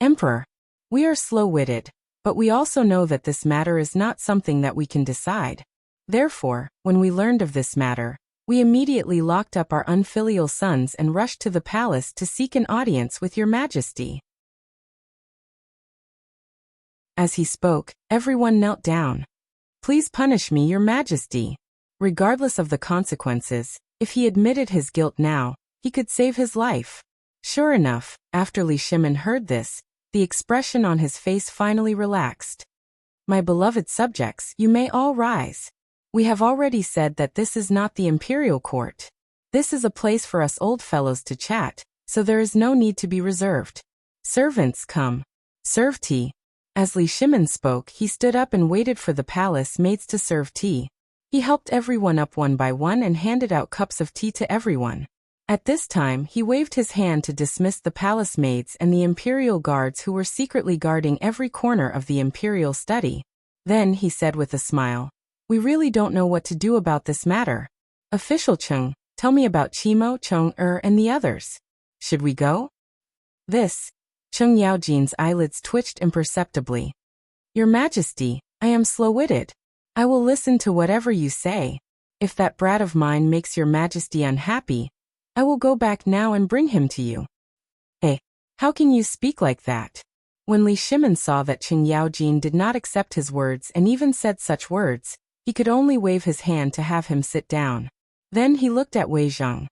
Emperor, we are slow-witted, but we also know that this matter is not something that we can decide. Therefore, when we learned of this matter, we immediately locked up our unfilial sons and rushed to the palace to seek an audience with your majesty. As he spoke, everyone knelt down. Please punish me, your majesty. Regardless of the consequences, if he admitted his guilt now, he could save his life. Sure enough, after Li Shimin heard this, the expression on his face finally relaxed. My beloved subjects, you may all rise. We have already said that this is not the imperial court. This is a place for us old fellows to chat, so there is no need to be reserved. Servants, come. Serve tea. As Li Shimin spoke, he stood up and waited for the palace maids to serve tea. He helped everyone up one by one and handed out cups of tea to everyone. At this time, he waved his hand to dismiss the palace maids and the imperial guards who were secretly guarding every corner of the imperial study. Then he said with a smile, we really don't know what to do about this matter. Official Cheng, tell me about Qimo, Cheng and the others. Should we go? This. Cheng Yaojin's eyelids twitched imperceptibly. Your Majesty, I am slow-witted. I will listen to whatever you say. If that brat of mine makes your Majesty unhappy, I will go back now and bring him to you. Eh, how can you speak like that? When Li Shimin saw that Cheng Yaojin did not accept his words and even said such words, he could only wave his hand to have him sit down. Then he looked at Wei Zheng.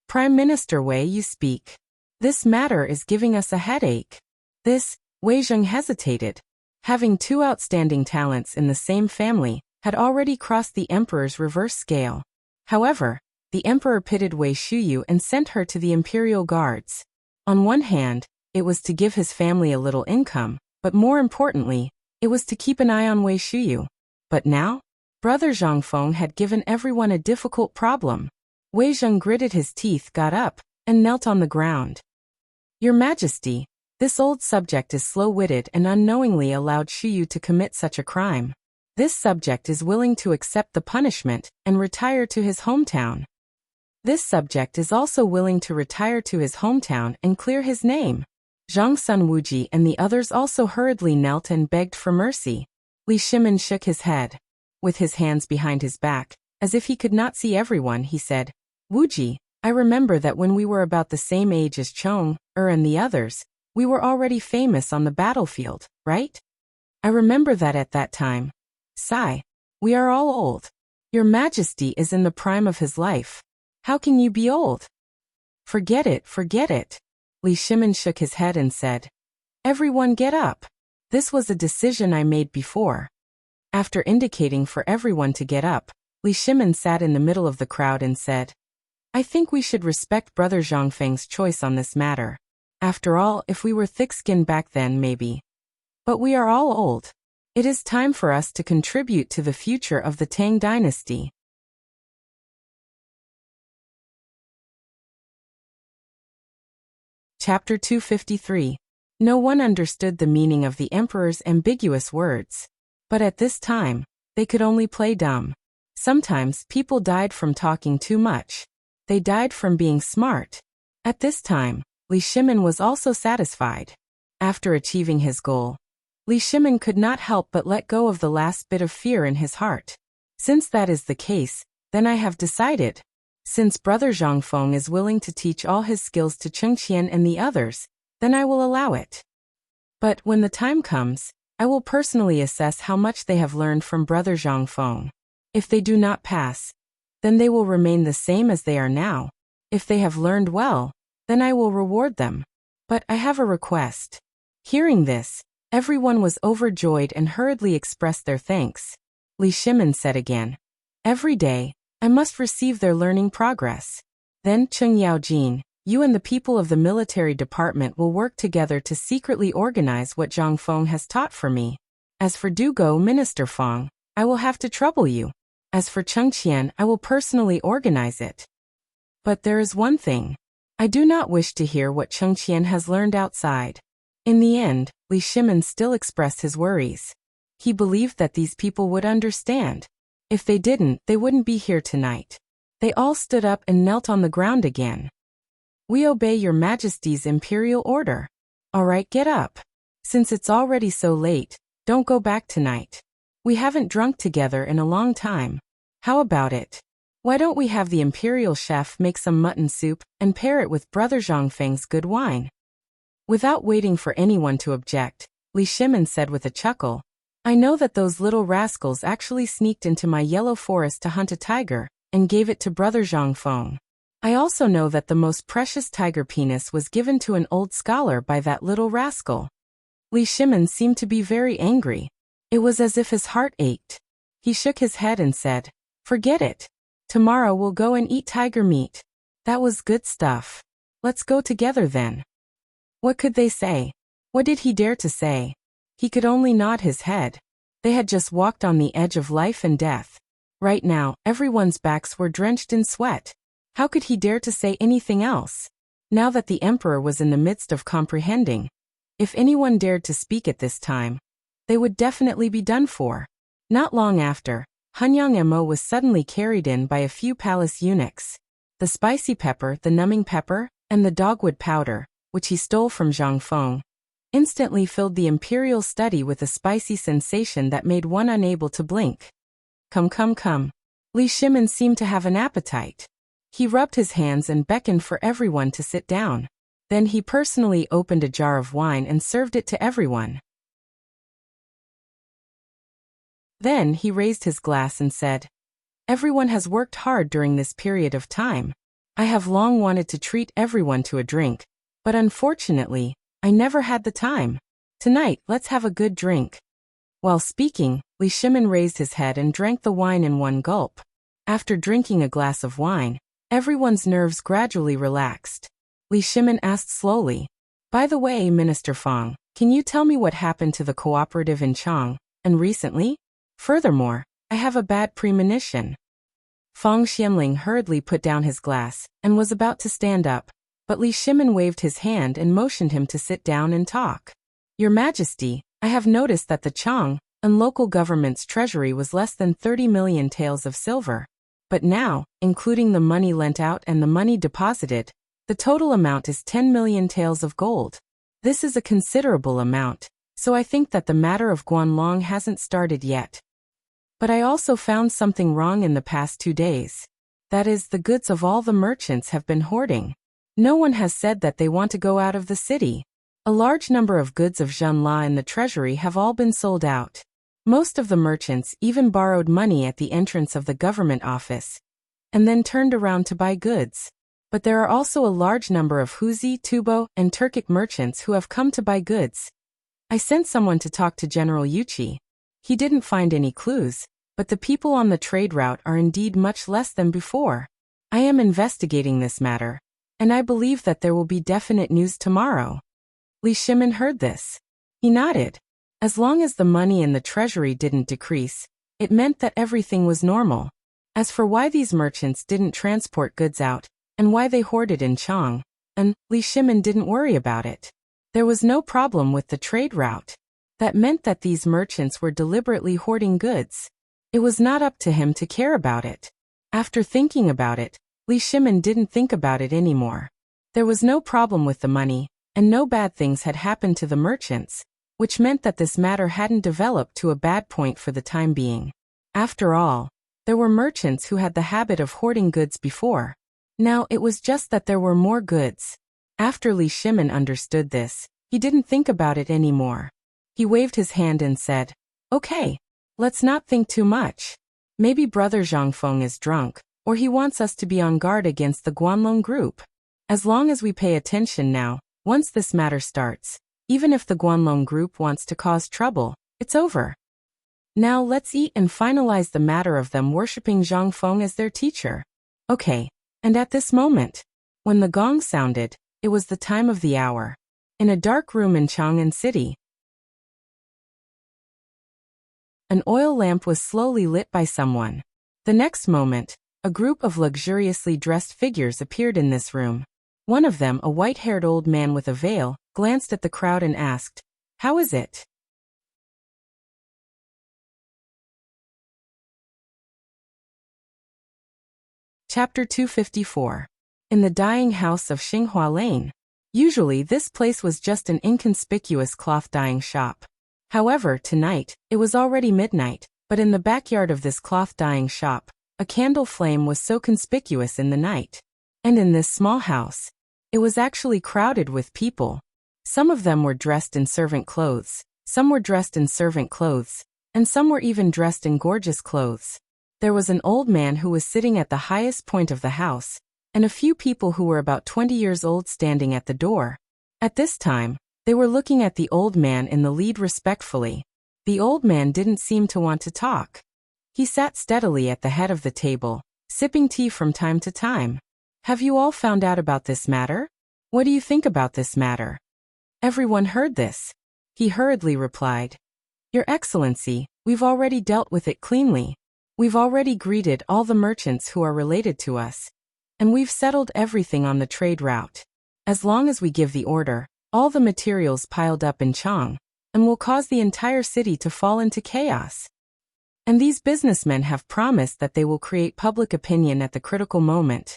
Prime Minister Wei, you speak. This matter is giving us a headache. This, Wei Zheng hesitated. Having two outstanding talents in the same family, had already crossed the emperor's reverse scale. However, the emperor pitted Wei Shuyu and sent her to the imperial guards. On one hand, it was to give his family a little income, but more importantly, it was to keep an eye on Wei Shuyu. But now, Brother Zhangfeng had given everyone a difficult problem. Wei Zheng gritted his teeth, got up, and knelt on the ground. Your Majesty, this old subject is slow-witted and unknowingly allowed Shuyu to commit such a crime. This subject is willing to accept the punishment and retire to his hometown. This subject is also willing to retire to his hometown and clear his name. Zhang Sun Wuji and the others also hurriedly knelt and begged for mercy. Li Shimin shook his head. With his hands behind his back, as if he could not see everyone, he said, Wuji, I remember that when we were about the same age as Chong, and the others, we were already famous on the battlefield, right? I remember that at that time. Sigh. We are all old. Your Majesty is in the prime of his life. How can you be old? Forget it, forget it. Li Shimin shook his head and said, everyone get up. This was a decision I made before. After indicating for everyone to get up, Li Shimin sat in the middle of the crowd and said, I think we should respect Brother Zhangfeng's choice on this matter. After all, if we were thick-skinned back then, maybe. But we are all old. It is time for us to contribute to the future of the Tang dynasty. Chapter 253. No one understood the meaning of the emperor's ambiguous words. But at this time, they could only play dumb. Sometimes people died from talking too much. They died from being smart. At this time, Li Shimin was also satisfied. After achieving his goal, Li Shimin could not help but let go of the last bit of fear in his heart. Since that is the case, then I have decided. Since Brother Zhangfeng is willing to teach all his skills to Chengqian and the others, then I will allow it. But when the time comes, I will personally assess how much they have learned from Brother Zhangfeng. If they do not pass, then they will remain the same as they are now. If they have learned well, then I will reward them. But I have a request. Hearing this, everyone was overjoyed and hurriedly expressed their thanks. Li Shimin said again, "Every day, I must receive their learning progress. Then Cheng Yaojin, you and the people of the military department will work together to secretly organize what Zhang Feng has taught for me. As for Dugo Minister Feng, I will have to trouble you. As for Chengqian, I will personally organize it. But there is one thing. I do not wish to hear what Chengqian has learned outside." In the end, Li Shimin still expressed his worries. He believed that these people would understand. If they didn't, they wouldn't be here tonight. They all stood up and knelt on the ground again. "We obey your Majesty's imperial order." "All right, get up. Since it's already so late, don't go back tonight. We haven't drunk together in a long time. How about it? Why don't we have the imperial chef make some mutton soup and pair it with Brother Zhangfeng's good wine?" Without waiting for anyone to object, Li Shimin said with a chuckle, "I know that those little rascals actually sneaked into my yellow forest to hunt a tiger and gave it to Brother Zhangfeng. I also know that the most precious tiger penis was given to an old scholar by that little rascal." Li Shimin seemed to be very angry. It was as if his heart ached. He shook his head and said, "Forget it. Tomorrow we'll go and eat tiger meat. That was good stuff. Let's go together then." What could they say? What did he dare to say? He could only nod his head. They had just walked on the edge of life and death. Right now, everyone's backs were drenched in sweat. How could he dare to say anything else? Now that the emperor was in the midst of comprehending, if anyone dared to speak at this time, they would definitely be done for. Not long after, Hanyang Mo was suddenly carried in by a few palace eunuchs. The spicy pepper, the numbing pepper, and the dogwood powder, which he stole from Zhang Feng, instantly filled the imperial study with a spicy sensation that made one unable to blink. Come, come, come. Li Shimin seemed to have an appetite. He rubbed his hands and beckoned for everyone to sit down. Then he personally opened a jar of wine and served it to everyone. Then he raised his glass and said, "Everyone has worked hard during this period of time. I have long wanted to treat everyone to a drink, but unfortunately, I never had the time. Tonight, let's have a good drink." While speaking, Li Shimin raised his head and drank the wine in one gulp. After drinking a glass of wine, everyone's nerves gradually relaxed. Li Shimin asked slowly, "By the way, Minister Fang, can you tell me what happened to the cooperative in Chang'an recently? Furthermore, I have a bad premonition." Fang Xianling hurriedly put down his glass and was about to stand up, but Li Shimin waved his hand and motioned him to sit down and talk. "Your Majesty, I have noticed that the Chang'an local government's treasury was less than 30 million taels of silver. But now, including the money lent out and the money deposited, the total amount is 10 million taels of gold. This is a considerable amount, so I think that the matter of Guanlong hasn't started yet. But I also found something wrong in the past 2 days. That is, the goods of all the merchants have been hoarding. No one has said that they want to go out of the city. A large number of goods of Zhenla in the treasury have all been sold out. Most of the merchants even borrowed money at the entrance of the government office, and then turned around to buy goods. But there are also a large number of Huzi, Tubo, and Turkic merchants who have come to buy goods. I sent someone to talk to General Yuchi. He didn't find any clues, but the people on the trade route are indeed much less than before. I am investigating this matter, and I believe that there will be definite news tomorrow." Li Shimin heard this. He nodded. As long as the money in the treasury didn't decrease, it meant that everything was normal. As for why these merchants didn't transport goods out, and why they hoarded in Chang'an, Li Shimin didn't worry about it. There was no problem with the trade route. That meant that these merchants were deliberately hoarding goods. It was not up to him to care about it. After thinking about it, Li Shimin didn't think about it anymore. There was no problem with the money, and no bad things had happened to the merchants, which meant that this matter hadn't developed to a bad point for the time being. After all, there were merchants who had the habit of hoarding goods before. Now it was just that there were more goods. After Li Shimin understood this, he didn't think about it anymore. He waved his hand and said, "Okay, let's not think too much. Maybe Brother Zhangfeng is drunk, or he wants us to be on guard against the Guanlong group. As long as we pay attention now, once this matter starts, even if the Guanlong group wants to cause trouble, it's over. Now let's eat and finalize the matter of them worshipping Zhangfeng as their teacher." Okay. And at this moment, when the gong sounded, it was the time of the hour. In a dark room in Chang'an City, an oil lamp was slowly lit by someone. The next moment, a group of luxuriously dressed figures appeared in this room. One of them, a white-haired old man with a veil, glanced at the crowd and asked, "How is it?" Chapter 254. In the dyeing house of Xinghua Lane. Usually this place was just an inconspicuous cloth dyeing shop. However, tonight, it was already midnight, but in the backyard of this cloth dyeing shop, a candle flame was so conspicuous in the night. And in this small house, it was actually crowded with people. Some of them were dressed in servant clothes, some were dressed in servant clothes, and some were even dressed in gorgeous clothes. There was an old man who was sitting at the highest point of the house, and a few people who were about 20 years old standing at the door. At this time, they were looking at the old man in the lead respectfully. The old man didn't seem to want to talk. He sat steadily at the head of the table, sipping tea from time to time. "Have you all found out about this matter? What do you think about this matter?" Everyone heard this. He hurriedly replied, "Your Excellency, we've already dealt with it cleanly. We've already greeted all the merchants who are related to us, and we've settled everything on the trade route. As long as we give the order, all the materials piled up in Chang, and will cause the entire city to fall into chaos. And these businessmen have promised that they will create public opinion at the critical moment."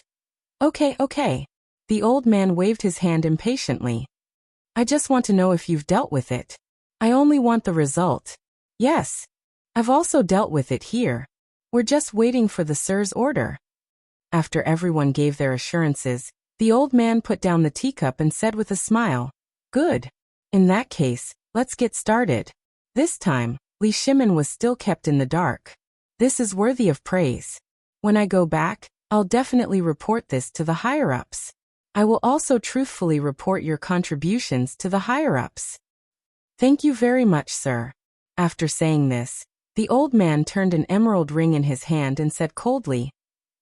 Okay. The old man waved his hand impatiently. "I just want to know if you've dealt with it. I only want the result." "Yes. I've also dealt with it here. We're just waiting for the sir's order." After everyone gave their assurances, the old man put down the teacup and said with a smile, "Good. In that case, let's get started." This time, Li Shimin was still kept in the dark. This is worthy of praise. When I go back, I'll definitely report this to the higher-ups. I will also truthfully report your contributions to the higher-ups. Thank you very much, sir. After saying this, the old man turned an emerald ring in his hand and said coldly,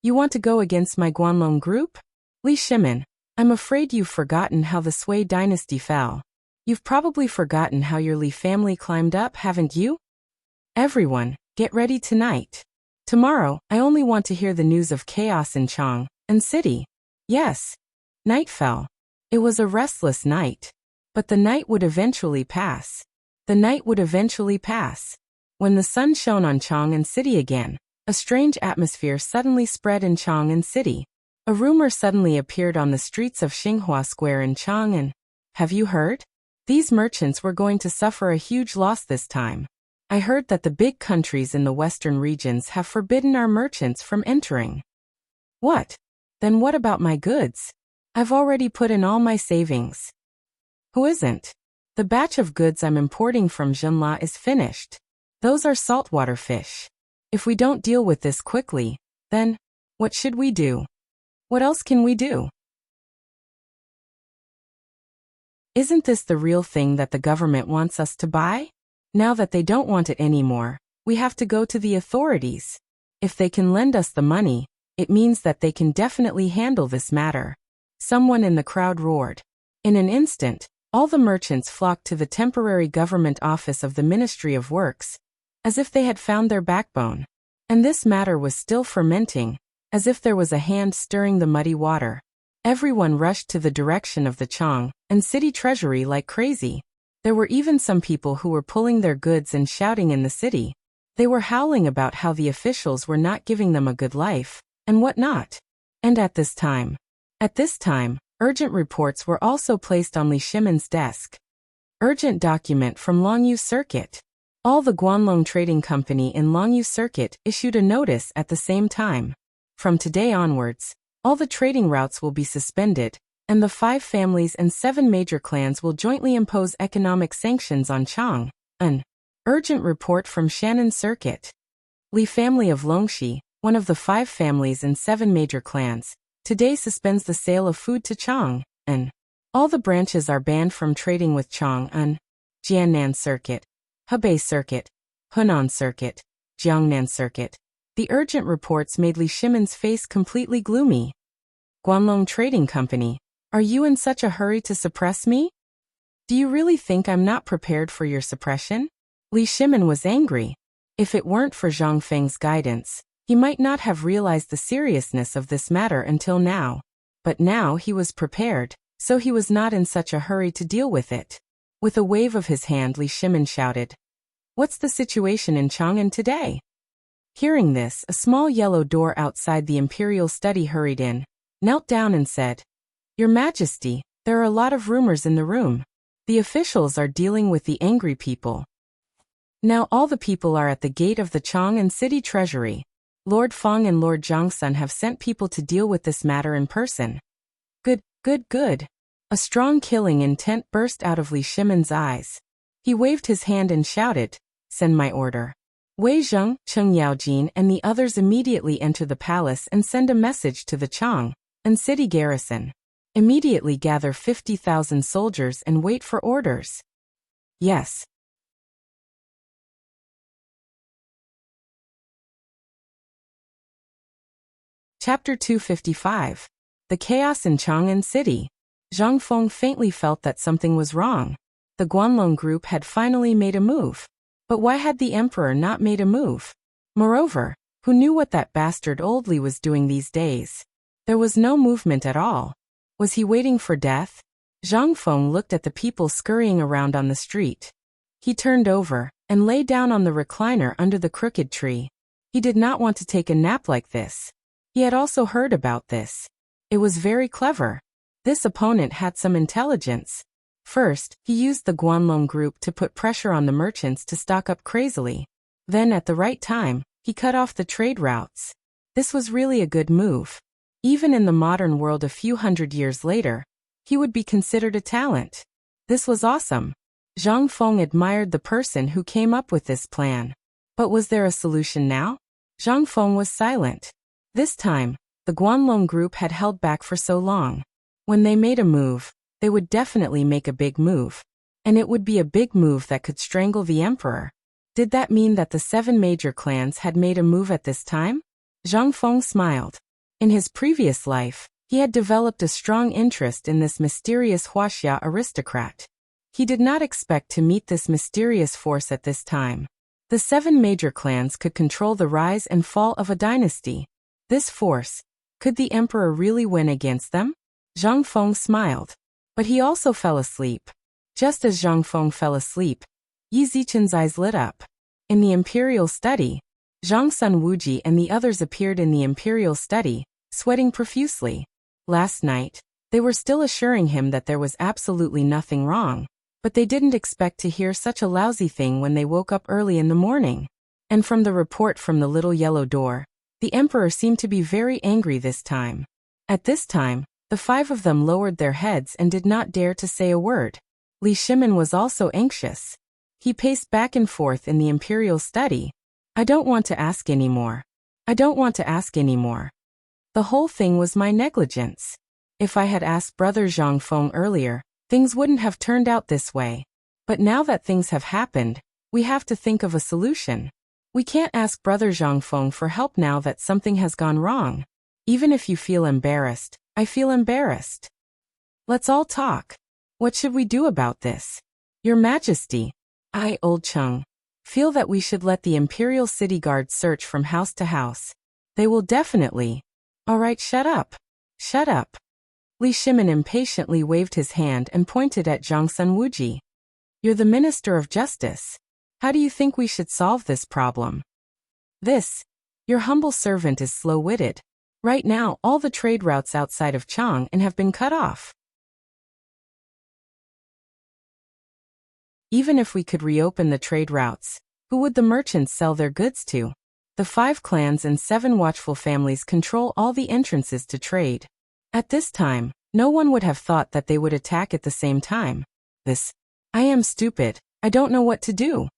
"You want to go against my Guanlong group? Li Shimin, I'm afraid you've forgotten how the Sui dynasty fell. You've probably forgotten how your Li family climbed up, haven't you? Everyone, get ready tonight. Tomorrow, I only want to hear the news of chaos in Chang'an City." Yes. Night fell. It was a restless night. But the night would eventually pass. The night would eventually pass. When the sun shone on Chang'an City again, a strange atmosphere suddenly spread in Chang'an City. A rumor suddenly appeared on the streets of Xinghua Square in Chang'an. Have you heard? These merchants were going to suffer a huge loss this time. I heard that the big countries in the western regions have forbidden our merchants from entering. What? Then what about my goods? I've already put in all my savings. Who isn't? The batch of goods I'm importing from Zhenla is finished. Those are saltwater fish. If we don't deal with this quickly, then what should we do? What else can we do? Isn't this the real thing that the government wants us to buy? Now that they don't want it anymore, we have to go to the authorities. If they can lend us the money, it means that they can definitely handle this matter. Someone in the crowd roared. In an instant, all the merchants flocked to the temporary government office of the Ministry of Works, as if they had found their backbone. And this matter was still fermenting, as if there was a hand stirring the muddy water. Everyone rushed to the direction of the Chang'an city treasury like crazy. There were even some people who were pulling their goods and shouting in the city. They were howling about how the officials were not giving them a good life, and what not. And at this time, urgent reports were also placed on Li Shimon's desk. Urgent document from Longyu Circuit. All the Guanlong Trading Company in Longyu Circuit issued a notice at the same time. From today onwards, all the trading routes will be suspended, and the 5 families and 7 major clans will jointly impose economic sanctions on Chang'an. Urgent report from Chang'an Circuit. Li family of Longxi, one of the 5 families and 7 major clans, today suspends the sale of food to Chang'an. All the branches are banned from trading with Chang'an. Jiannan Circuit, Hebei Circuit, Hunan Circuit, Jiangnan Circuit. The urgent reports made Li Shimon's face completely gloomy. Guanlong Trading Company, are you in such a hurry to suppress me? Do you really think I'm not prepared for your suppression? Li Shimon was angry. If it weren't for Zhang Feng's guidance, he might not have realized the seriousness of this matter until now. But now he was prepared, so he was not in such a hurry to deal with it. With a wave of his hand, Li Shimon shouted, "What's the situation in Chang'an today?" Hearing this, a small yellow door outside the imperial study hurried in, knelt down and said, "Your Majesty, there are a lot of rumors in the room. The officials are dealing with the angry people. Now all the people are at the gate of the Chang'an City Treasury. Lord Feng and Lord Zhangsun have sent people to deal with this matter in person." Good. A strong killing intent burst out of Li Shimon's eyes. He waved his hand and shouted, "Send my order." Wei Zheng, Cheng Yaojin and the others immediately enter the palace and send a message to the Chang'an city garrison. Immediately gather 50,000 soldiers and wait for orders. Yes. Chapter 255. The Chaos in Chang'an City. Zhang Feng faintly felt that something was wrong. The Guanlong group had finally made a move. But why had the emperor not made a move? Moreover, who knew what that bastard old Li was doing these days? There was no movement at all. Was he waiting for death? Zhang Feng looked at the people scurrying around on the street. He turned over and lay down on the recliner under the crooked tree. He did not want to take a nap like this. He had also heard about this. It was very clever. This opponent had some intelligence. First, he used the Guanlong group to put pressure on the merchants to stock up crazily. Then at the right time, he cut off the trade routes. This was really a good move. Even in the modern world a few hundred years later, he would be considered a talent. This was awesome. Zhang Feng admired the person who came up with this plan. But was there a solution now? Zhang Feng was silent. This time, the Guanlong group had held back for so long. When they made a move, they would definitely make a big move. And it would be a big move that could strangle the emperor. Did that mean that the 7 major clans had made a move at this time? Zhang Feng smiled. In his previous life, he had developed a strong interest in this mysterious Wuxia aristocrat. He did not expect to meet this mysterious force at this time. The 7 major clans could control the rise and fall of a dynasty. This force, could the emperor really win against them? Zhang Feng smiled. But he also fell asleep. Just as Zhang Feng fell asleep, Yi Zichen's eyes lit up. In the imperial study, Zhang Sun Wuji and the others appeared in the imperial study, sweating profusely. Last night, they were still assuring him that there was absolutely nothing wrong, but they didn't expect to hear such a lousy thing when they woke up early in the morning. And from the report from the little yellow door, the emperor seemed to be very angry this time. At this time, the 5 of them lowered their heads and did not dare to say a word. Li Shimon was also anxious. He paced back and forth in the imperial study. I don't want to ask anymore. The whole thing was my negligence. If I had asked Brother Zhang Feng earlier, things wouldn't have turned out this way. But now that things have happened, we have to think of a solution. We can't ask Brother Zhang Feng for help now that something has gone wrong. Even if you feel embarrassed, I feel embarrassed. Let's all talk. What should we do about this? Your Majesty, I, Old Cheng, feel that we should let the Imperial City Guard search from house to house. They will definitely. All right, shut up. Li Shimon impatiently waved his hand and pointed at Zhang Sun Wuji. You're the Minister of Justice. How do you think we should solve this problem? Your humble servant is slow-witted. Right now, all the trade routes outside of Chang'an have been cut off. Even if we could reopen the trade routes, who would the merchants sell their goods to? The 5 clans and 7 watchful families control all the entrances to trade. At this time, no one would have thought that they would attack at the same time. I am stupid. I don't know what to do.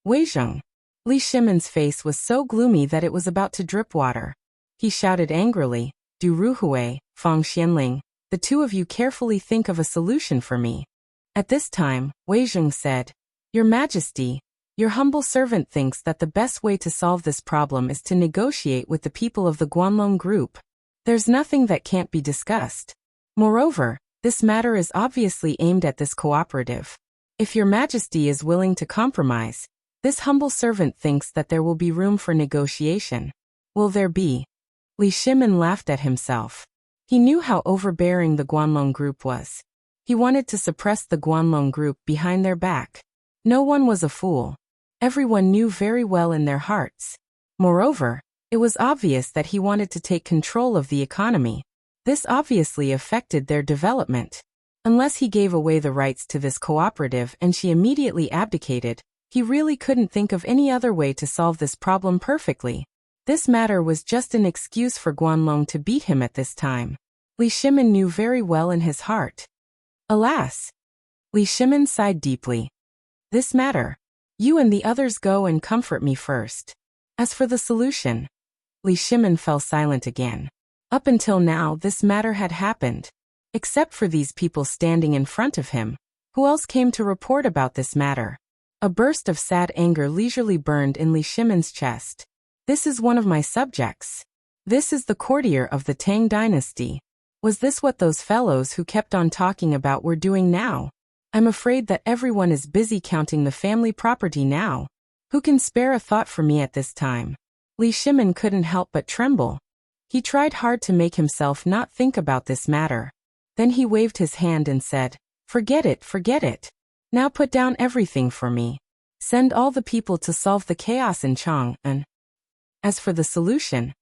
Weizheng. Li Shimon's face was so gloomy that it was about to drip water. He shouted angrily, Du Ruhui, Fang Xianling, the 2 of you carefully think of a solution for me. At this time, Weizheng said, Your Majesty, your humble servant thinks that the best way to solve this problem is to negotiate with the people of the Guanlong group. There's nothing that can't be discussed. Moreover, this matter is obviously aimed at this cooperative. If your Majesty is willing to compromise, this humble servant thinks that there will be room for negotiation. Will there be? Li Shimon laughed at himself. He knew how overbearing the Guanlong group was. He wanted to suppress the Guanlong group behind their back. No one was a fool. Everyone knew very well in their hearts. Moreover, it was obvious that he wanted to take control of the economy. This obviously affected their development. Unless he gave away the rights to this cooperative and she immediately abdicated, he really couldn't think of any other way to solve this problem perfectly. This matter was just an excuse for Guanlong to beat him at this time. Li Shimon knew very well in his heart. Alas! Li Shimon sighed deeply. This matter. You and the others go and comfort me first. As for the solution, Li Shimon fell silent again. Up until now this matter had happened. Except for these people standing in front of him, who else came to report about this matter? A burst of sad anger leisurely burned in Li Shimon's chest. This is one of my subjects. This is the courtier of the Tang dynasty. Was this what those fellows who kept on talking about were doing now? I'm afraid that everyone is busy counting the family property now. Who can spare a thought for me at this time? Li Shimon couldn't help but tremble. He tried hard to make himself not think about this matter. Then he waved his hand and said, Forget it, forget it. Now put down everything for me. Send all the people to solve the chaos in Chang'an. As for the solution,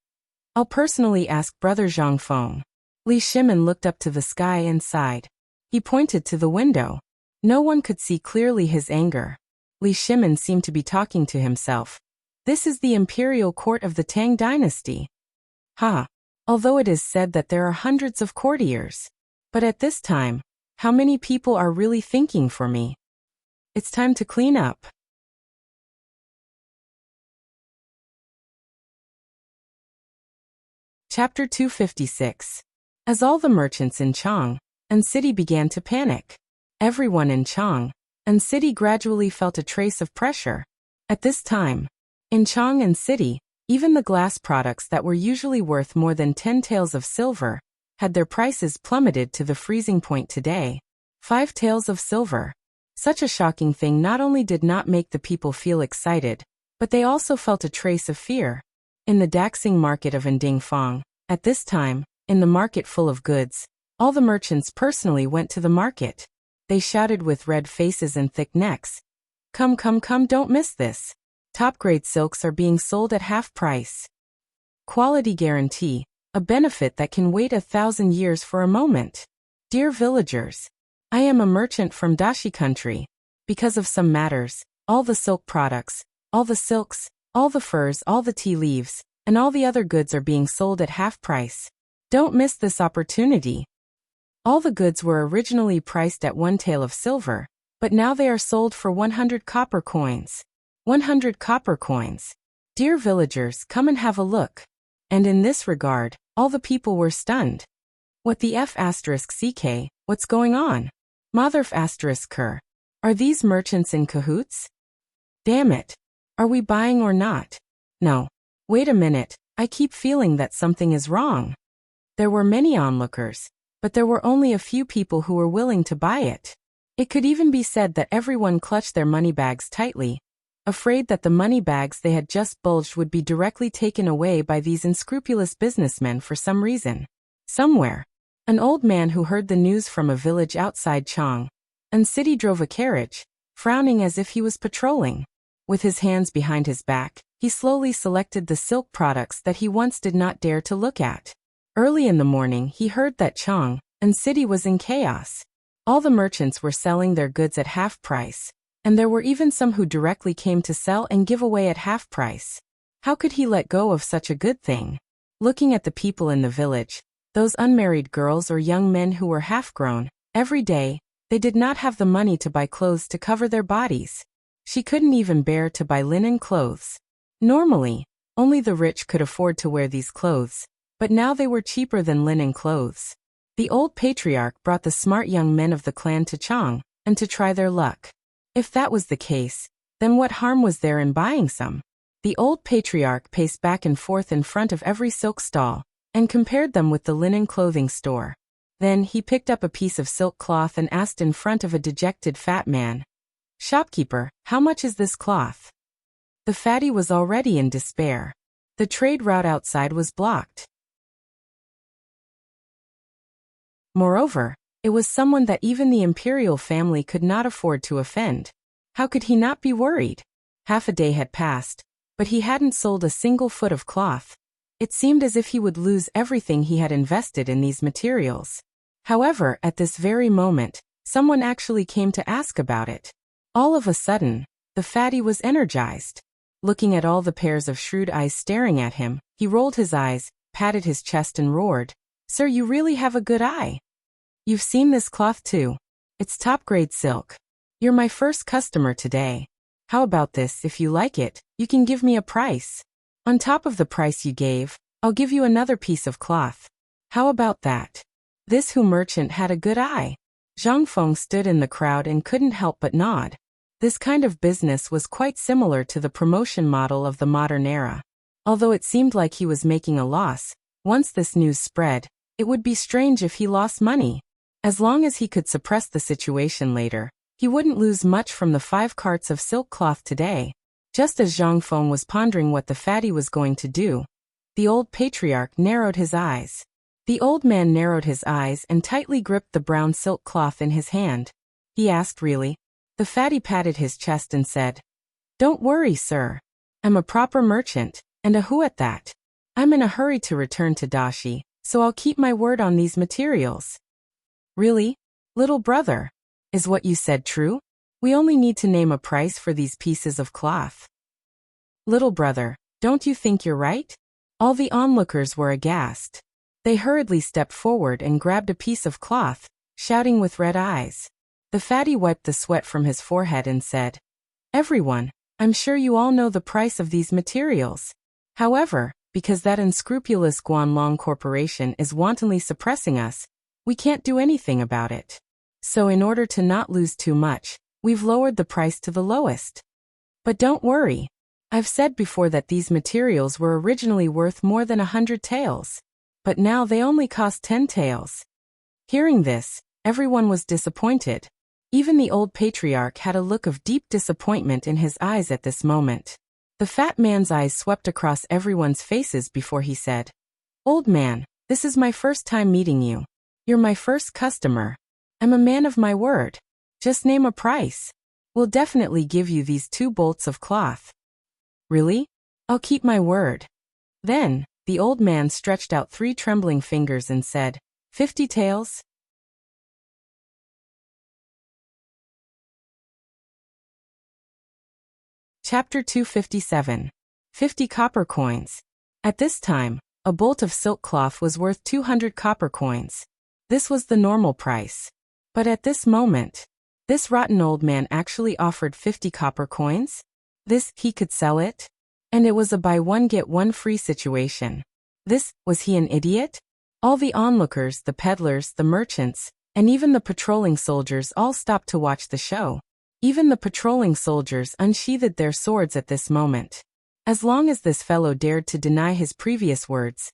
I'll personally ask Brother Zhang Feng. Li Shimon looked up to the sky and sighed. He pointed to the window. No one could see clearly his anger. Li Shimon seemed to be talking to himself. This is the imperial court of the Tang dynasty. Although it is said that there are hundreds of courtiers. But at this time, how many people are really thinking for me? It's time to clean up. Chapter 256. As all the merchants in Chang'an city began to panic, everyone in Chang'an city gradually felt a trace of pressure. At this time, in Chang'an city, even the glass products that were usually worth more than 10 taels of silver had their prices plummeted to the freezing point today. 5 taels of silver. Such a shocking thing not only did not make the people feel excited, but they also felt a trace of fear. In the Daxing market of Ndingfang, at this time, in the market full of goods, all the merchants personally went to the market. They shouted with red faces and thick necks, Come, come, come, don't miss this. Top-grade silks are being sold at half price. Quality guarantee, a benefit that can wait 1,000 years for a moment. Dear villagers, I am a merchant from Dashi country. Because of some matters, all the silk products, all the silks, all the furs, all the tea leaves, and all the other goods are being sold at half price. Don't miss this opportunity. All the goods were originally priced at 1 tael of silver, but now they are sold for 100 copper coins. 100 copper coins. Dear villagers, come and have a look. And in this regard, all the people were stunned. What the F***ck, what's going on? Mother F***ker. Are these merchants in cahoots? Damn it. Are we buying or not? No. Wait a minute, I keep feeling that something is wrong. There were many onlookers, but there were only a few people who were willing to buy it. It could even be said that everyone clutched their money bags tightly, afraid that the money bags they had just bulged would be directly taken away by these unscrupulous businessmen for some reason. Somewhere, an old man who heard the news from a village outside Chang'an city drove a carriage, frowning as if he was patrolling. With his hands behind his back, He slowly selected the silk products that he once did not dare to look at. Early in the morning, he heard that Chang'an city was in chaos. All the merchants were selling their goods at half price, and there were even some who directly came to sell and give away at half price. How could he let go of such a good thing? Looking at the people in the village, those unmarried girls or young men who were half-grown, every day, they did not have the money to buy clothes to cover their bodies. She couldn't even bear to buy linen clothes. Normally, only the rich could afford to wear these clothes, but now they were cheaper than linen clothes. The old patriarch brought the smart young men of the clan to Chang'an to try their luck. If that was the case, then what harm was there in buying some? The old patriarch paced back and forth in front of every silk stall and compared them with the linen clothing store. Then he picked up a piece of silk cloth and asked in front of a dejected fat man, "Shopkeeper, how much is this cloth?" The fatty was already in despair. The trade route outside was blocked. Moreover, it was someone that even the imperial family could not afford to offend. How could he not be worried? Half a day had passed, but he hadn't sold a single foot of cloth. It seemed as if he would lose everything he had invested in these materials. However, at this very moment, someone actually came to ask about it. All of a sudden, the fatty was energized. Looking at all the pairs of shrewd eyes staring at him, he rolled his eyes, patted his chest and roared, "Sir, you really have a good eye. You've seen this cloth too. It's top-grade silk. You're my first customer today. How about this? If you like it, you can give me a price. On top of the price you gave, I'll give you another piece of cloth. How about that?" This merchant had a good eye. Zhang Feng stood in the crowd and couldn't help but nod. This kind of business was quite similar to the promotion model of the modern era. Although it seemed like he was making a loss, once this news spread, it would be strange if he lost money. As long as he could suppress the situation later, he wouldn't lose much from the 5 carts of silk cloth today. Just as Zhang Feng was pondering what the fatty was going to do, the old patriarch narrowed his eyes. The old man narrowed his eyes and tightly gripped the brown silk cloth in his hand. He asked, "Really?" The fatty patted his chest and said, "Don't worry, sir. I'm a proper merchant, and a who at that. I'm in a hurry to return to Dashi, so I'll keep my word on these materials." "Really? Little brother? Is what you said true? We only need to name a price for these pieces of cloth." "Little brother, don't you think you're right?" All the onlookers were aghast. They hurriedly stepped forward and grabbed a piece of cloth, shouting with red eyes. The fatty wiped the sweat from his forehead and said, "Everyone, I'm sure you all know the price of these materials. However, because that unscrupulous Guanlong Corporation is wantonly suppressing us, we can't do anything about it. So in order to not lose too much, we've lowered the price to the lowest. But don't worry. I've said before that these materials were originally worth more than 100 taels. But now they only cost 10 taels." Hearing this, everyone was disappointed. Even the old patriarch had a look of deep disappointment in his eyes at this moment. The fat man's eyes swept across everyone's faces before he said, "Old man, this is my first time meeting you. You're my first customer. I'm a man of my word. Just name a price. We'll definitely give you these 2 bolts of cloth." "Really? I'll keep my word." Then, the old man stretched out 3 trembling fingers and said, 50 taels? Chapter 257. 50 copper coins. At this time, a bolt of silk cloth was worth 200 copper coins. This was the normal price. But at this moment, this rotten old man actually offered 50 copper coins? He could sell it? And it was a buy one get one free situation. Was he an idiot? All the onlookers, the peddlers, the merchants, and even the patrolling soldiers all stopped to watch the show. Even the patrolling soldiers unsheathed their swords at this moment. As long as this fellow dared to deny his previous words,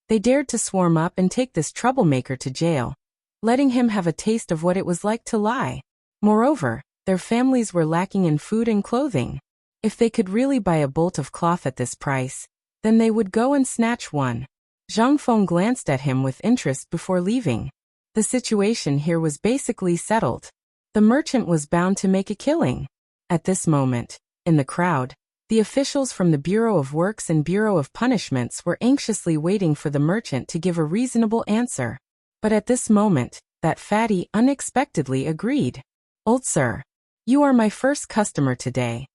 they dared to swarm up and take this troublemaker to jail, letting him have a taste of what it was like to lie. Moreover, their families were lacking in food and clothing. If they could really buy a bolt of cloth at this price, then they would go and snatch one. Zhang Feng glanced at him with interest before leaving. The situation here was basically settled. The merchant was bound to make a killing. At this moment, in the crowd, The officials from the Bureau of Works and Bureau of Punishments were anxiously waiting for the merchant to give a reasonable answer. But at this moment, that fatty unexpectedly agreed. "Old sir, you are my first customer today.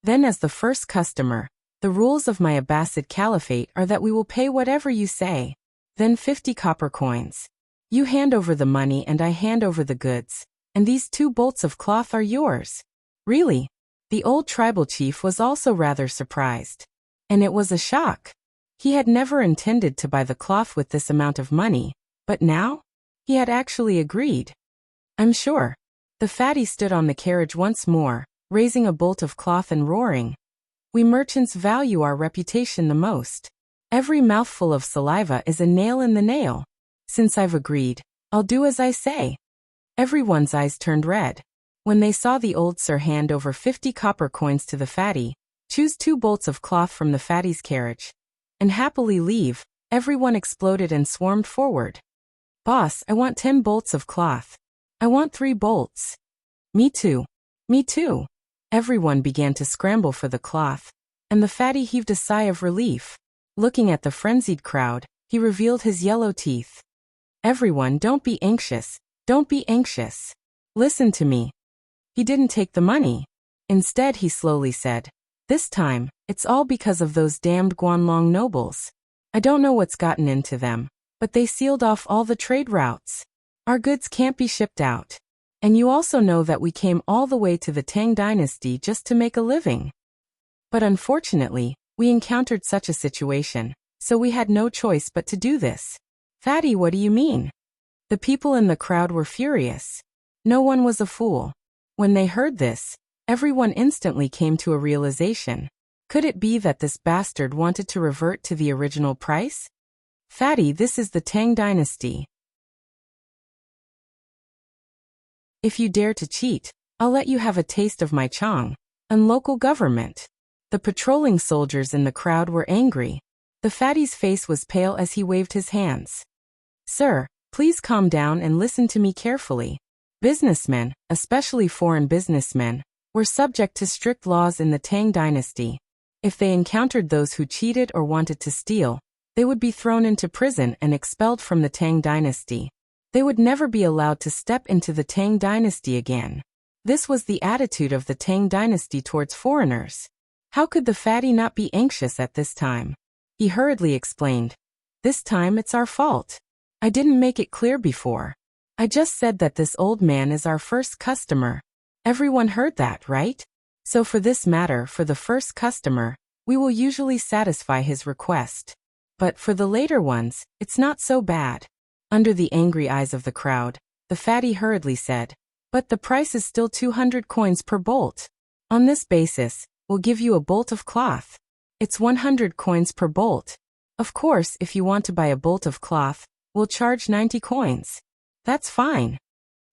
Then as the first customer, the rules of my Abbasid Caliphate are that we will pay whatever you say. Then 50 copper coins. You hand over the money and I hand over the goods, and these 2 bolts of cloth are yours." Really? The old tribal chief was also rather surprised. And it was a shock. He had never intended to buy the cloth with this amount of money, but now? He had actually agreed. "I'm sure." The fatty stood on the carriage once more, raising a bolt of cloth and roaring. "We merchants value our reputation the most. Every mouthful of saliva is a nail in the nail. Since I've agreed, I'll do as I say." Everyone's eyes turned red. When they saw the old sir hand over 50 copper coins to the fatty, choose 2 bolts of cloth from the fatty's carriage, and happily leave, everyone exploded and swarmed forward. "Boss, I want 10 bolts of cloth. I want 3 bolts. Me too. Me too." Everyone began to scramble for the cloth, and the fatty heaved a sigh of relief. Looking at the frenzied crowd, he revealed his yellow teeth. "Everyone, don't be anxious. Don't be anxious. Listen to me." He didn't take the money. Instead, he slowly said, "This time, it's all because of those damned Guanlong nobles. I don't know what's gotten into them, but they sealed off all the trade routes. Our goods can't be shipped out. And you also know that we came all the way to the Tang dynasty just to make a living. But unfortunately, we encountered such a situation, so we had no choice but to do this." "Fatty, what do you mean?" The people in the crowd were furious. No one was a fool. When they heard this, everyone instantly came to a realization. Could it be that this bastard wanted to revert to the original price? "Fatty, this is the Tang dynasty. If you dare to cheat, I'll let you have a taste of my Chang'an local government." The patrolling soldiers in the crowd were angry. The fatty's face was pale as he waved his hands. "Sir, please calm down and listen to me carefully. Businessmen, especially foreign businessmen, were subject to strict laws in the Tang dynasty. If they encountered those who cheated or wanted to steal, they would be thrown into prison and expelled from the Tang dynasty. They would never be allowed to step into the Tang dynasty again. This was the attitude of the Tang dynasty towards foreigners. How could the fatty not be anxious at this time? He hurriedly explained, "This time it's our fault. I didn't make it clear before. I just said that this old man is our first customer. Everyone heard that, right? So for this matter, for the first customer, we will usually satisfy his request. But for the later ones, it's not so bad." Under the angry eyes of the crowd, the fatty hurriedly said, "But the price is still 200 coins per bolt. On this basis, we'll give you a bolt of cloth. It's 100 coins per bolt. Of course, if you want to buy a bolt of cloth, we'll charge 90 coins. That's fine."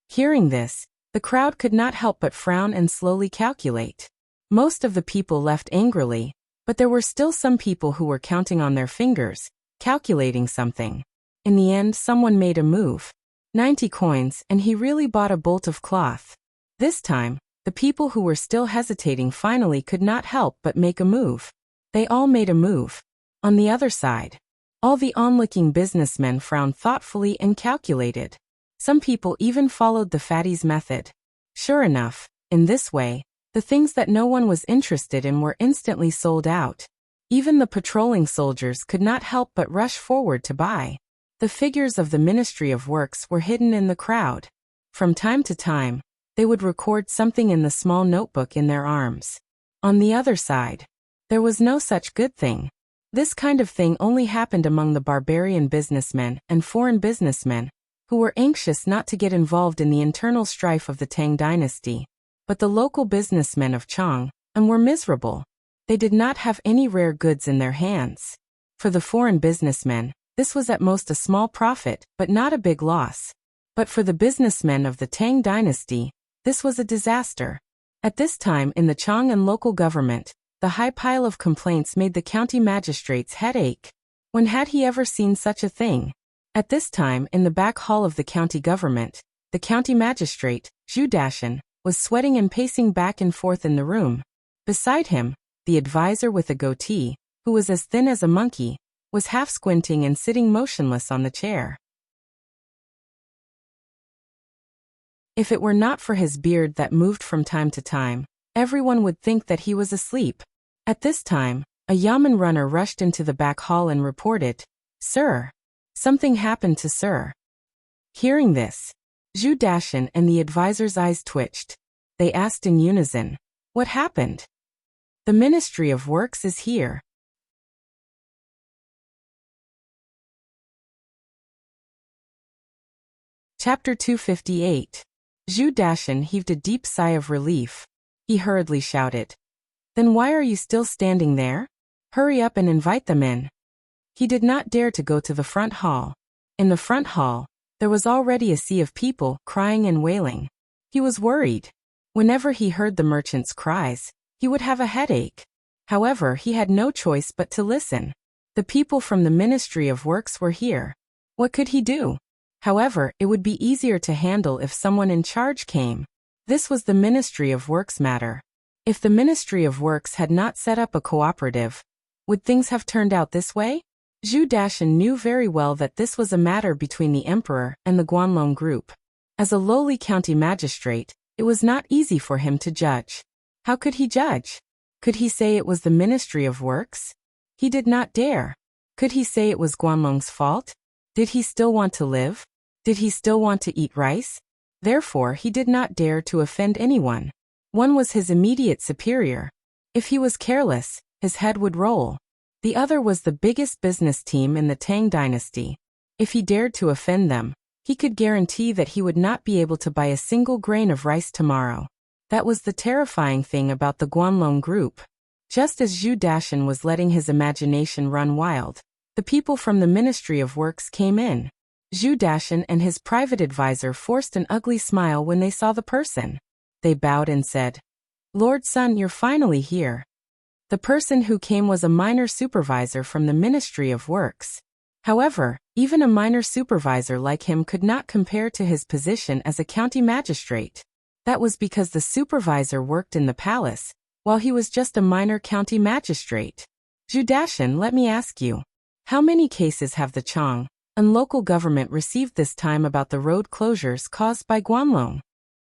Hearing this, the crowd could not help but frown and slowly calculate. Most of the people left angrily, but there were still some people who were counting on their fingers, calculating something. In the end, someone made a move. 90 coins, and he really bought a bolt of cloth. This time, the people who were still hesitating finally could not help but make a move. They all made a move. On the other side, all the onlooking businessmen frowned thoughtfully and calculated. Some people even followed the fatty's method. Sure enough, in this way, the things that no one was interested in were instantly sold out. Even the patrolling soldiers could not help but rush forward to buy. The figures of the Ministry of Works were hidden in the crowd. From time to time, they would record something in the small notebook in their arms. On the other side, there was no such good thing. This kind of thing only happened among the barbarian businessmen and foreign businessmen, who were anxious not to get involved in the internal strife of the Tang dynasty. But the local businessmen of Chang'an were miserable. They did not have any rare goods in their hands. For the foreign businessmen, this was at most a small profit, but not a big loss. But for the businessmen of the Tang dynasty, this was a disaster. At this time in the Chang'an local government, the high pile of complaints made the county magistrate's head ache. When had he ever seen such a thing? At this time, in the back hall of the county government, the county magistrate, Zhu Dashan, was sweating and pacing back and forth in the room. Beside him, the advisor with a goatee, who was as thin as a monkey, was half squinting and sitting motionless on the chair. If it were not for his beard that moved from time to time, everyone would think that he was asleep. At this time, a yamen runner rushed into the back hall and reported, "Sir, something happened to Sir." Hearing this, Zhu Dashan and the advisor's eyes twitched. They asked in unison, "What happened?" "The Ministry of Works is here." Chapter 258. Zhu Dashan heaved a deep sigh of relief. He hurriedly shouted, "Then why are you still standing there? Hurry up and invite them in." He did not dare to go to the front hall. In the front hall, there was already a sea of people crying and wailing. He was worried. Whenever he heard the merchants' cries, he would have a headache. However, he had no choice but to listen. The people from the Ministry of Works were here. What could he do? However, it would be easier to handle if someone in charge came. This was the Ministry of Works matter. If the Ministry of Works had not set up a cooperative, would things have turned out this way? Zhu Dashan knew very well that this was a matter between the emperor and the Guanlong group. As a lowly county magistrate, it was not easy for him to judge. How could he judge? Could he say it was the Ministry of Works? He did not dare. Could he say it was Guanlong's fault? Did he still want to live? Did he still want to eat rice? Therefore, he did not dare to offend anyone. One was his immediate superior. If he was careless, his head would roll. The other was the biggest business team in the Tang dynasty. If he dared to offend them, he could guarantee that he would not be able to buy a single grain of rice tomorrow. That was the terrifying thing about the Guanlong group. Just as Zhu Dashan was letting his imagination run wild, the people from the Ministry of Works came in. Zhu Dashan and his private advisor forced an ugly smile when they saw the person. They bowed and said, "Lord Sun, you're finally here." The person who came was a minor supervisor from the Ministry of Works. However, even a minor supervisor like him could not compare to his position as a county magistrate. That was because the supervisor worked in the palace, while he was just a minor county magistrate. Zhu Dashan, let me ask you, how many cases have the Chang'an local government received this time about the road closures caused by Guanlong?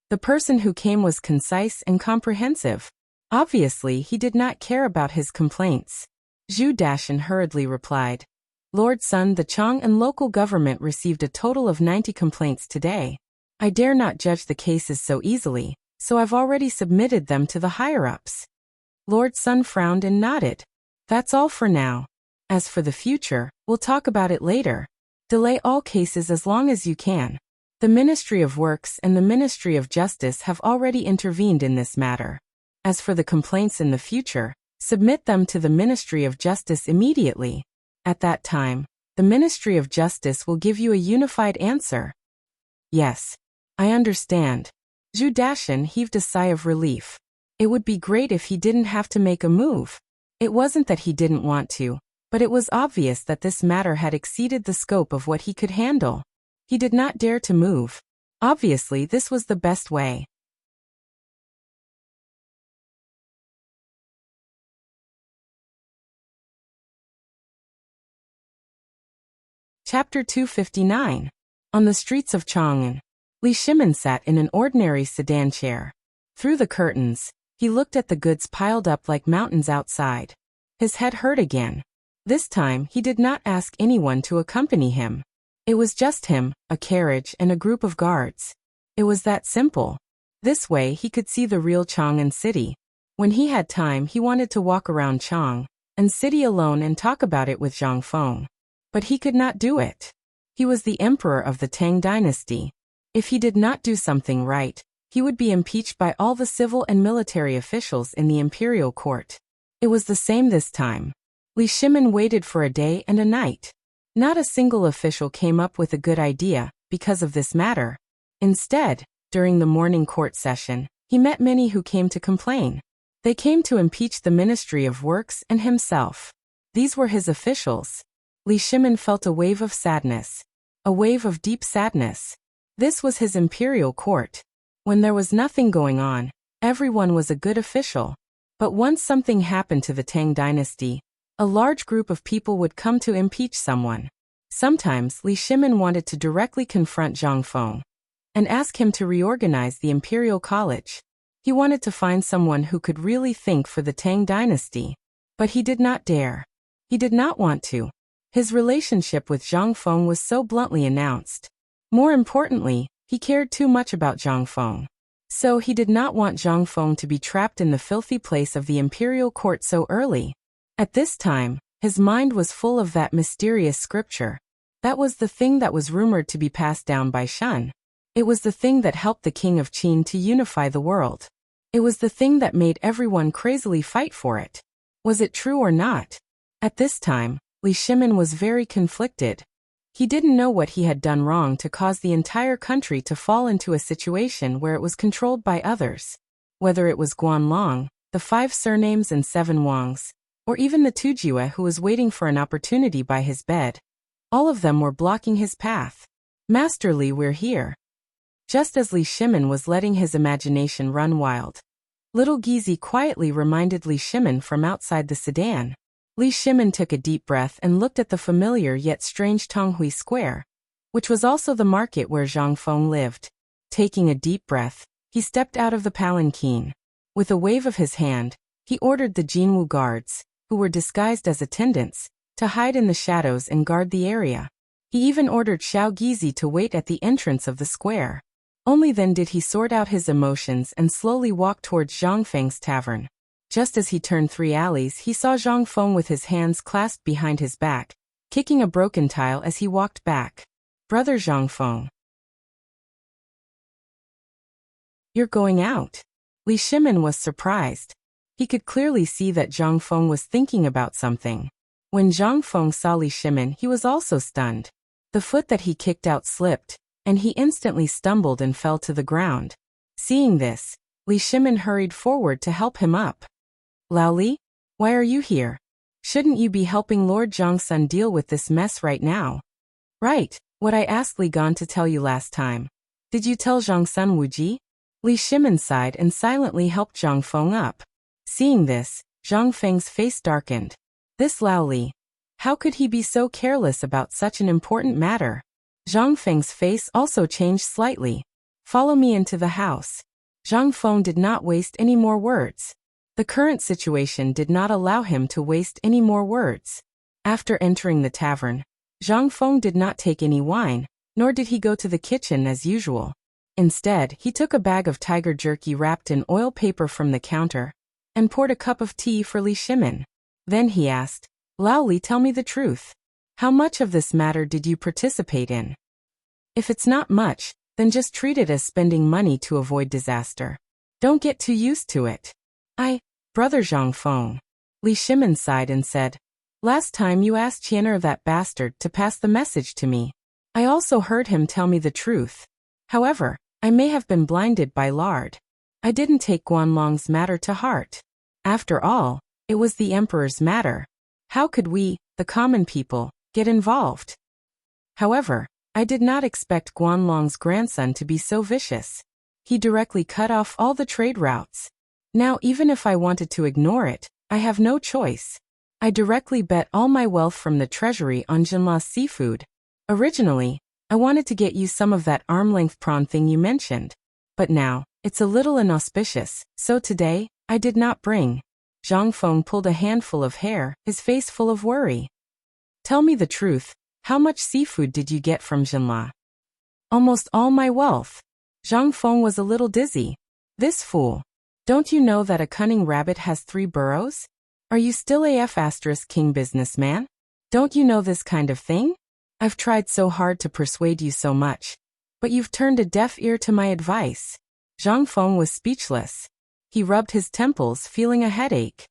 The person who came was concise and comprehensive. Obviously, he did not care about his complaints. Zhu Dashan hurriedly replied, "Lord Sun, the Chang'an local government received a total of 90 complaints today. I dare not judge the cases so easily, so I've already submitted them to the higher-ups." Lord Sun frowned and nodded. "That's all for now. As for the future, we'll talk about it later. Delay all cases as long as you can. The Ministry of Works and the Ministry of Justice have already intervened in this matter. As for the complaints in the future, submit them to the Ministry of Justice immediately. At that time, the Ministry of Justice will give you a unified answer." "Yes, I understand." Zhu Dashan heaved a sigh of relief. It would be great if he didn't have to make a move. It wasn't that he didn't want to, but it was obvious that this matter had exceeded the scope of what he could handle. He did not dare to move. Obviously, this was the best way. Chapter 259. On the streets of Chang'an, Li Shimin sat in an ordinary sedan chair. Through the curtains, he looked at the goods piled up like mountains outside. His head hurt again. This time, he did not ask anyone to accompany him. It was just him, a carriage, and a group of guards. It was that simple. This way, he could see the real Chang'an city. When he had time, he wanted to walk around Chang'an city alone and talk about it with Zhang Feng. But he could not do it. He was the emperor of the Tang dynasty. If he did not do something right, he would be impeached by all the civil and military officials in the imperial court. It was the same this time. Li Shimin waited for a day and a night. Not a single official came up with a good idea because of this matter. Instead, during the morning court session, he met many who came to complain. They came to impeach the Ministry of Works and himself. These were his officials. Li Shimin felt a wave of sadness. A wave of deep sadness. This was his imperial court. When there was nothing going on, everyone was a good official. But once something happened to the Tang dynasty, a large group of people would come to impeach someone. Sometimes Li Shimin wanted to directly confront Zhang Feng and ask him to reorganize the imperial college. He wanted to find someone who could really think for the Tang dynasty. But he did not dare. He did not want to. His relationship with Zhang Feng was so bluntly announced. More importantly, he cared too much about Zhang Feng. So he did not want Zhang Feng to be trapped in the filthy place of the imperial court so early. At this time, his mind was full of that mysterious scripture. That was the thing that was rumored to be passed down by Shun. It was the thing that helped the king of Qin to unify the world. It was the thing that made everyone crazily fight for it. Was it true or not? At this time, Li Shimin was very conflicted. He didn't know what he had done wrong to cause the entire country to fall into a situation where it was controlled by others. Whether it was Guanlong, the 5 surnames and 7 Wangs, or even the Tujue who was waiting for an opportunity by his bed. All of them were blocking his path. Master Li, we're here. Just as Li Shimin was letting his imagination run wild, little Gizi quietly reminded Li Shimin from outside the sedan. Li Shimin took a deep breath and looked at the familiar yet strange Tonghui Square, which was also the market where Zhang Feng lived. Taking a deep breath, he stepped out of the palanquin. With a wave of his hand, he ordered the Jinwu guards, who were disguised as attendants, to hide in the shadows and guard the area. He even ordered Xiao Gizi to wait at the entrance of the square. Only then did he sort out his emotions and slowly walk towards Zhang Feng's tavern. Just as he turned 3 alleys, he saw Zhang Feng with his hands clasped behind his back, kicking a broken tile as he walked back. Brother Zhang Feng. You're going out? Li Shimin was surprised. He could clearly see that Zhang Feng was thinking about something. When Zhang Feng saw Li Shimin, he was also stunned. The foot that he kicked out slipped, and he instantly stumbled and fell to the ground. Seeing this, Li Shimin hurried forward to help him up. Lao Li, why are you here? Shouldn't you be helping Lord Zhongsun deal with this mess right now? Right, what I asked Li Gan to tell you last time. Did you tell Zhongsun Wuji? Li Shimin sighed and silently helped Zhang Feng up. Seeing this, Zhang Feng's face darkened. This Lao Li. How could he be so careless about such an important matter? Zhang Feng's face also changed slightly. Follow me into the house. Zhang Feng did not waste any more words. The current situation did not allow him to waste any more words. After entering the tavern, Zhang Feng did not take any wine, nor did he go to the kitchen as usual. Instead, he took a bag of tiger jerky wrapped in oil paper from the counter and poured a cup of tea for Li Shimin. Then he asked, Lao Li, tell me the truth. How much of this matter did you participate in? If it's not much, then just treat it as spending money to avoid disaster. Don't get too used to it. Brother Zhang Feng. Li Shimin sighed and said, last time you asked Qianer, that bastard, to pass the message to me. I also heard him tell me the truth. However, I may have been blinded by lard. I didn't take Guanlong's matter to heart. After all, it was the emperor's matter. How could we, the common people, get involved? However, I did not expect Guanlong's grandson to be so vicious. He directly cut off all the trade routes. Now even if I wanted to ignore it, I have no choice. I directly bet all my wealth from the treasury on Jinla's seafood. Originally, I wanted to get you some of that arm-length prawn thing you mentioned. But now, it's a little inauspicious, so today, I did not bring. Zhang Feng pulled a handful of hair, his face full of worry. Tell me the truth, how much seafood did you get from Jinla? Almost all my wealth. Zhang Feng was a little dizzy. This fool. Don't you know that a cunning rabbit has 3 burrows? Are you still king businessman? Don't you know this kind of thing? I've tried so hard to persuade you so much, but you've turned a deaf ear to my advice. Zhang Feng was speechless. He rubbed his temples, feeling a headache.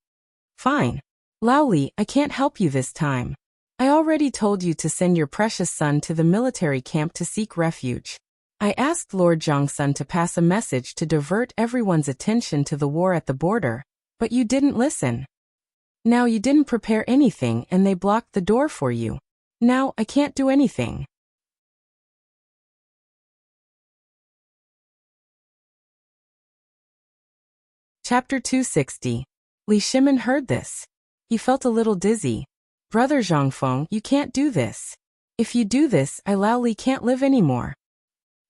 Fine. Lao Li, I can't help you this time. I already told you to send your precious son to the military camp to seek refuge. I asked Lord Zhongsun to pass a message to divert everyone's attention to the war at the border, but you didn't listen. Now you didn't prepare anything and they blocked the door for you. Now I can't do anything. Chapter 260. Li Shimin heard this. He felt a little dizzy. Brother Zhangfeng, you can't do this. If you do this, Lao Li can't live anymore.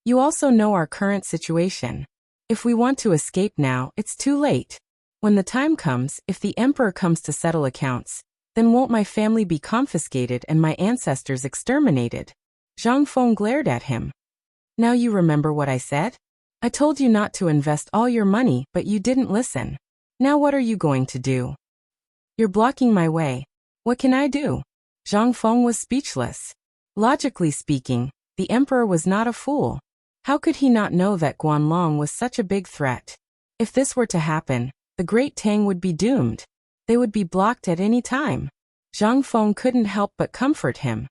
You also know our current situation. If we want to escape now, it's too late. When the time comes, if the emperor comes to settle accounts, then won't my family be confiscated and my ancestors exterminated? Zhang Feng glared at him. Now you remember what I said? I told you not to invest all your money, but you didn't listen. Now what are you going to do? You're blocking my way. What can I do? Zhang Feng was speechless. Logically speaking, the emperor was not a fool. How could he not know that Guanlong was such a big threat? If this were to happen, the Great Tang would be doomed. They would be blocked at any time. Zhang Feng couldn't help but comfort him.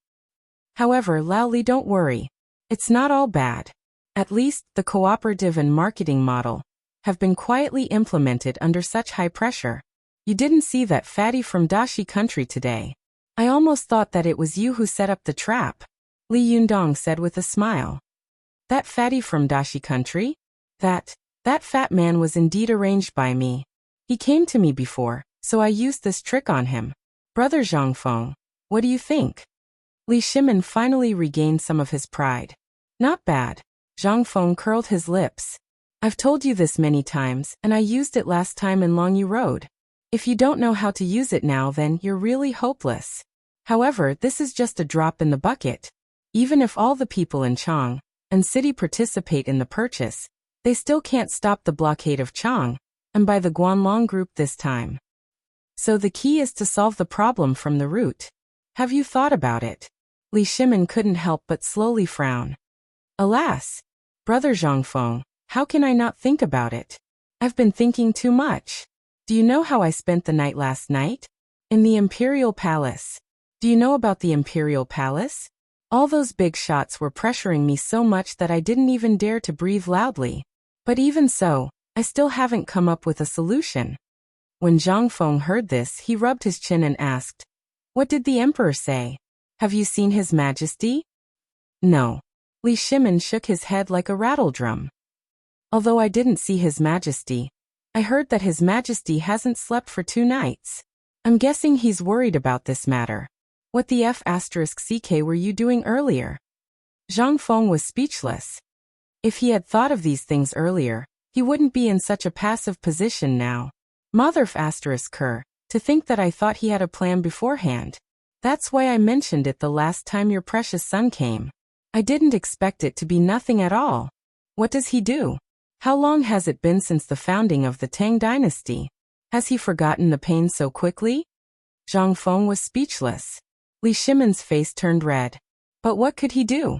However, Lao Li, don't worry. It's not all bad. At least, the cooperative and marketing model have been quietly implemented under such high pressure. You didn't see that fatty from Dashi country today. I almost thought that it was you who set up the trap, Li Yundong said with a smile. That fatty from Dashi country? That fat man was indeed arranged by me. He came to me before, so I used this trick on him. Brother Zhangfeng, what do you think? Li Shimin finally regained some of his pride. Not bad. Zhangfeng curled his lips. I've told you this many times, and I used it last time in Longyu Road. If you don't know how to use it now, then you're really hopeless. However, this is just a drop in the bucket. Even if all the people in Chang'an and city participate in the purchase, they still can't stop the blockade of Chang'an, and by the Guanlong group this time. So the key is to solve the problem from the root. Have you thought about it? Li Shimin couldn't help but slowly frown. Alas! Brother Zhangfeng, how can I not think about it? I've been thinking too much. Do you know how I spent the night last night? In the Imperial Palace. Do you know about the Imperial Palace? All those big shots were pressuring me so much that I didn't even dare to breathe loudly. But even so, I still haven't come up with a solution. When Zhang Feng heard this, he rubbed his chin and asked, What did the emperor say? Have you seen His Majesty? No. Li Shimin shook his head like a rattledrum. Although I didn't see His Majesty, I heard that His Majesty hasn't slept for 2 nights. I'm guessing he's worried about this matter. What the F***ck were you doing earlier? Zhang Feng was speechless. If he had thought of these things earlier, he wouldn't be in such a passive position now. Mother ***ker, to think that I thought he had a plan beforehand. That's why I mentioned it the last time your precious son came. I didn't expect it to be nothing at all. What does he do? How long has it been since the founding of the Tang dynasty? Has he forgotten the pain so quickly? Zhang Feng was speechless. Li Shimin's face turned red. But what could he do?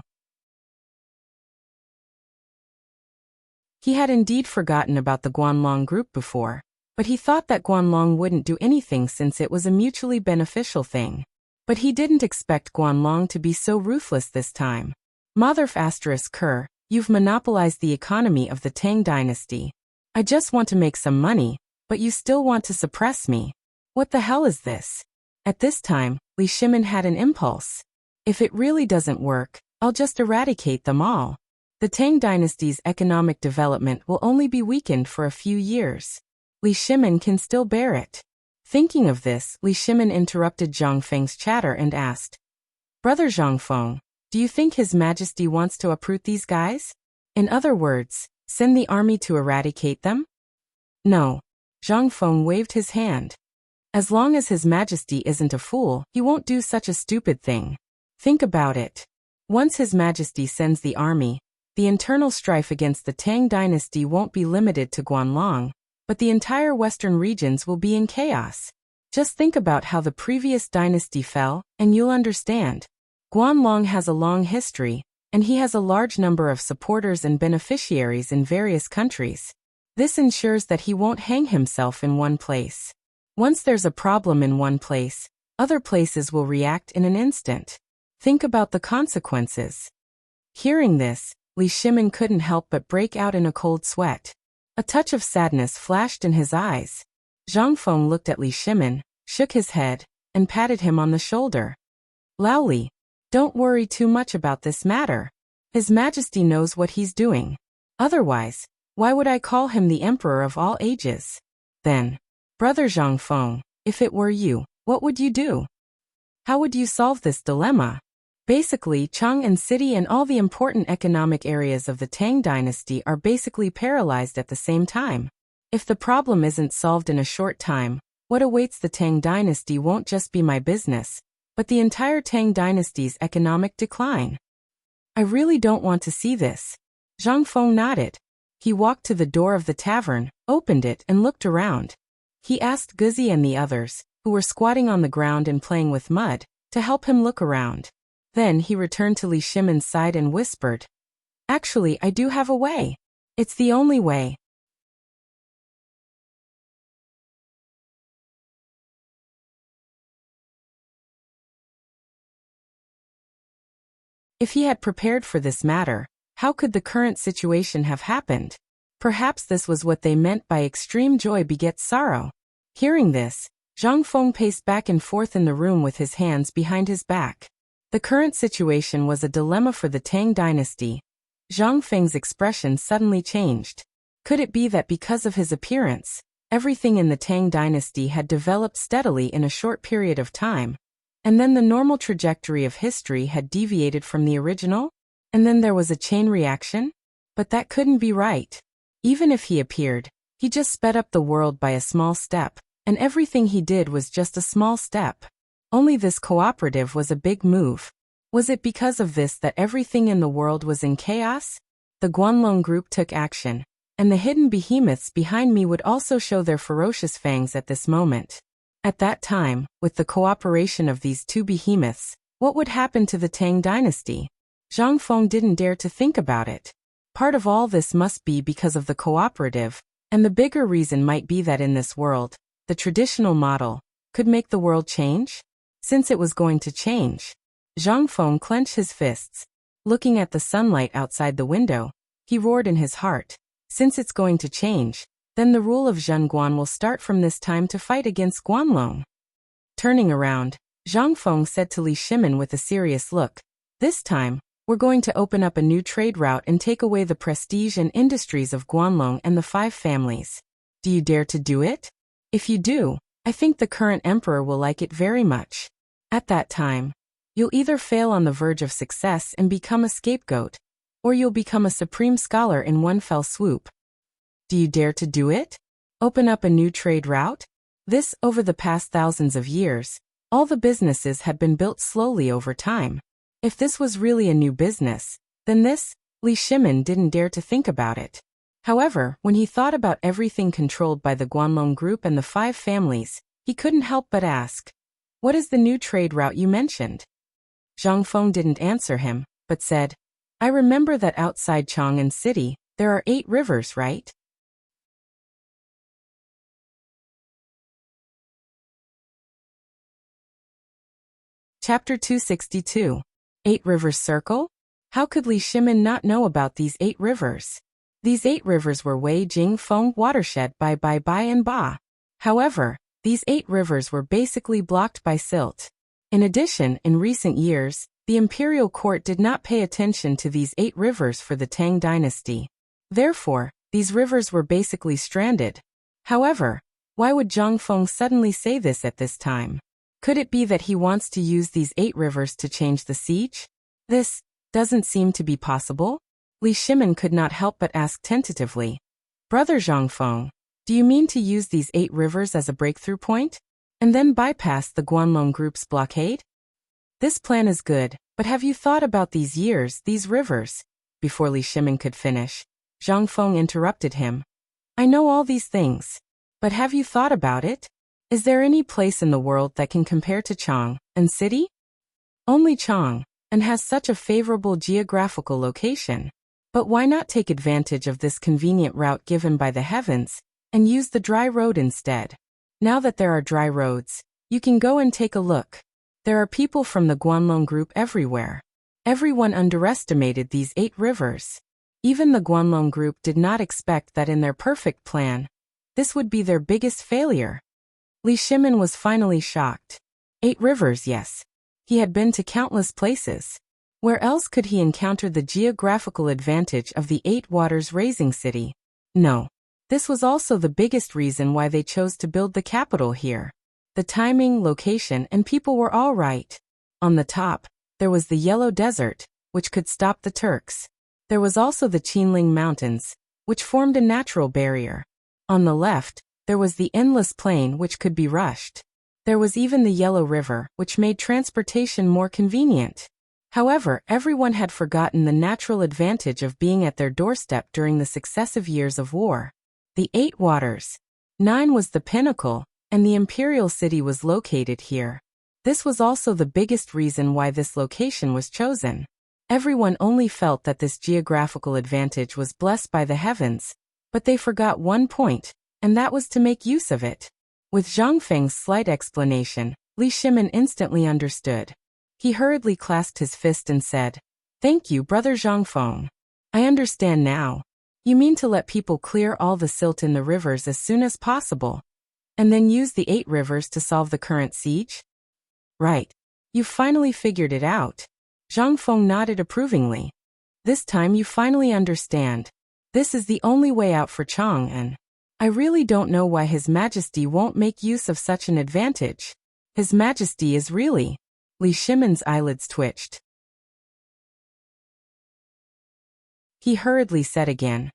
He had indeed forgotten about the Guanlong group before, but he thought that Guanlong wouldn't do anything since it was a mutually beneficial thing. But he didn't expect Guanlong to be so ruthless this time. Mother ***ker, you've monopolized the economy of the Tang dynasty. I just want to make some money, but you still want to suppress me. What the hell is this? At this time, Li Shimin had an impulse. If it really doesn't work, I'll just eradicate them all. The Tang dynasty's economic development will only be weakened for a few years. Li Shimin can still bear it. Thinking of this, Li Shimin interrupted Zhang Feng's chatter and asked, Brother Zhang Feng, do you think His Majesty wants to uproot these guys? In other words, send the army to eradicate them? No. Zhang Feng waved his hand. As long as His Majesty isn't a fool, he won't do such a stupid thing. Think about it. Once His Majesty sends the army, the internal strife against the Tang dynasty won't be limited to Guanlong, but the entire western regions will be in chaos. Just think about how the previous dynasty fell, and you'll understand. Guanlong has a long history, and he has a large number of supporters and beneficiaries in various countries. This ensures that he won't hang himself in one place. Once there's a problem in one place, other places will react in an instant. Think about the consequences. Hearing this, Li Shimin couldn't help but break out in a cold sweat. A touch of sadness flashed in his eyes. Zhang Feng looked at Li Shimin, shook his head, and patted him on the shoulder. Lao Li, don't worry too much about this matter. His Majesty knows what he's doing. Otherwise, why would I call him the Emperor of all ages? Then, Brother Zhang Feng, if it were you, what would you do? How would you solve this dilemma? Basically, Chang'an city and all the important economic areas of the Tang dynasty are basically paralyzed at the same time. If the problem isn't solved in a short time, what awaits the Tang dynasty won't just be my business, but the entire Tang dynasty's economic decline. I really don't want to see this. Zhang Feng nodded. He walked to the door of the tavern, opened it and looked around. He asked Guzi and the others, who were squatting on the ground and playing with mud, to help him look around. Then he returned to Li Shimon's side and whispered, "Actually, I do have a way. It's the only way." If he had prepared for this matter, how could the current situation have happened? Perhaps this was what they meant by extreme joy begets sorrow. Hearing this, Zhang Feng paced back and forth in the room with his hands behind his back. The current situation was a dilemma for the Tang dynasty. Zhang Feng's expression suddenly changed. Could it be that because of his appearance, everything in the Tang dynasty had developed steadily in a short period of time, and then the normal trajectory of history had deviated from the original? And then there was a chain reaction? But that couldn't be right. Even if he appeared, he just sped up the world by a small step, and everything he did was just a small step. Only this cooperative was a big move. Was it because of this that everything in the world was in chaos? The Guanlong group took action, and the hidden behemoths behind me would also show their ferocious fangs at this moment. At that time, with the cooperation of these two behemoths, what would happen to the Tang dynasty? Zhang Feng didn't dare to think about it. Part of all this must be because of the cooperative, and the bigger reason might be that in this world, the traditional model could make the world change? Since it was going to change, Zhang Feng clenched his fists. Looking at the sunlight outside the window, he roared in his heart. Since it's going to change, then the rule of Zhenguan will start from this time to fight against Guanlong. Turning around, Zhang Feng said to Li Shimon with a serious look, "This time, we're going to open up a new trade route and take away the prestige and industries of Guanlong and the 5 families. Do you dare to do it? If you do, I think the current emperor will like it very much. At that time, you'll either fail on the verge of success and become a scapegoat, or you'll become a supreme scholar in one fell swoop. Do you dare to do it? Open up a new trade route?" This, over the past thousands of years, all the businesses had been built slowly over time. If this was really a new business, then this, Li Shimon didn't dare to think about it. However, when he thought about everything controlled by the Guanlong group and the 5 families, he couldn't help but ask, "What is the new trade route you mentioned?" Zhang Feng didn't answer him, but said, "I remember that outside Chang'an city, there are 8 rivers, right?" Chapter 262. 8 Rivers Circle? How could Li Shimon not know about these 8 rivers? These 8 rivers were Wei, Jing, Feng, Watershed, Bai, and Ba. However, these 8 rivers were basically blocked by silt. In addition, in recent years, the imperial court did not pay attention to these 8 rivers for the Tang dynasty. Therefore, these rivers were basically stranded. However, why would Zhang Feng suddenly say this at this time? Could it be that he wants to use these 8 rivers to change the siege? This doesn't seem to be possible. Li Shimon could not help but ask tentatively, "Brother Zhang Feng, do you mean to use these 8 rivers as a breakthrough point, and then bypass the Guanlong group's blockade? This plan is good, but have you thought about these years, these rivers?" Before Li Shimon could finish, Zhang Feng interrupted him. "I know all these things, but have you thought about it? Is there any place in the world that can compare to Chang'an city? Only Chang'an has such a favorable geographical location. But why not take advantage of this convenient route given by the heavens, and use the dry road instead? Now that there are dry roads, you can go and take a look. There are people from the Guanlong group everywhere. Everyone underestimated these 8 rivers. Even the Guanlong group did not expect that in their perfect plan, this would be their biggest failure." Li Shimon was finally shocked. 8 rivers, yes. He had been to countless places. Where else could he encounter the geographical advantage of the 8 waters raising city? No. This was also the biggest reason why they chose to build the capital here. The timing, location, and people were all right. On the top, there was the Yellow Desert, which could stop the Turks. There was also the Qinling Mountains, which formed a natural barrier. On the left, there was the endless plain which could be rushed. There was even the Yellow River, which made transportation more convenient. However, everyone had forgotten the natural advantage of being at their doorstep during the successive years of war. The 8 waters. 9 was the pinnacle, and the imperial city was located here. This was also the biggest reason why this location was chosen. Everyone only felt that this geographical advantage was blessed by the heavens, but they forgot one point, and that was to make use of it. With Zhang Feng's slight explanation, Li Shimin instantly understood. He hurriedly clasped his fist and said, "Thank you, Brother Zhang Feng. I understand now. You mean to let people clear all the silt in the rivers as soon as possible, and then use the 8 rivers to solve the current siege? Right. You've finally figured it out." Zhang Feng nodded approvingly. "This time you finally understand. This is the only way out for Chang'an. I really don't know why His Majesty won't make use of such an advantage. His Majesty is really..." Li Shimin's eyelids twitched. He hurriedly said again,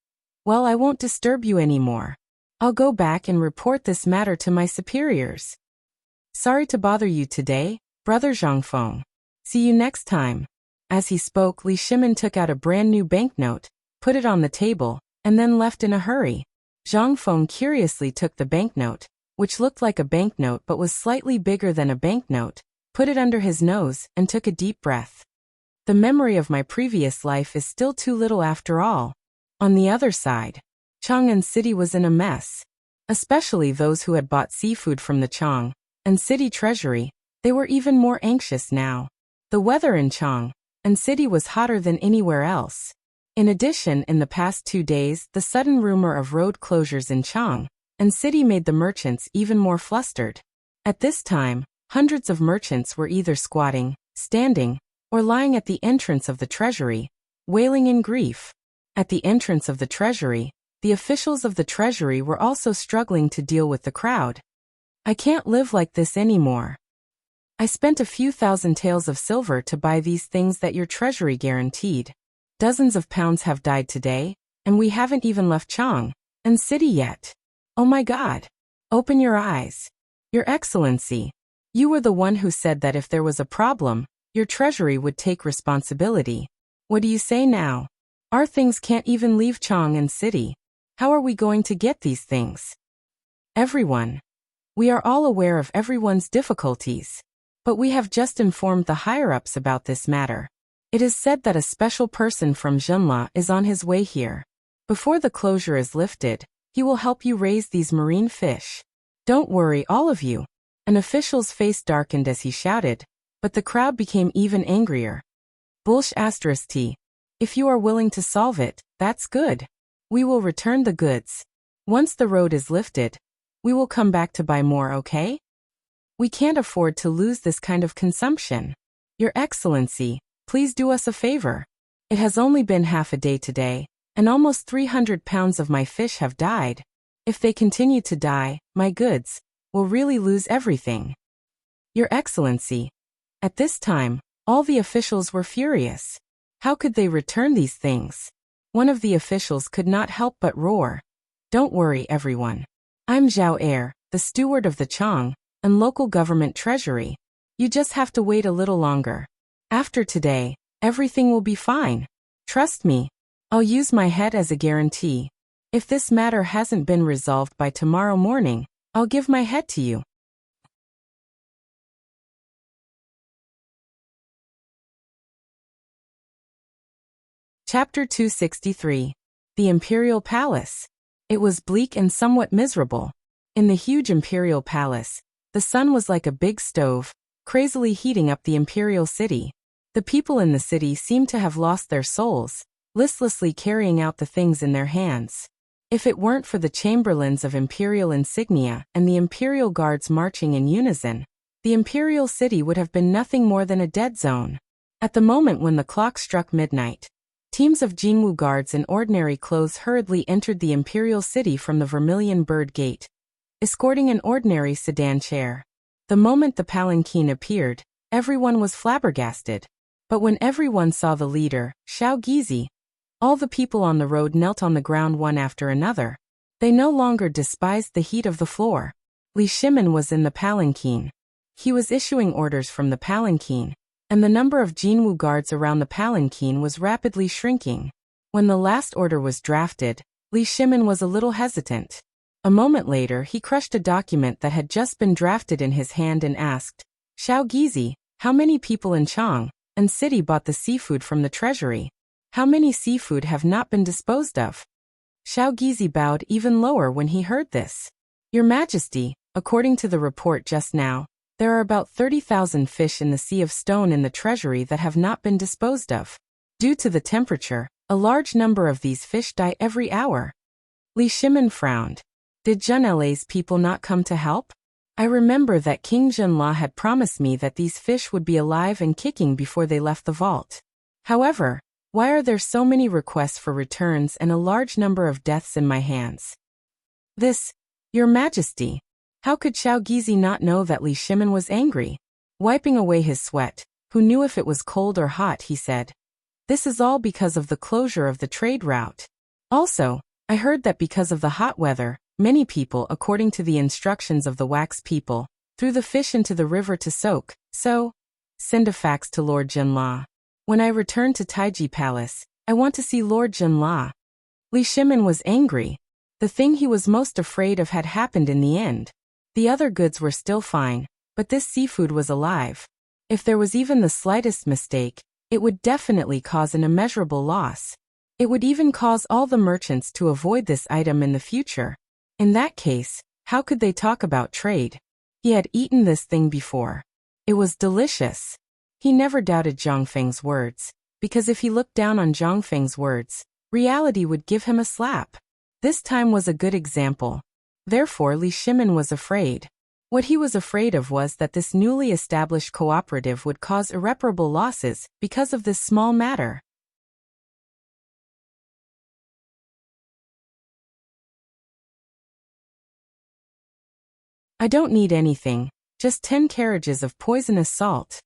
"Well, I won't disturb you anymore. I'll go back and report this matter to my superiors. Sorry to bother you today, Brother Zhang Feng. See you next time." As he spoke, Li Shimin took out a brand new banknote, put it on the table, and then left in a hurry. Zhang Feng curiously took the banknote, which looked like a banknote but was slightly bigger than a banknote, put it under his nose, and took a deep breath. The memory of my previous life is still too little after all. On the other side, Chang'an City was in a mess. Especially those who had bought seafood from the Chang'an City treasury, they were even more anxious now. The weather in Chang'an City was hotter than anywhere else. In addition, in the past 2 days, the sudden rumor of road closures in Chang'an City made the merchants even more flustered. At this time, hundreds of merchants were either squatting, standing, or lying at the entrance of the treasury, wailing in grief. At the entrance of the treasury, the officials of the treasury were also struggling to deal with the crowd. "I can't live like this anymore. I spent a few thousand taels of silver to buy these things that your treasury guaranteed. Dozens of pounds have died today, and we haven't even left Chang'an City yet. Oh my God. Open your eyes. Your Excellency. You were the one who said that if there was a problem, your treasury would take responsibility. What do you say now? Our things can't even leave Chang'an City. How are we going to get these things?" Everyone. We are all aware of everyone's difficulties. But we have just informed the higher-ups about this matter. It is said that a special person from Zhenla is on his way here. Before the closure is lifted, he will help you raise these marine fish. Don't worry, all of you. An official's face darkened as he shouted, but the crowd became even angrier. T. If you are willing to solve it, that's good. We will return the goods. Once the road is lifted, we will come back to buy more, okay? We can't afford to lose this kind of consumption. Your Excellency, please do us a favor. It has only been half a day today, and almost 300 pounds of my fish have died. If they continue to die, my goods will really lose everything. Your Excellency. At this time, all the officials were furious. How could they return these things? One of the officials could not help but roar. Don't worry, everyone. I'm Zhao Er, the steward of the Chang'an local government treasury. You just have to wait a little longer. After today, everything will be fine. Trust me. I'll use my head as a guarantee. If this matter hasn't been resolved by tomorrow morning, I'll give my head to you. Chapter 263. The Imperial Palace. It was bleak and somewhat miserable. In the huge imperial palace, the sun was like a big stove, crazily heating up the imperial city. The people in the city seemed to have lost their souls, listlessly carrying out the things in their hands. If it weren't for the chamberlains of imperial insignia and the imperial guards marching in unison, the imperial city would have been nothing more than a dead zone. At the moment when the clock struck midnight, Teams of Jinwu guards in ordinary clothes hurriedly entered the imperial city from the Vermilion Bird Gate, escorting an ordinary sedan chair. The moment the palanquin appeared, everyone was flabbergasted. But when everyone saw the leader, Xiao Gizi, all the people on the road knelt on the ground one after another. They no longer despised the heat of the floor. Li Shimin was in the palanquin. He was issuing orders from the palanquin, and the number of Jinwu guards around the palanquin was rapidly shrinking. When the last order was drafted, Li Shimin was a little hesitant. A moment later he crushed a document that had just been drafted in his hand and asked, Xiao Gizi, how many people in Chang'an city bought the seafood from the treasury? How many seafood have not been disposed of? Xiao Gizi bowed even lower when he heard this. Your Majesty, according to the report just now, there are about 30,000 fish in the Sea of Stone in the treasury that have not been disposed of. Due to the temperature, a large number of these fish die every hour. Li Shimin frowned. Did Junla's people not come to help? I remember that King Junla had promised me that these fish would be alive and kicking before they left the vault. However, why are there so many requests for returns and a large number of deaths in my hands? This, Your Majesty. How could Xiao Gizi not know that Li Shimin was angry? Wiping away his sweat, who knew if it was cold or hot, he said. This is all because of the closure of the trade route. Also, I heard that because of the hot weather, many people, according to the instructions of the wax people, threw the fish into the river to soak, so, send a fax to Lord Junla. When I return to Taiji Palace, I want to see Lord Junla. Li Shimin was angry. The thing he was most afraid of had happened in the end. The other goods were still fine, but this seafood was alive. If there was even the slightest mistake, it would definitely cause an immeasurable loss. It would even cause all the merchants to avoid this item in the future. In that case, how could they talk about trade? He had eaten this thing before. It was delicious. He never doubted Zhang Feng's words, because if he looked down on Zhang Feng's words, reality would give him a slap. This time was a good example. Therefore Li Shimin was afraid. What he was afraid of was that this newly established cooperative would cause irreparable losses because of this small matter. I don't need anything, just 10 carriages of poisonous salt.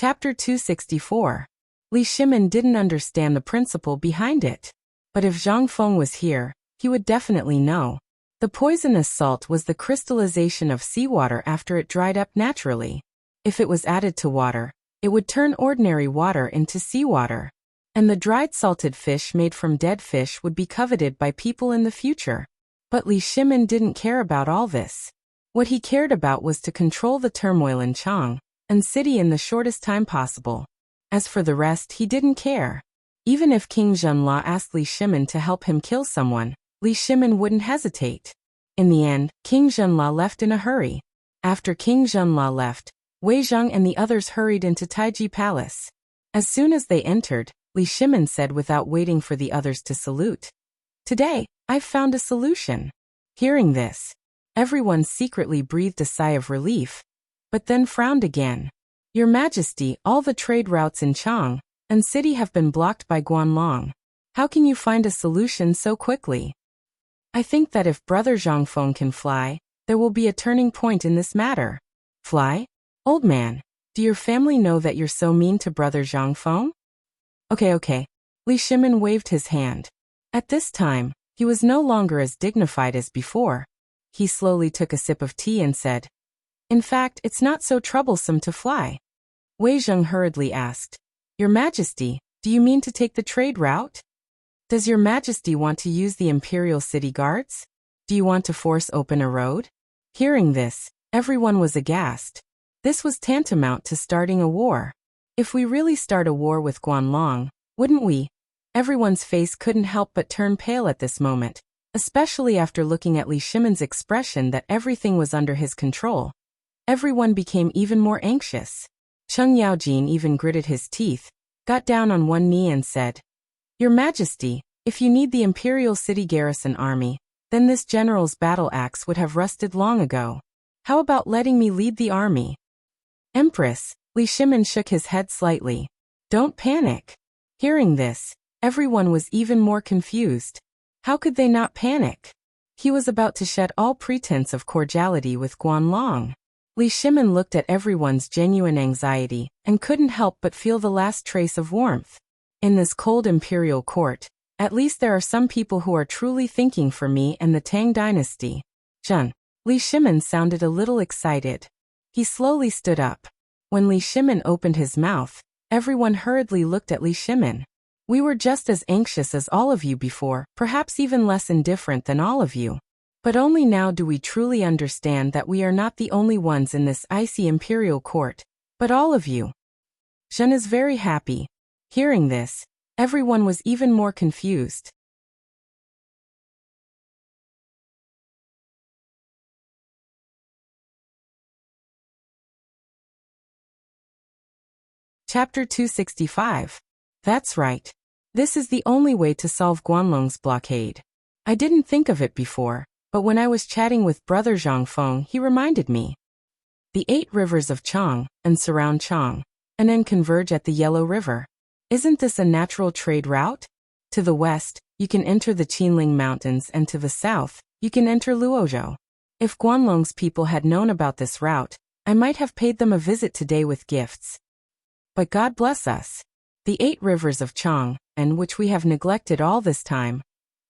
Chapter 264. Li Shimin didn't understand the principle behind it. But if Zhang Feng was here, he would definitely know. The poisonous salt was the crystallization of seawater after it dried up naturally. If it was added to water, it would turn ordinary water into seawater. And the dried salted fish made from dead fish would be coveted by people in the future. But Li Shimin didn't care about all this. What he cared about was to control the turmoil in Chang'an city in the shortest time possible. As for the rest, he didn't care. Even if King Junla asked Li Shimin to help him kill someone, Li Shimin wouldn't hesitate. In the end, King Junla left in a hurry. After King Junla left, Wei Zheng and the others hurried into Taiji Palace. As soon as they entered, Li Shimin said without waiting for the others to salute. Today, I've found a solution. Hearing this, everyone secretly breathed a sigh of relief, but then frowned again. Your Majesty, all the trade routes in Chang'an city have been blocked by Guanlong. How can you find a solution so quickly? I think that if Brother Zhang Feng can fly, there will be a turning point in this matter. Fly? Old man, do your family know that you're so mean to Brother Zhang Feng? Okay. Li Shimin waved his hand. At this time, he was no longer as dignified as before. He slowly took a sip of tea and said, in fact, it's not so troublesome to fly. Wei Zheng hurriedly asked, Your Majesty, do you mean to take the trade route? Does Your Majesty want to use the Imperial City Guards? Do you want to force open a road? Hearing this, everyone was aghast. This was tantamount to starting a war. If we really start a war with Guanlong, wouldn't we? Everyone's face couldn't help but turn pale at this moment, especially after looking at Li Shimin's expression that everything was under his control. Everyone became even more anxious. Cheng Yaojin even gritted his teeth, got down on one knee and said, Your Majesty, if you need the Imperial City Garrison Army, then this general's battle axe would have rusted long ago. How about letting me lead the army? Empress, Li Shimin shook his head slightly. Don't panic. Hearing this, everyone was even more confused. How could they not panic? He was about to shed all pretense of cordiality with Guanlong. Li Shimin looked at everyone's genuine anxiety and couldn't help but feel the last trace of warmth. In this cold imperial court, at least there are some people who are truly thinking for me and the Tang dynasty. Zhen. Li Shimin sounded a little excited. He slowly stood up. When Li Shimin opened his mouth, everyone hurriedly looked at Li Shimin. We were just as anxious as all of you before, perhaps even less indifferent than all of you. But only now do we truly understand that we are not the only ones in this icy imperial court, but all of you. Zhen is very happy. Hearing this, everyone was even more confused. Chapter 265. That's right. This is the only way to solve Guanlong's blockade. I didn't think of it before, but when I was chatting with Brother Zhangfeng, he reminded me. The 8 rivers of Chang'an surround Chang'an, and then converge at the Yellow River. Isn't this a natural trade route? To the west, you can enter the Qinling Mountains, and to the south, you can enter Luozhou. If Guanlong's people had known about this route, I might have paid them a visit today with gifts. But God bless us. The 8 rivers of Chang'an, which we have neglected all this time,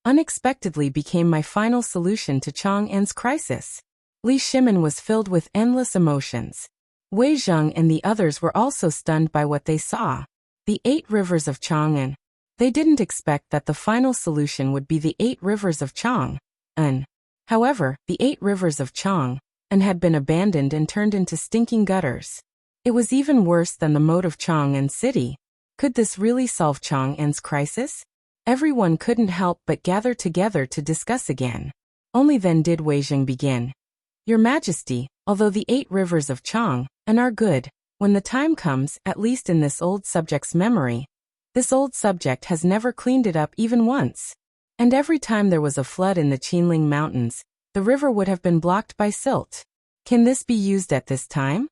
unexpectedly became my final solution to Chang'an's crisis. Li Shimin was filled with endless emotions. Wei Zheng and the others were also stunned by what they saw. The 8 rivers of Chang'an. They didn't expect that the final solution would be the 8 rivers of Chang'an. However, the 8 rivers of Chang'an had been abandoned and turned into stinking gutters. It was even worse than the moat of Chang'an City. Could this really solve Chang'an's crisis? Everyone couldn't help but gather together to discuss again. Only then did Wei Zheng begin. Your Majesty, although the 8 rivers of Chang'an are good, when the time comes, at least in this old subject's memory, this old subject has never cleaned it up even once. And every time there was a flood in the Qinling Mountains, the river would have been blocked by silt. Can this be used at this time?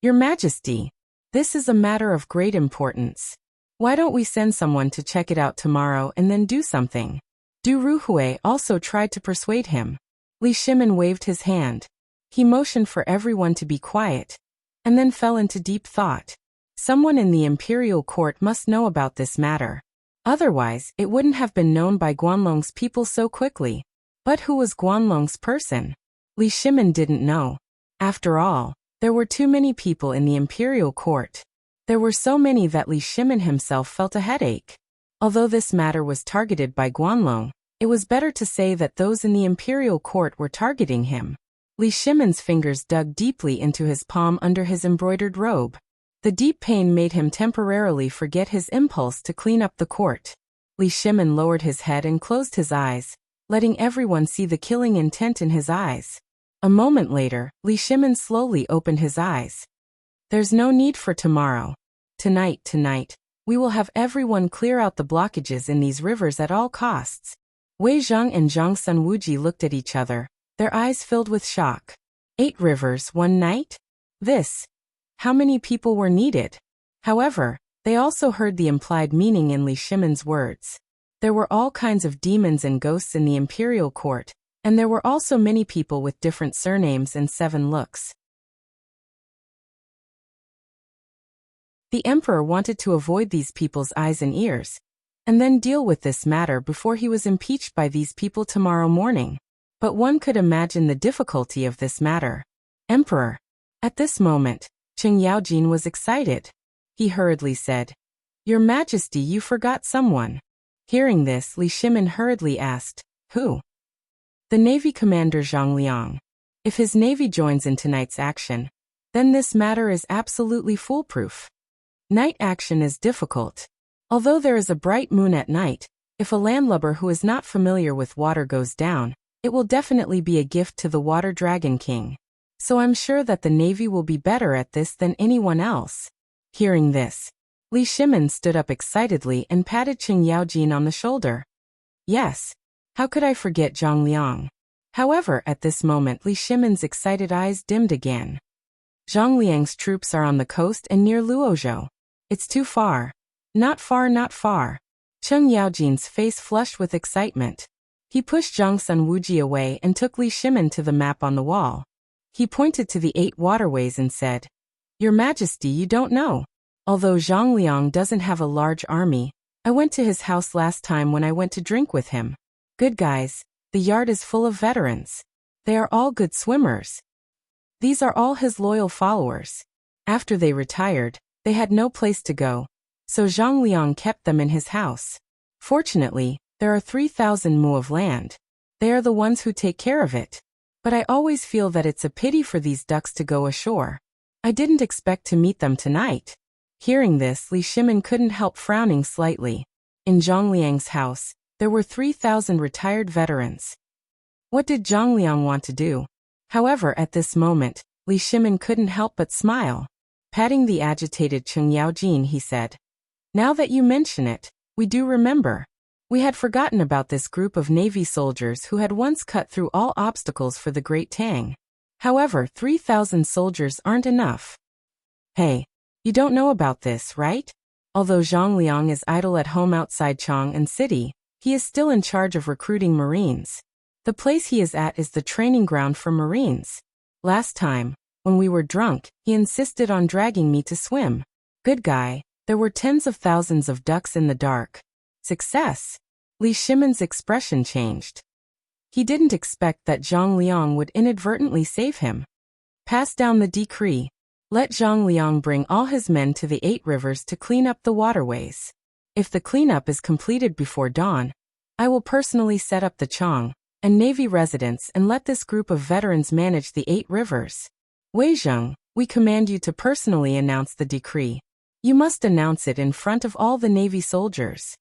Your Majesty, this is a matter of great importance. Why don't we send someone to check it out tomorrow and then do something? Du Ruhui also tried to persuade him. Li Shimin waved his hand. He motioned for everyone to be quiet, and then fell into deep thought. Someone in the imperial court must know about this matter. Otherwise, it wouldn't have been known by Guanlong's people so quickly. But who was Guanlong's person? Li Shimin didn't know. After all, there were too many people in the imperial court. There were so many that Li Shimin himself felt a headache. Although this matter was targeted by Guanlong, it was better to say that those in the imperial court were targeting him. Li Shimin's fingers dug deeply into his palm under his embroidered robe. The deep pain made him temporarily forget his impulse to clean up the court. Li Shimin lowered his head and closed his eyes, letting everyone see the killing intent in his eyes. A moment later, Li Shimin slowly opened his eyes. There's no need for tomorrow. Tonight, we will have everyone clear out the blockages in these rivers at all costs. Wei Zheng and Zhang Sunwuji looked at each other, their eyes filled with shock. 8 rivers, 1 night? How many people were needed? However, they also heard the implied meaning in Li Shimin's words. There were all kinds of demons and ghosts in the imperial court, and there were also many people with different surnames and 7 looks. The emperor wanted to avoid these people's eyes and ears, and then deal with this matter before he was impeached by these people tomorrow morning. But one could imagine the difficulty of this matter. Emperor. At this moment, Cheng Yaojin was excited. He hurriedly said, Your Majesty, you forgot someone. Hearing this, Li Shimin hurriedly asked, Who? The Navy Commander Zhang Liang. If his navy joins in tonight's action, then this matter is absolutely foolproof. Night action is difficult. Although there is a bright moon at night, if a landlubber who is not familiar with water goes down, it will definitely be a gift to the Water Dragon King. So I'm sure that the Navy will be better at this than anyone else. Hearing this, Li Shimin stood up excitedly and patted Cheng Yaojin on the shoulder. Yes. How could I forget Zhang Liang? However, at this moment Li Shimon's excited eyes dimmed again. Zhang Liang's troops are on the coast and near Luozhou. It's too far. Not far, not far. Cheng Yaojin's face flushed with excitement. He pushed Zhang Sun Wuji away and took Li Shimon to the map on the wall. He pointed to the 8 waterways and said, "Your Majesty, you don't know. Although Zhang Liang doesn't have a large army, I went to his house last time when I went to drink with him. Good guys, the yard is full of veterans. They are all good swimmers. These are all his loyal followers. After they retired, they had no place to go, so Zhang Liang kept them in his house. Fortunately, there are 3,000 mu of land. They are the ones who take care of it. But I always feel that it's a pity for these ducks to go ashore. I didn't expect to meet them tonight." Hearing this, Li Shimon couldn't help frowning slightly. In Zhang Liang's house, there were 3,000 retired veterans. What did Zhang Liang want to do? However, at this moment, Li Shimon couldn't help but smile. Patting the agitated Cheng Yaojin, he said, "Now that you mention it, we do remember. We had forgotten about this group of Navy soldiers who had once cut through all obstacles for the Great Tang. However, 3,000 soldiers aren't enough. Hey, you don't know about this, right? Although Zhang Liang is idle at home outside Chang'an City, he is still in charge of recruiting Marines. The place he is at is the training ground for Marines. Last time, when we were drunk, he insisted on dragging me to swim. Good guy, there were tens of thousands of ducks in the dark. Success." Li Shimon's expression changed. He didn't expect that Zhang Liang would inadvertently save him. "Pass down the decree. Let Zhang Liang bring all his men to the 8 rivers to clean up the waterways. If the cleanup is completed before dawn, I will personally set up the Chang and Navy residence and let this group of veterans manage the 8 rivers. Wei Zheng, we command you to personally announce the decree. You must announce it in front of all the Navy soldiers."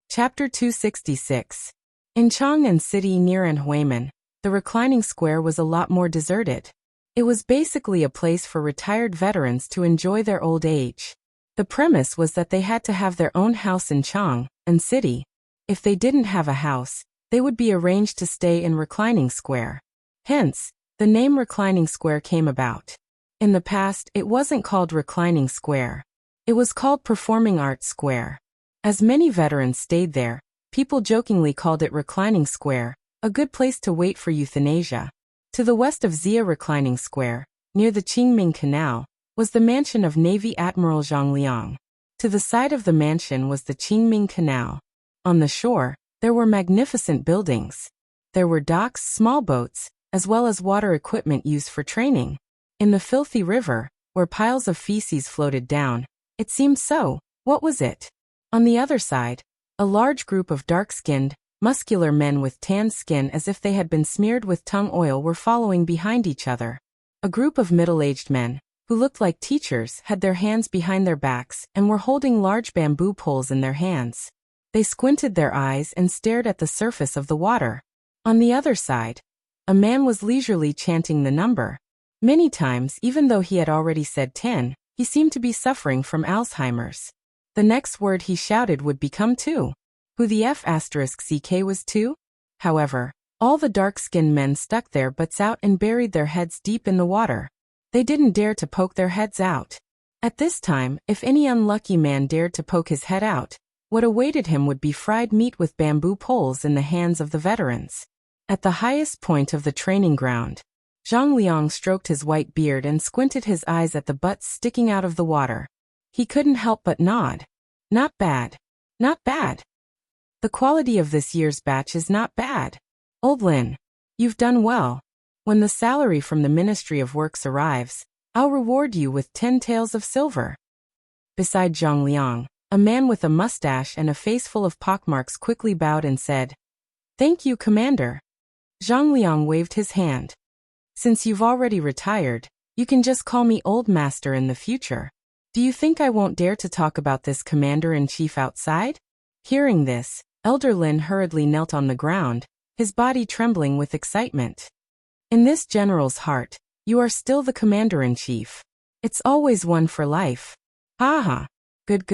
Chapter 266. In Chang'an City near Anhuimen, the reclining square was a lot more deserted. It was basically a place for retired veterans to enjoy their old age. The premise was that they had to have their own house in Chang'an City. If they didn't have a house, they would be arranged to stay in Reclining Square. Hence, the name Reclining Square came about. In the past, it wasn't called Reclining Square. It was called Performing Arts Square. As many veterans stayed there, people jokingly called it Reclining Square, a good place to wait for euthanasia. To the west of Xia Reclining Square, near the Qingming Canal, was the mansion of Navy Admiral Zhang Liang. To the side of the mansion was the Qingming Canal. On the shore, there were magnificent buildings. There were docks, small boats, as well as water equipment used for training. In the filthy river, where piles of feces floated down, it seemed so. What was it? On the other side, a large group of dark-skinned, muscular men with tanned skin as if they had been smeared with tung oil were following behind each other. A group of middle-aged men, who looked like teachers, had their hands behind their backs and were holding large bamboo poles in their hands. They squinted their eyes and stared at the surface of the water. On the other side, a man was leisurely chanting the number. Many times, even though he had already said 10, he seemed to be suffering from Alzheimer's. The next word he shouted would become 2. Who the F***ck was 2? However, all the dark-skinned men stuck their butts out and buried their heads deep in the water. They didn't dare to poke their heads out. At this time, if any unlucky man dared to poke his head out, what awaited him would be fried meat with bamboo poles in the hands of the veterans. At the highest point of the training ground, Zhang Liang stroked his white beard and squinted his eyes at the butts sticking out of the water. He couldn't help but nod. Not bad. Not bad. The quality of this year's batch is not bad. Old Lin, you've done well. When the salary from the Ministry of Works arrives, I'll reward you with 10 taels of silver. Beside Zhang Liang, a man with a mustache and a face full of pockmarks quickly bowed and said, "Thank you, Commander." Zhang Liang waved his hand. "Since you've already retired, you can just call me Old Master in the future. Do you think I won't dare to talk about this Commander-in-Chief outside?" Hearing this, Elder Lin hurriedly knelt on the ground, his body trembling with excitement. In this general's heart, You are still the commander-in-chief. It's always one for life. Haha. Good.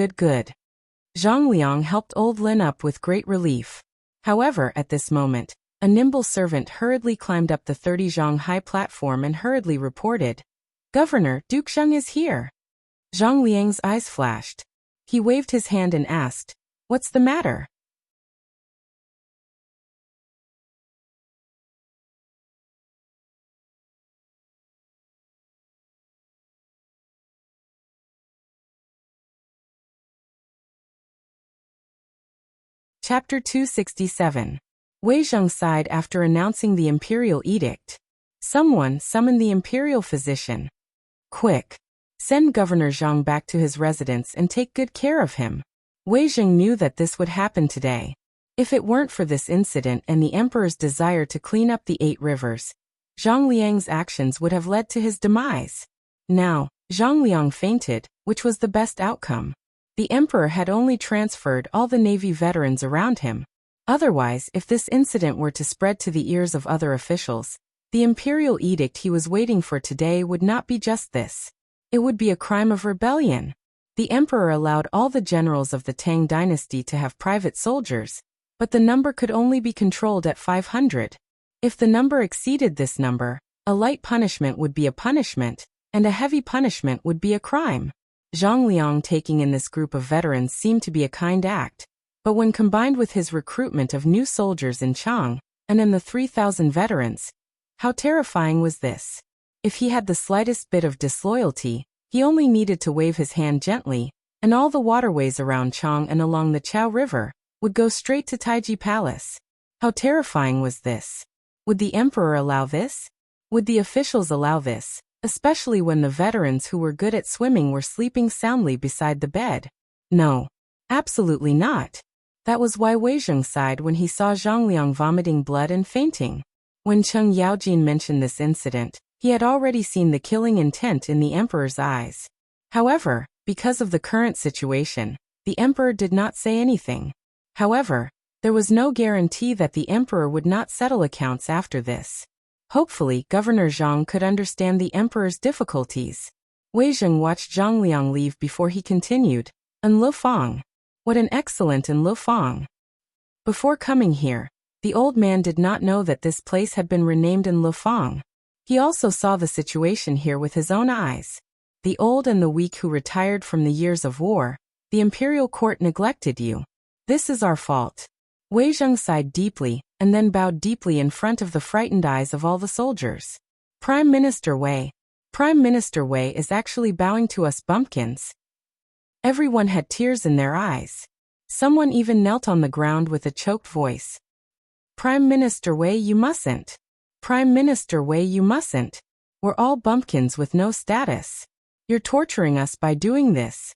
Zhang Liang helped old Lin up with great relief. However, at this moment, a nimble servant hurriedly climbed up the 30 zhang high platform and hurriedly reported, "Governor, Duke Zheng is here." Zhang Liang's eyes flashed. He waved his hand and asked, "What's the matter?" Chapter 267. Wei Zheng sighed after announcing the imperial edict. Someone summon the imperial physician. Quick. Send Governor Zhang back to his residence and take good care of him. Wei Zheng knew that this would happen today. If it weren't for this incident and the emperor's desire to clean up the 8 rivers, Zhang Liang's actions would have led to his demise. Now, Zhang Liang fainted, which was the best outcome. The emperor had only transferred all the navy veterans around him. Otherwise, if this incident were to spread to the ears of other officials, the imperial edict he was waiting for today would not be just this. It would be a crime of rebellion. The emperor allowed all the generals of the Tang dynasty to have private soldiers, but the number could only be controlled at 500. If the number exceeded this number, a light punishment would be a punishment, and a heavy punishment would be a crime. Zhang Liang taking in this group of veterans seemed to be a kind act, but when combined with his recruitment of new soldiers in Chang, and in the 3,000 veterans, how terrifying was this? If he had the slightest bit of disloyalty, he only needed to wave his hand gently, and all the waterways around Chang and along the Chao River would go straight to Taiji Palace. How terrifying was this? Would the emperor allow this? Would the officials allow this, especially when the veterans who were good at swimming were sleeping soundly beside the bed? No. Absolutely not. That was why Wei Zheng sighed when he saw Zhang Liang vomiting blood and fainting. When Cheng Yaojin mentioned this incident, he had already seen the killing intent in the emperor's eyes. However, because of the current situation, the emperor did not say anything. However, there was no guarantee that the emperor would not settle accounts after this. Hopefully, Governor Zhang could understand the emperor's difficulties. Wei Zheng watched Zhang Liang leave before he continued, "And Lu Fang. What an excellent and Lu Fang." Before coming here, the old man did not know that this place had been renamed in Lu Fang. He also saw the situation here with his own eyes. The old and the weak who retired from the years of war, the imperial court neglected you. This is our fault. Wei Zheng sighed deeply, and then bowed deeply in front of the frightened eyes of all the soldiers. Prime Minister Wei is actually bowing to us bumpkins. Everyone had tears in their eyes. Someone even knelt on the ground with a choked voice. Prime Minister Wei, you mustn't. Prime Minister Wei, you mustn't. We're all bumpkins with no status. You're torturing us by doing this.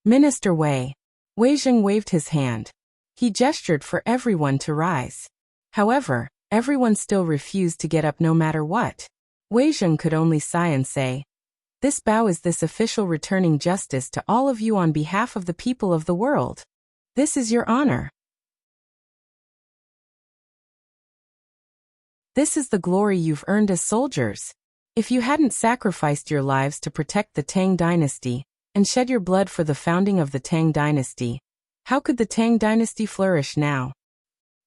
Minister Wei. Wei Zheng waved his hand. He gestured for everyone to rise. However, everyone still refused to get up no matter what. Wei Zheng could only sigh and say, "This bow is this official returning justice to all of you on behalf of the people of the world. This is your honor. This is the glory you've earned as soldiers. If you hadn't sacrificed your lives to protect the Tang dynasty, and shed your blood for the founding of the Tang dynasty, how could the Tang dynasty flourish now?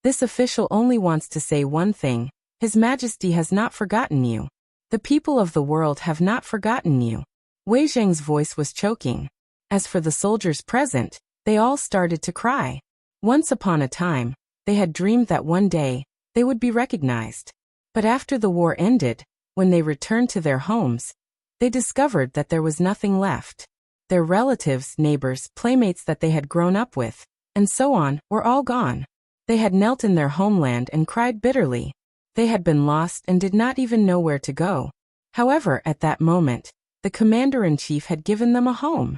This official only wants to say one thing: His Majesty has not forgotten you. The people of the world have not forgotten you." Wei Zheng's voice was choking. As for the soldiers present, they all started to cry. Once upon a time, they had dreamed that one day, they would be recognized. But after the war ended, when they returned to their homes, they discovered that there was nothing left. Their relatives, neighbors, playmates that they had grown up with, and so on, were all gone. They had knelt in their homeland and cried bitterly. They had been lost and did not even know where to go. However, at that moment, the commander-in-chief had given them a home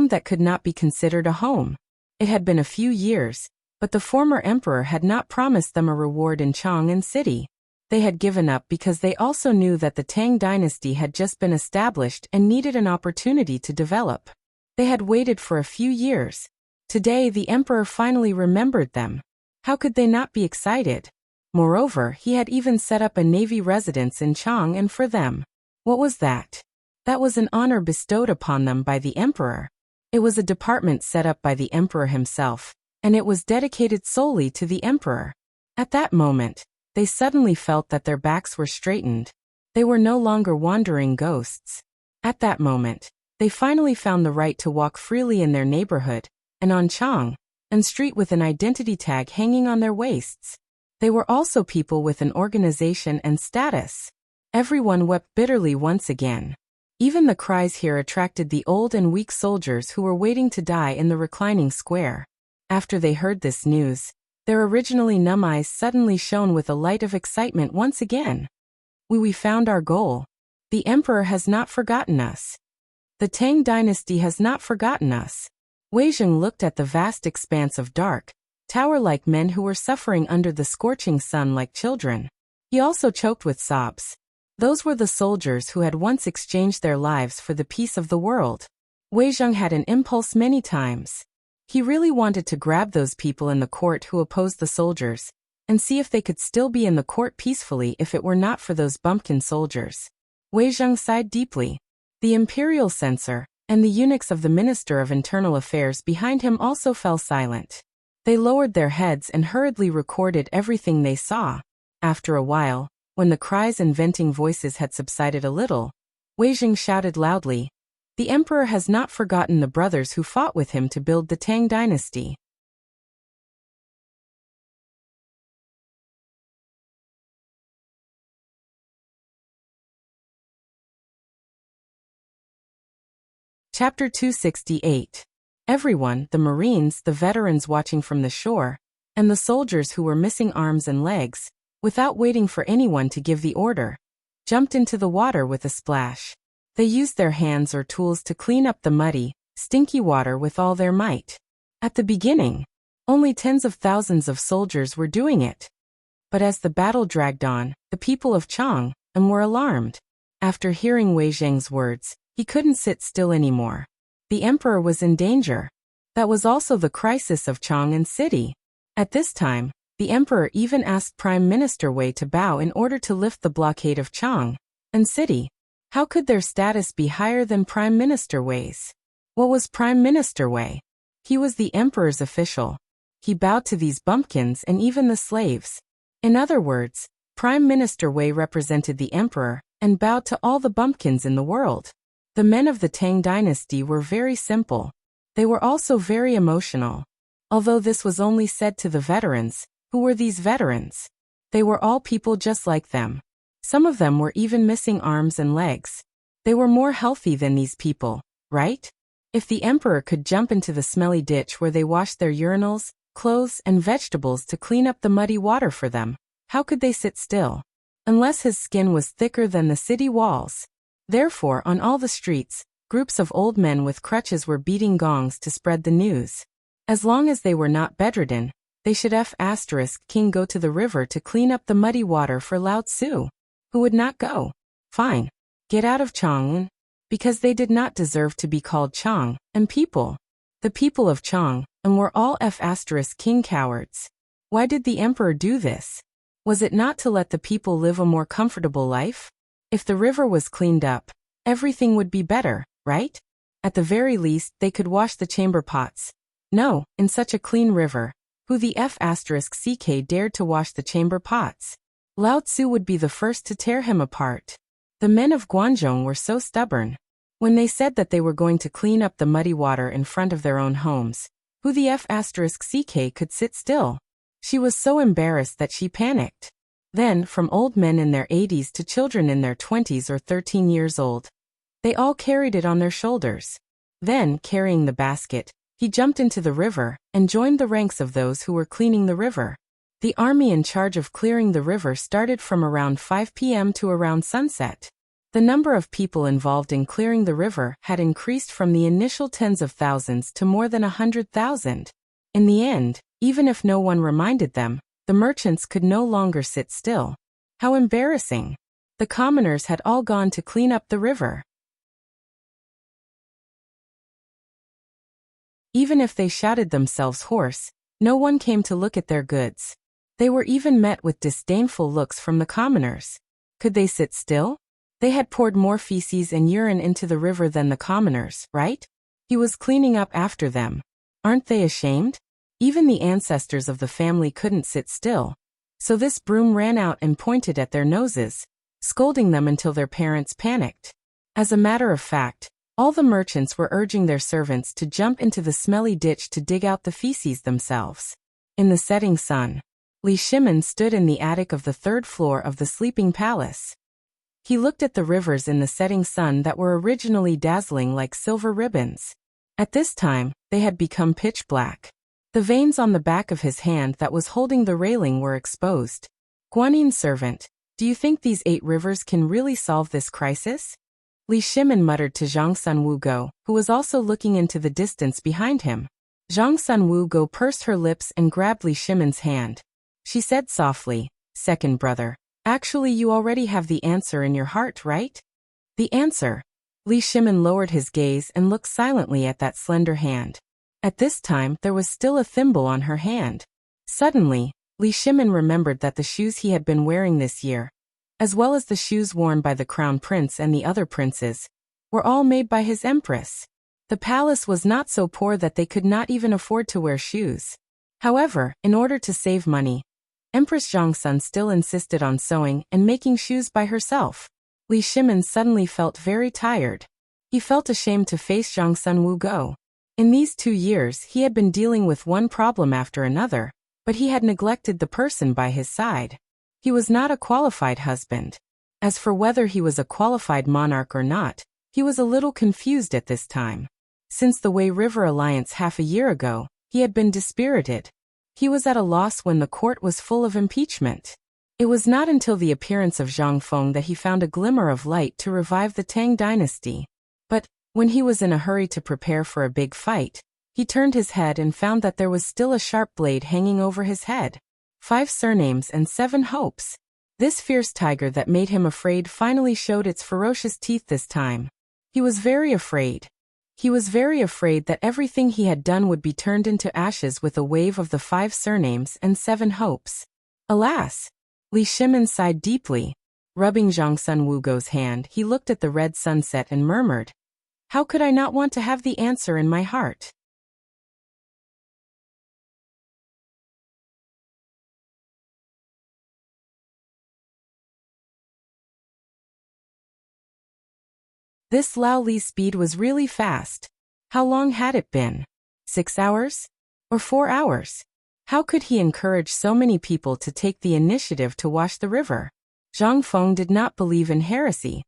that could not be considered a home. It had been a few years, but the former emperor had not promised them a reward in Chang'an city. They had given up because they also knew that the Tang dynasty had just been established and needed an opportunity to develop. They had waited for a few years. Today the emperor finally remembered them. How could they not be excited? Moreover, he had even set up a navy residence in Chang'an for them. What was that? That was an honor bestowed upon them by the emperor. It was a department set up by the emperor himself, and it was dedicated solely to the emperor. At that moment, they suddenly felt that their backs were straightened. They were no longer wandering ghosts. At that moment, they finally found the right to walk freely in their neighborhood, and on Chang'an street with an identity tag hanging on their waists. They were also people with an organization and status. Everyone wept bitterly once again. Even the cries here attracted the old and weak soldiers who were waiting to die in the reclining square. After they heard this news, their originally numb eyes suddenly shone with a light of excitement once again. We found our goal. The emperor has not forgotten us. The Tang dynasty has not forgotten us. Wei Zheng looked at the vast expanse of dark, tower-like men who were suffering under the scorching sun like children. He also choked with sobs. Those were the soldiers who had once exchanged their lives for the peace of the world. Wei Zheng had an impulse many times. He really wanted to grab those people in the court who opposed the soldiers, and see if they could still be in the court peacefully if it were not for those bumpkin soldiers. Wei Zheng sighed deeply. The imperial censor, and the eunuchs of the Minister of Internal Affairs behind him also fell silent. They lowered their heads and hurriedly recorded everything they saw. After a while, when the cries and venting voices had subsided a little, Wei Zheng shouted loudly, "The emperor has not forgotten the brothers who fought with him to build the Tang dynasty." Chapter 268. Everyone, the Marines, the veterans watching from the shore, and the soldiers who were missing arms and legs, without waiting for anyone to give the order, jumped into the water with a splash. They used their hands or tools to clean up the muddy, stinky water with all their might. At the beginning, only tens of thousands of soldiers were doing it. But as the battle dragged on, the people of Chang'an were alarmed. After hearing Wei Zheng's words, he couldn't sit still anymore. The emperor was in danger. That was also the crisis of Chang'an city. At this time, the emperor even asked Prime Minister Wei to bow in order to lift the blockade of Chang'an city. How could their status be higher than Prime Minister Wei's? What was Prime Minister Wei? He was the emperor's official. He bowed to these bumpkins and even the slaves. In other words, Prime Minister Wei represented the emperor and bowed to all the bumpkins in the world. The men of the Tang dynasty were very simple. They were also very emotional. Although this was only said to the veterans, who were these veterans? They were all people just like them. Some of them were even missing arms and legs. They were more healthy than these people, right? If the emperor could jump into the smelly ditch where they washed their urinals, clothes, and vegetables to clean up the muddy water for them, how could they sit still? Unless his skin was thicker than the city walls. Therefore, on all the streets, groups of old men with crutches were beating gongs to spread the news. As long as they were not bedridden, they should King go to the river to clean up the muddy water for Lao Tzu. Who would not go? Fine. Get out of Chang'an. Because they did not deserve to be called Chang'an people. The people of Chang'an were all King cowards. Why did the emperor do this? Was it not to let the people live a more comfortable life? If the river was cleaned up, everything would be better, right? At the very least, they could wash the chamber pots. No, in such a clean river, who the CK dared to wash the chamber pots? Lao Tzu would be the first to tear him apart. The men of Guangzhou were so stubborn. When they said that they were going to clean up the muddy water in front of their own homes, who the CK could sit still? She was so embarrassed that she panicked. Then, from old men in their 80s to children in their 20s or 13 years old, they all carried it on their shoulders. Then, carrying the basket, he jumped into the river and joined the ranks of those who were cleaning the river. The army in charge of clearing the river started from around 5 p.m. to around sunset. The number of people involved in clearing the river had increased from the initial tens of thousands to more than 100,000. In the end, even if no one reminded them, the merchants could no longer sit still. How embarrassing! The commoners had all gone to clean up the river. Even if they shouted themselves hoarse, no one came to look at their goods. They were even met with disdainful looks from the commoners. Could they sit still? They had poured more feces and urine into the river than the commoners, right? He was cleaning up after them. Aren't they ashamed? Even the ancestors of the family couldn't sit still. So this broom ran out and pointed at their noses, scolding them until their parents panicked. As a matter of fact, all the merchants were urging their servants to jump into the smelly ditch to dig out the feces themselves. In the setting sun, Li Shimin stood in the attic of the third floor of the sleeping palace. He looked at the rivers in the setting sun that were originally dazzling like silver ribbons. At this time, they had become pitch black. The veins on the back of his hand that was holding the railing were exposed. Guanin's servant, do you think these 8 rivers can really solve this crisis? Li Shimin muttered to Zhang Sun Wugo, who was also looking into the distance behind him. Zhang Sun Wugo pursed her lips and grabbed Li Shimin's hand. She said softly, "Second brother, actually you already have the answer in your heart, right?" The answer? Li Shimin lowered his gaze and looked silently at that slender hand. At this time there was still a thimble on her hand. Suddenly, Li Shimin remembered that the shoes he had been wearing this year, as well as the shoes worn by the crown prince and the other princes, were all made by his empress. The palace was not so poor that they could not even afford to wear shoes. However, in order to save money, Empress Zhongsun still insisted on sewing and making shoes by herself. Li Shimin suddenly felt very tired. He felt ashamed to face Zhongsun Wugo. In these 2 years he had been dealing with one problem after another, but he had neglected the person by his side. He was not a qualified husband. As for whether he was a qualified monarch or not, he was a little confused at this time. Since the Wei River alliance half a year ago, he had been dispirited. He was at a loss when the court was full of impeachment. It was not until the appearance of Zhang Feng that he found a glimmer of light to revive the Tang dynasty. But, when he was in a hurry to prepare for a big fight, he turned his head and found that there was still a sharp blade hanging over his head. 5 surnames and 7 hopes. This fierce tiger that made him afraid finally showed its ferocious teeth this time. He was very afraid. He was very afraid that everything he had done would be turned into ashes with a wave of the 5 surnames and 7 hopes. Alas! Li Shimin sighed deeply. Rubbing Zhongsun Wugo's hand, he looked at the red sunset and murmured, "How could I not want to have the answer in my heart?" This Lao Li's speed was really fast. How long had it been? 6 hours? Or 4 hours? How could he encourage so many people to take the initiative to wash the river? Zhang Feng did not believe in heresy.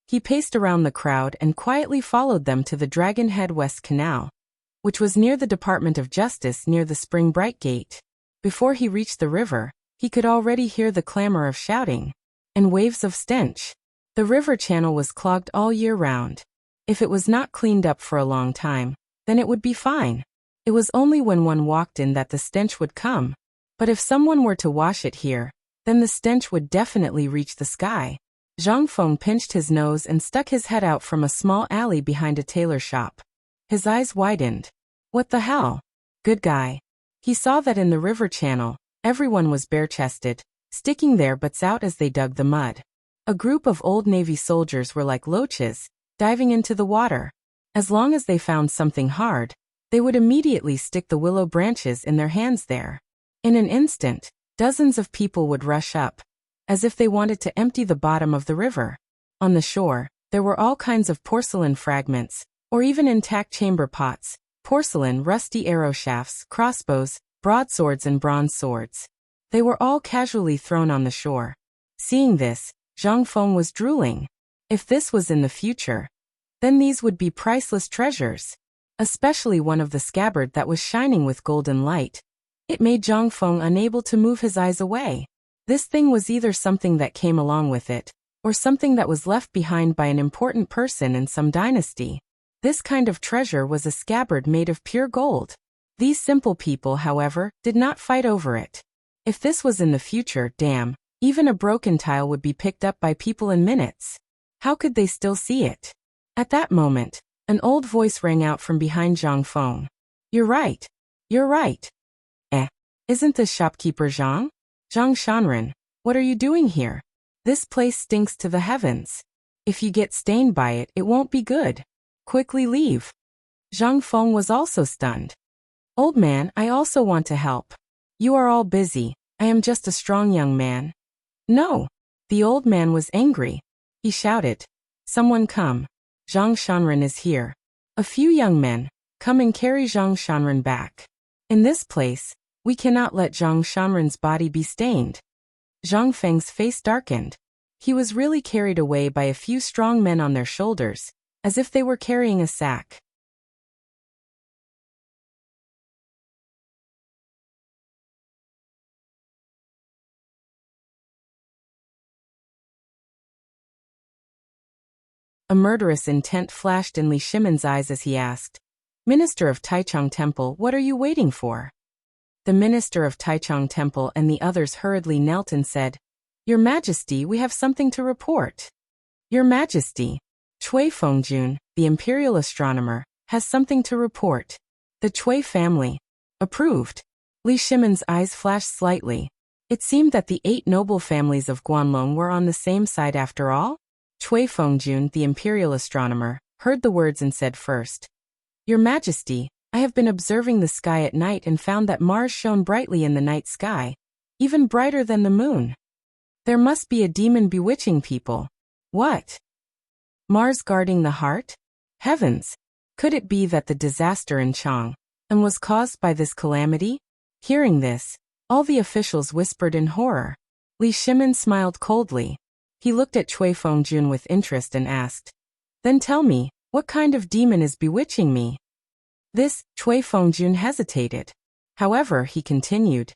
He paced around the crowd and quietly followed them to the Dragon Head West Canal, which was near the Department of Justice near the Spring Bright Gate. Before he reached the river, he could already hear the clamor of shouting and waves of stench. The river channel was clogged all year round. If it was not cleaned up for a long time, then it would be fine. It was only when one walked in that the stench would come. But if someone were to wash it here, then the stench would definitely reach the sky. Zhang Feng pinched his nose and stuck his head out from a small alley behind a tailor shop. His eyes widened. What the hell? Good guy. He saw that in the river channel, everyone was bare-chested, sticking their butts out as they dug the mud. A group of old Navy soldiers were like loaches, diving into the water. As long as they found something hard, they would immediately stick the willow branches in their hands there. In an instant, dozens of people would rush up, as if they wanted to empty the bottom of the river. On the shore, there were all kinds of porcelain fragments, or even intact chamber pots, porcelain, rusty arrow shafts, crossbows, broadswords and bronze swords. They were all casually thrown on the shore. Seeing this, Zhang Feng was drooling. If this was in the future, then these would be priceless treasures. Especially one of the scabbard that was shining with golden light. It made Zhang Feng unable to move his eyes away. This thing was either something that came along with it, or something that was left behind by an important person in some dynasty. This kind of treasure was a scabbard made of pure gold. These simple people, however, did not fight over it. If this was in the future, damn, even a broken tile would be picked up by people in minutes. How could they still see it? At that moment, an old voice rang out from behind Zhang Feng. You're right. You're right. Isn't this shopkeeper Zhang? Zhang Shanren, what are you doing here? This place stinks to the heavens. If you get stained by it, it won't be good. Quickly leave. Zhang Feng was also stunned. Old man, I also want to help. You are all busy. I am just a strong young man. No. The old man was angry. He shouted. Someone come. Zhang Shanren is here. A few young men, come and carry Zhang Shanren back. In this place, we cannot let Zhang Shanren's body be stained. Zhang Feng's face darkened. He was really carried away by a few strong men on their shoulders, as if they were carrying a sack. A murderous intent flashed in Li Shimon's eyes as he asked, Minister of Taichung Temple, what are you waiting for? The Minister of Taichung Temple and the others hurriedly knelt and said, Your Majesty, we have something to report. Your Majesty, Cui Fengjun, the imperial astronomer, has something to report. The Cui family. Approved. Li Shimon's eyes flashed slightly. It seemed that the 8 noble families of Guanlong were on the same side after all. Cui Fengjun, the imperial astronomer, heard the words and said first, Your Majesty, I have been observing the sky at night and found that Mars shone brightly in the night sky, even brighter than the moon. There must be a demon bewitching people. What? Mars guarding the heart? Heavens! Could it be that the disaster in Chang'an was caused by this calamity? Hearing this, all the officials whispered in horror. Li Shimon smiled coldly. He looked at Cui Fengjun with interest and asked, Then tell me, what kind of demon is bewitching me? This, Cui Fengjun hesitated. However, he continued,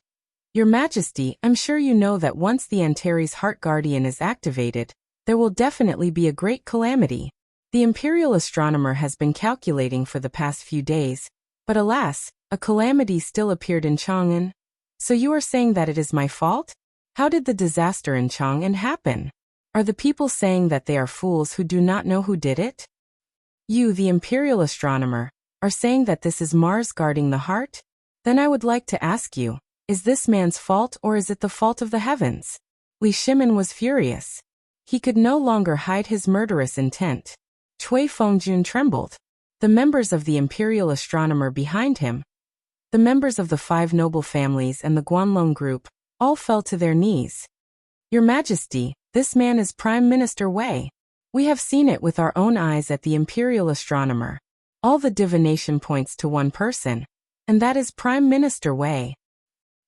Your Majesty, I'm sure you know that once the Antares Heart Guardian is activated, there will definitely be a great calamity. The imperial astronomer has been calculating for the past few days, but alas, a calamity still appeared in Chang'an. So you are saying that it is my fault? How did the disaster in Chang'an happen? Are the people saying that they are fools who do not know who did it? You, the imperial astronomer, are saying that this is Mars guarding the heart? Then I would like to ask you, is this man's fault or is it the fault of the heavens? Li Shimon was furious. He could no longer hide his murderous intent. Cui Fengjun trembled. The members of the imperial astronomer behind him, the members of the 5 noble families and the Guanlong group, all fell to their knees. Your Majesty, this man is Prime Minister Wei. We have seen it with our own eyes at the imperial astronomer. All the divination points to one person, and that is Prime Minister Wei.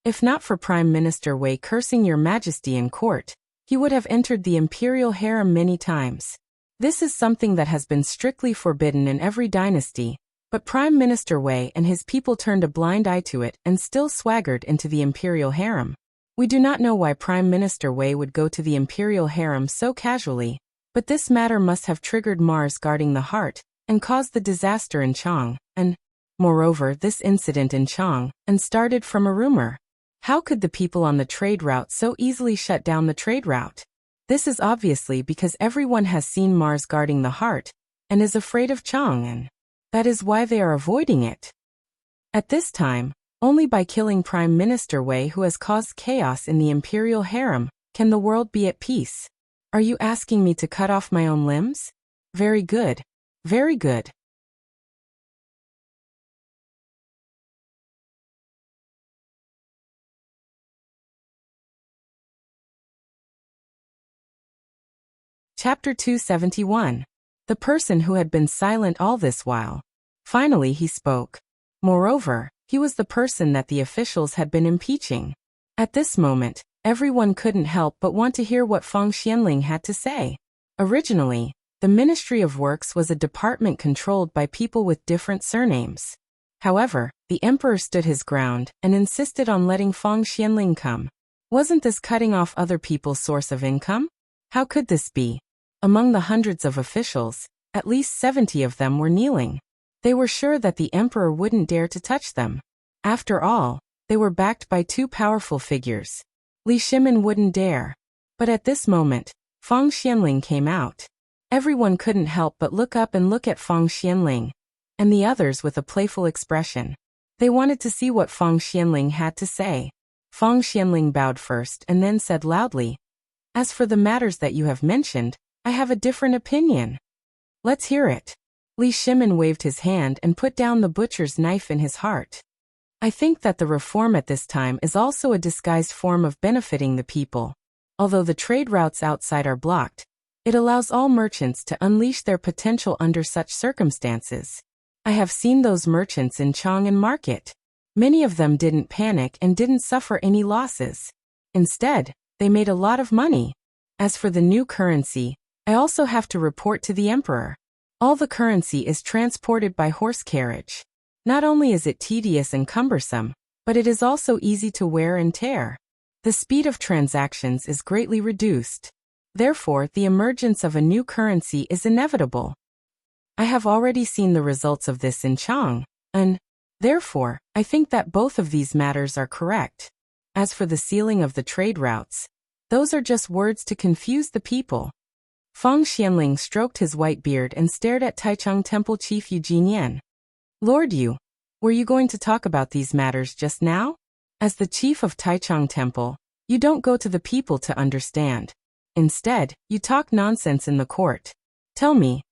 If not for Prime Minister Wei cursing Your Majesty in court, he would have entered the imperial harem many times. This is something that has been strictly forbidden in every dynasty, but Prime Minister Wei and his people turned a blind eye to it and still swaggered into the imperial harem. We do not know why Prime Minister Wei would go to the imperial harem so casually, but this matter must have triggered Mars guarding the heart and caused the disaster in Chang'an, and, moreover, this incident in Chang'an started from a rumor. How could the people on the trade route so easily shut down the trade route? This is obviously because everyone has seen Mars guarding the heart and is afraid of Chang'an. That is why they are avoiding it. At this time, only by killing Prime Minister Wei, who has caused chaos in the imperial harem, can the world be at peace. Are you asking me to cut off my own limbs? Very good. Very good. Chapter 271. The person who had been silent all this while. Finally he spoke. Moreover, he was the person that the officials had been impeaching. At this moment, everyone couldn't help but want to hear what Feng Xianling had to say. Originally, the Ministry of Works was a department controlled by people with different surnames. However, the emperor stood his ground and insisted on letting Feng Xianling come. Wasn't this cutting off other people's source of income? How could this be? Among the hundreds of officials, at least 70 of them were kneeling. They were sure that the emperor wouldn't dare to touch them. After all, they were backed by 2 powerful figures. Li Shimon wouldn't dare. But at this moment, Feng Xianling came out. Everyone couldn't help but look up and look at Feng Xianling, and the others with a playful expression. They wanted to see what Feng Xianling had to say. Feng Xianling bowed first and then said loudly, As for the matters that you have mentioned, I have a different opinion. Let's hear it. Li Shimin waved his hand and put down the butcher's knife in his heart. I think that the reform at this time is also a disguised form of benefiting the people. Although the trade routes outside are blocked, it allows all merchants to unleash their potential under such circumstances. I have seen those merchants in Chang'an market. Many of them didn't panic and didn't suffer any losses. Instead, they made a lot of money. As for the new currency, I also have to report to the emperor. All the currency is transported by horse carriage. Not only is it tedious and cumbersome, but it is also easy to wear and tear. The speed of transactions is greatly reduced. Therefore, the emergence of a new currency is inevitable. I have already seen the results of this in Chang'an. Therefore, I think that both of these matters are correct. As for the sealing of the trade routes, those are just words to confuse the people. Feng Xianling stroked his white beard and stared at Taichung Temple Chief Yu Jinyan. Lord Yu, were you going to talk about these matters just now? As the chief of Taichung Temple, you don't go to the people to understand. Instead, you talk nonsense in the court. Tell me,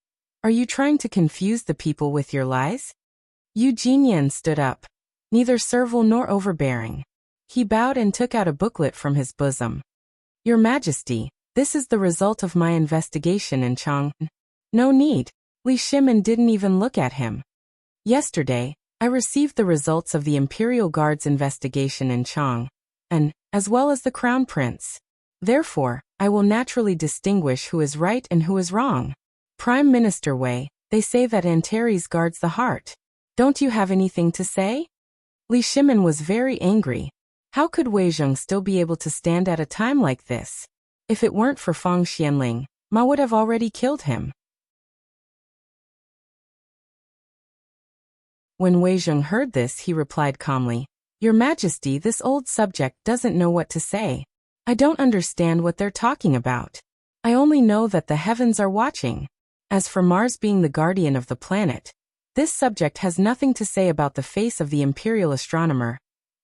are you trying to confuse the people with your lies? Yu Jinyan stood up, neither servile nor overbearing. He bowed and took out a booklet from his bosom. Your Majesty, this is the result of my investigation in Chang'an. No need. Li Shimin didn't even look at him. Yesterday, I received the results of the Imperial Guard's investigation in Chang'an, as well as the Crown Prince. Therefore, I will naturally distinguish who is right and who is wrong. Prime Minister Wei, they say that Antares guards the heart. Don't you have anything to say? Li Shimin was very angry. How could Wei Zheng still be able to stand at a time like this? If it weren't for Feng Xianling, Ma would have already killed him. When Wei Zheng heard this, he replied calmly, Your Majesty, this old subject doesn't know what to say. I don't understand what they're talking about. I only know that the heavens are watching. As for Mars being the guardian of the planet, this subject has nothing to say about the face of the imperial astronomer,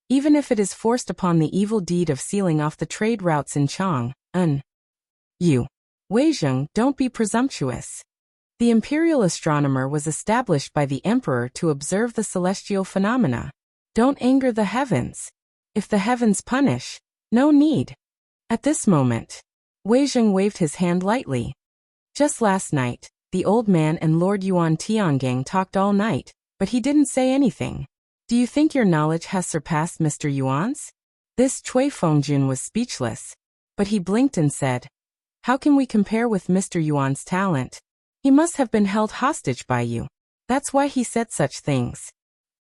even if it is forced upon the evil deed of sealing off the trade routes in Chang'an. You, Wei Zheng, don't be presumptuous. The imperial astronomer was established by the emperor to observe the celestial phenomena. Don't anger the heavens. If the heavens punish, no need. At this moment, Wei Zheng waved his hand lightly. Just last night, the old man and Lord Yuan Tiangang talked all night, but he didn't say anything. Do you think your knowledge has surpassed Mr. Yuan's? This Cui Fengjun was speechless, but he blinked and said, How can we compare with Mr. Yuan's talent? He must have been held hostage by you. That's why he said such things.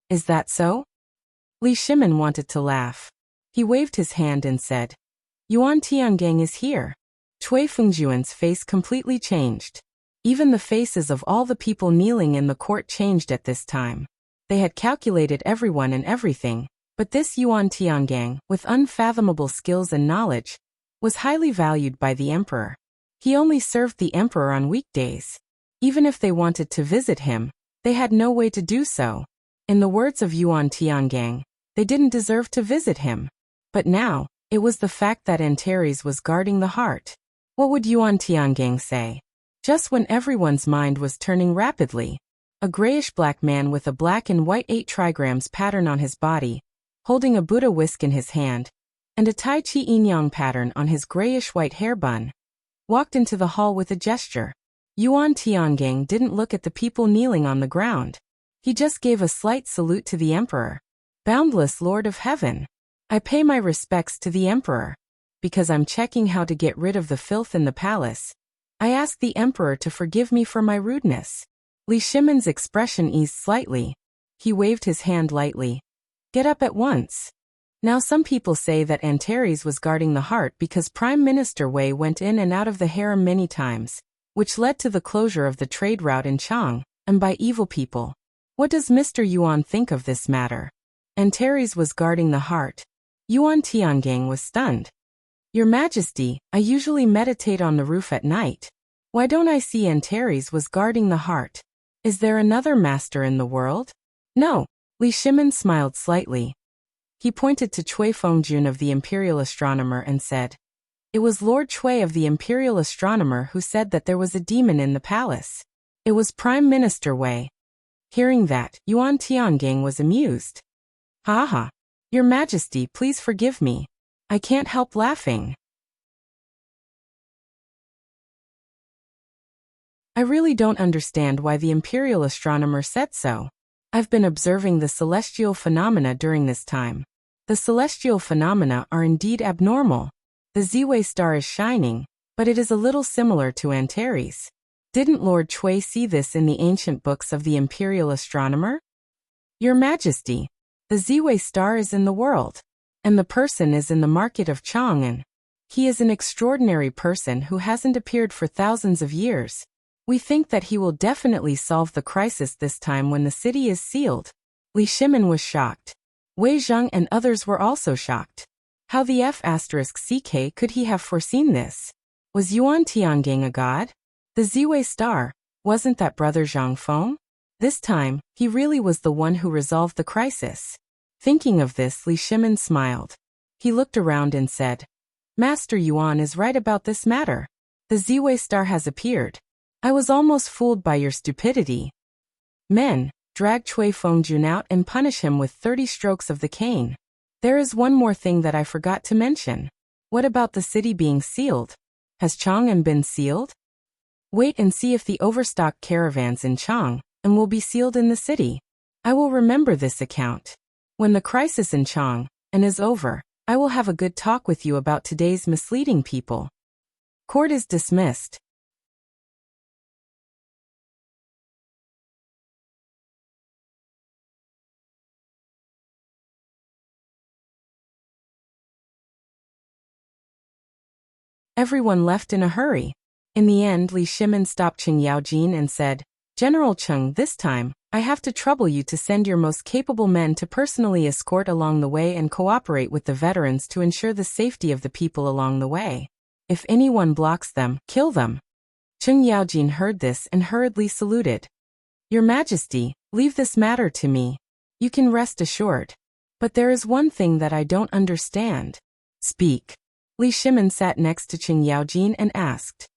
Is that so? Li Shimin wanted to laugh. He waved his hand and said, Yuan Tiangang is here. Cui Fengjuan's face completely changed. Even the faces of all the people kneeling in the court changed at this time. They had calculated everyone and everything, but this Yuan Tiangang, with unfathomable skills and knowledge, was highly valued by the emperor. He only served the emperor on weekdays. Even if they wanted to visit him, they had no way to do so. In the words of Yuan Tiangang, they didn't deserve to visit him. But now, it was the fact that Antares was guarding the heart. What would Yuan Tiangang say? Just when everyone's mind was turning rapidly, a grayish-black man with a black and white 8 trigrams pattern on his body, holding a Buddha whisk in his hand, and a Tai Chi Yin-Yang pattern on his grayish-white hair bun, walked into the hall with a gesture. Yuan Tiangang didn't look at the people kneeling on the ground. He just gave a slight salute to the emperor. Boundless Lord of Heaven, I pay my respects to the emperor. Because I'm checking how to get rid of the filth in the palace, I ask the emperor to forgive me for my rudeness. Li Shimin's expression eased slightly. He waved his hand lightly. Get up at once. Now some people say that Antares was guarding the heart because Prime Minister Wei went in and out of the harem many times, which led to the closure of the trade route in Chang'an by evil people. What does Mr. Yuan think of this matter? Antares was guarding the heart. Yuan Tiangang was stunned. Your Majesty, I usually meditate on the roof at night. Why don't I see Antares was guarding the heart? Is there another master in the world? No. Li Shimin smiled slightly. He pointed to Cui Fengjun of the imperial astronomer and said, It was Lord Chui of the Imperial Astronomer who said that there was a demon in the palace. It was Prime Minister Wei. Hearing that, Yuan Tiangang was amused. Ha ha. Your Majesty, please forgive me. I can't help laughing. I really don't understand why the Imperial Astronomer said so. I've been observing the celestial phenomena during this time. The celestial phenomena are indeed abnormal. The Ziwei star is shining, but it is a little similar to Antares. Didn't Lord Chui see this in the ancient books of the Imperial Astronomer? Your Majesty, the Ziwei star is in the world, and the person is in the market of Chang'an. He is an extraordinary person who hasn't appeared for thousands of years. We think that he will definitely solve the crisis this time when the city is sealed. Li Shimin was shocked. Wei Zheng and others were also shocked. How the F***ck could he have foreseen this? Was Yuan Tiangang a god? The Ziwei star, wasn't that Brother Zhang Feng? This time, he really was the one who resolved the crisis. Thinking of this, Li Shimin smiled. He looked around and said, Master Yuan is right about this matter. The Ziwei star has appeared. I was almost fooled by your stupidity. Men, drag Chui Fengjun out and punish him with 30 strokes of the cane. There is one more thing that I forgot to mention. What about the city being sealed? Has Chang'an been sealed? Wait and see if the overstocked caravans in Chang'an will be sealed in the city. I will remember this account. When the crisis in Chang'an is over, I will have a good talk with you about today's misleading people. Court is dismissed. Everyone left in a hurry. In the end, Li Shimin stopped Cheng Yaojin and said, General Cheng, this time, I have to trouble you to send your most capable men to personally escort along the way and cooperate with the veterans to ensure the safety of the people along the way. If anyone blocks them, kill them. Cheng Yaojin heard this and hurriedly saluted. Your Majesty, leave this matter to me. You can rest assured. But there is one thing that I don't understand. Speak. Li Shimin sat next to Cheng Yaojin and asked.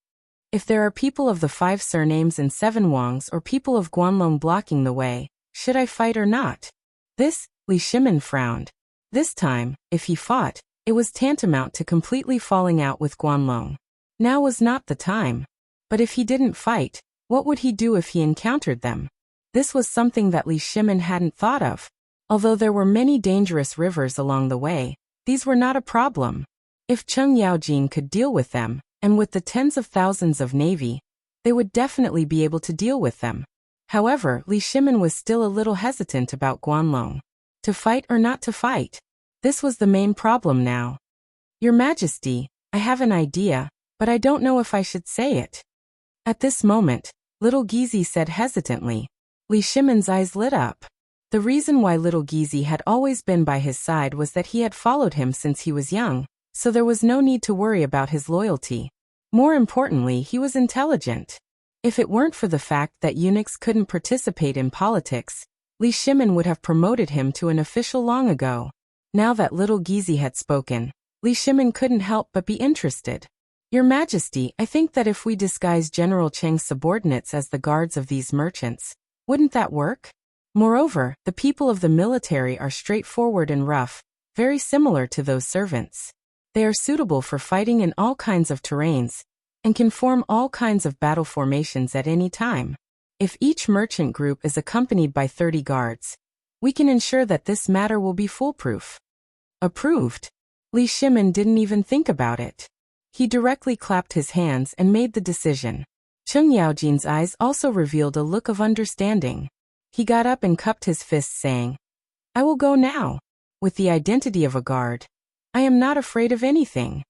If there are people of the 5 surnames and 7 Wangs or people of Guanlong blocking the way, should I fight or not? This, Li Shimin frowned. This time, if he fought, it was tantamount to completely falling out with Guanlong. Now was not the time. But if he didn't fight, what would he do if he encountered them? This was something that Li Shimin hadn't thought of. Although there were many dangerous rivers along the way, these were not a problem. If Cheng Yaojin could deal with them, and with the tens of thousands of navy, they would definitely be able to deal with them. However, Li Shimin was still a little hesitant about Guanlong. To fight or not to fight? This was the main problem now. Your Majesty, I have an idea, but I don't know if I should say it. At this moment, Little Gizi said hesitantly. Li Shimin's eyes lit up. The reason why Little Gizi had always been by his side was that he had followed him since he was young, so there was no need to worry about his loyalty. More importantly, he was intelligent. If it weren't for the fact that eunuchs couldn't participate in politics, Li Shimin would have promoted him to an official long ago. Now that Little Gizi had spoken, Li Shimin couldn't help but be interested. Your Majesty, I think that if we disguise General Cheng's subordinates as the guards of these merchants, wouldn't that work? Moreover, the people of the military are straightforward and rough, very similar to those servants. They are suitable for fighting in all kinds of terrains, and can form all kinds of battle formations at any time. If each merchant group is accompanied by 30 guards, we can ensure that this matter will be foolproof. Approved. Li Shimin didn't even think about it. He directly clapped his hands and made the decision. Cheng Yaojin's eyes also revealed a look of understanding. He got up and cupped his fists, saying, I will go now. With the identity of a guard, I am not afraid of anything.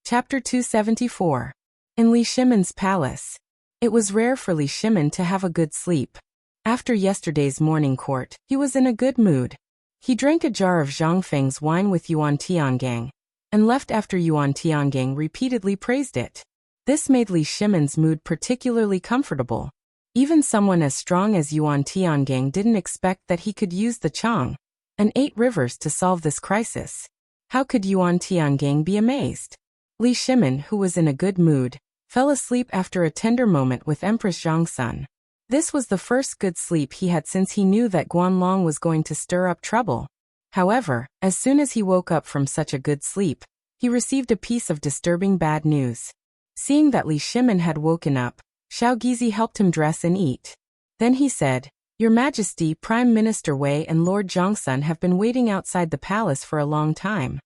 Chapter 274. In Li Shimin's palace. It was rare for Li Shimin to have a good sleep. After yesterday's morning court, he was in a good mood. He drank a jar of Zhang Feng's wine with Yuan Tiangang, and left after Yuan Tiangang repeatedly praised it. This made Li Shimon's mood particularly comfortable. Even someone as strong as Yuan Tiangang didn't expect that he could use the Chang'an and 8 rivers to solve this crisis. How could Yuan Tiangang be amazed? Li Shimon, who was in a good mood, fell asleep after a tender moment with Empress Zhangsun. This was the first good sleep he had since he knew that Guanlong was going to stir up trouble. However, as soon as he woke up from such a good sleep, he received a piece of disturbing bad news. Seeing that Li Shimon had woken up, Xiao Gizi helped him dress and eat. Then he said, "Your Majesty, Prime Minister Wei and Lord Zhongsun have been waiting outside the palace for a long time."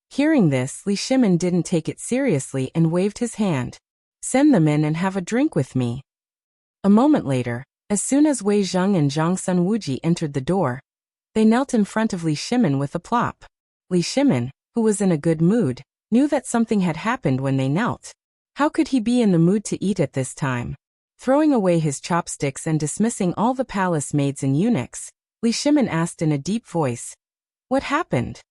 Hearing this, Li Shimon didn't take it seriously and waved his hand. "Send them in and have a drink with me." A moment later, as soon as Wei Zheng and Zhangsun Wuji entered the door, they knelt in front of Li Shimon with a plop. Li Shimon, who was in a good mood, knew that something had happened when they knelt. How could he be in the mood to eat at this time? Throwing away his chopsticks and dismissing all the palace maids and eunuchs, Li Shimon asked in a deep voice, "What happened?"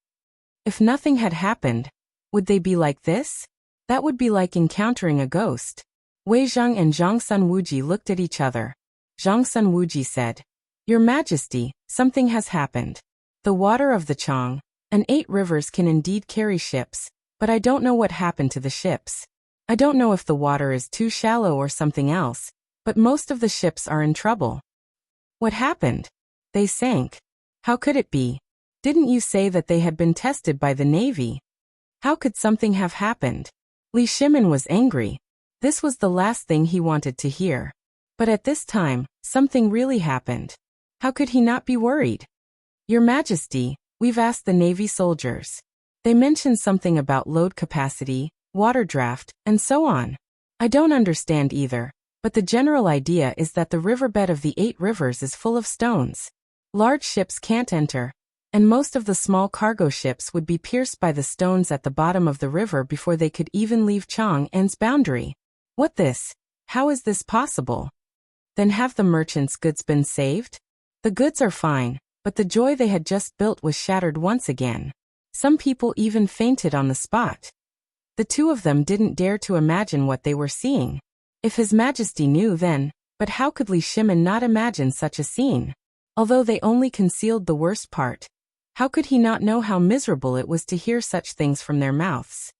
If nothing had happened, would they be like this? That would be like encountering a ghost. Wei Zheng and Zhangsun Wuji looked at each other. Zhangsun Wuji said, "Your Majesty, something has happened. The water of the Chang'an and 8 rivers can indeed carry ships, but I don't know what happened to the ships. I don't know if the water is too shallow or something else, but most of the ships are in trouble." "What happened?" "They sank." "How could it be? Didn't you say that they had been tested by the Navy? How could something have happened?" Li Shimon was angry. This was the last thing he wanted to hear. But at this time, something really happened. How could he not be worried? "Your Majesty, we've asked the Navy soldiers. They mentioned something about load capacity, water draft, and so on. I don't understand either, but the general idea is that the riverbed of the 8 rivers is full of stones. Large ships can't enter, and most of the small cargo ships would be pierced by the stones at the bottom of the river before they could even leave Chang'an's boundary." "What this? How is this possible? Then have the merchants' goods been saved?" "The goods are fine, but the joy they had just built was shattered once again. Some people even fainted on the spot." The two of them didn't dare to imagine what they were seeing. If His Majesty knew then, but how could Li Shimon not imagine such a scene? Although they only concealed the worst part, how could he not know how miserable it was to hear such things from their mouths?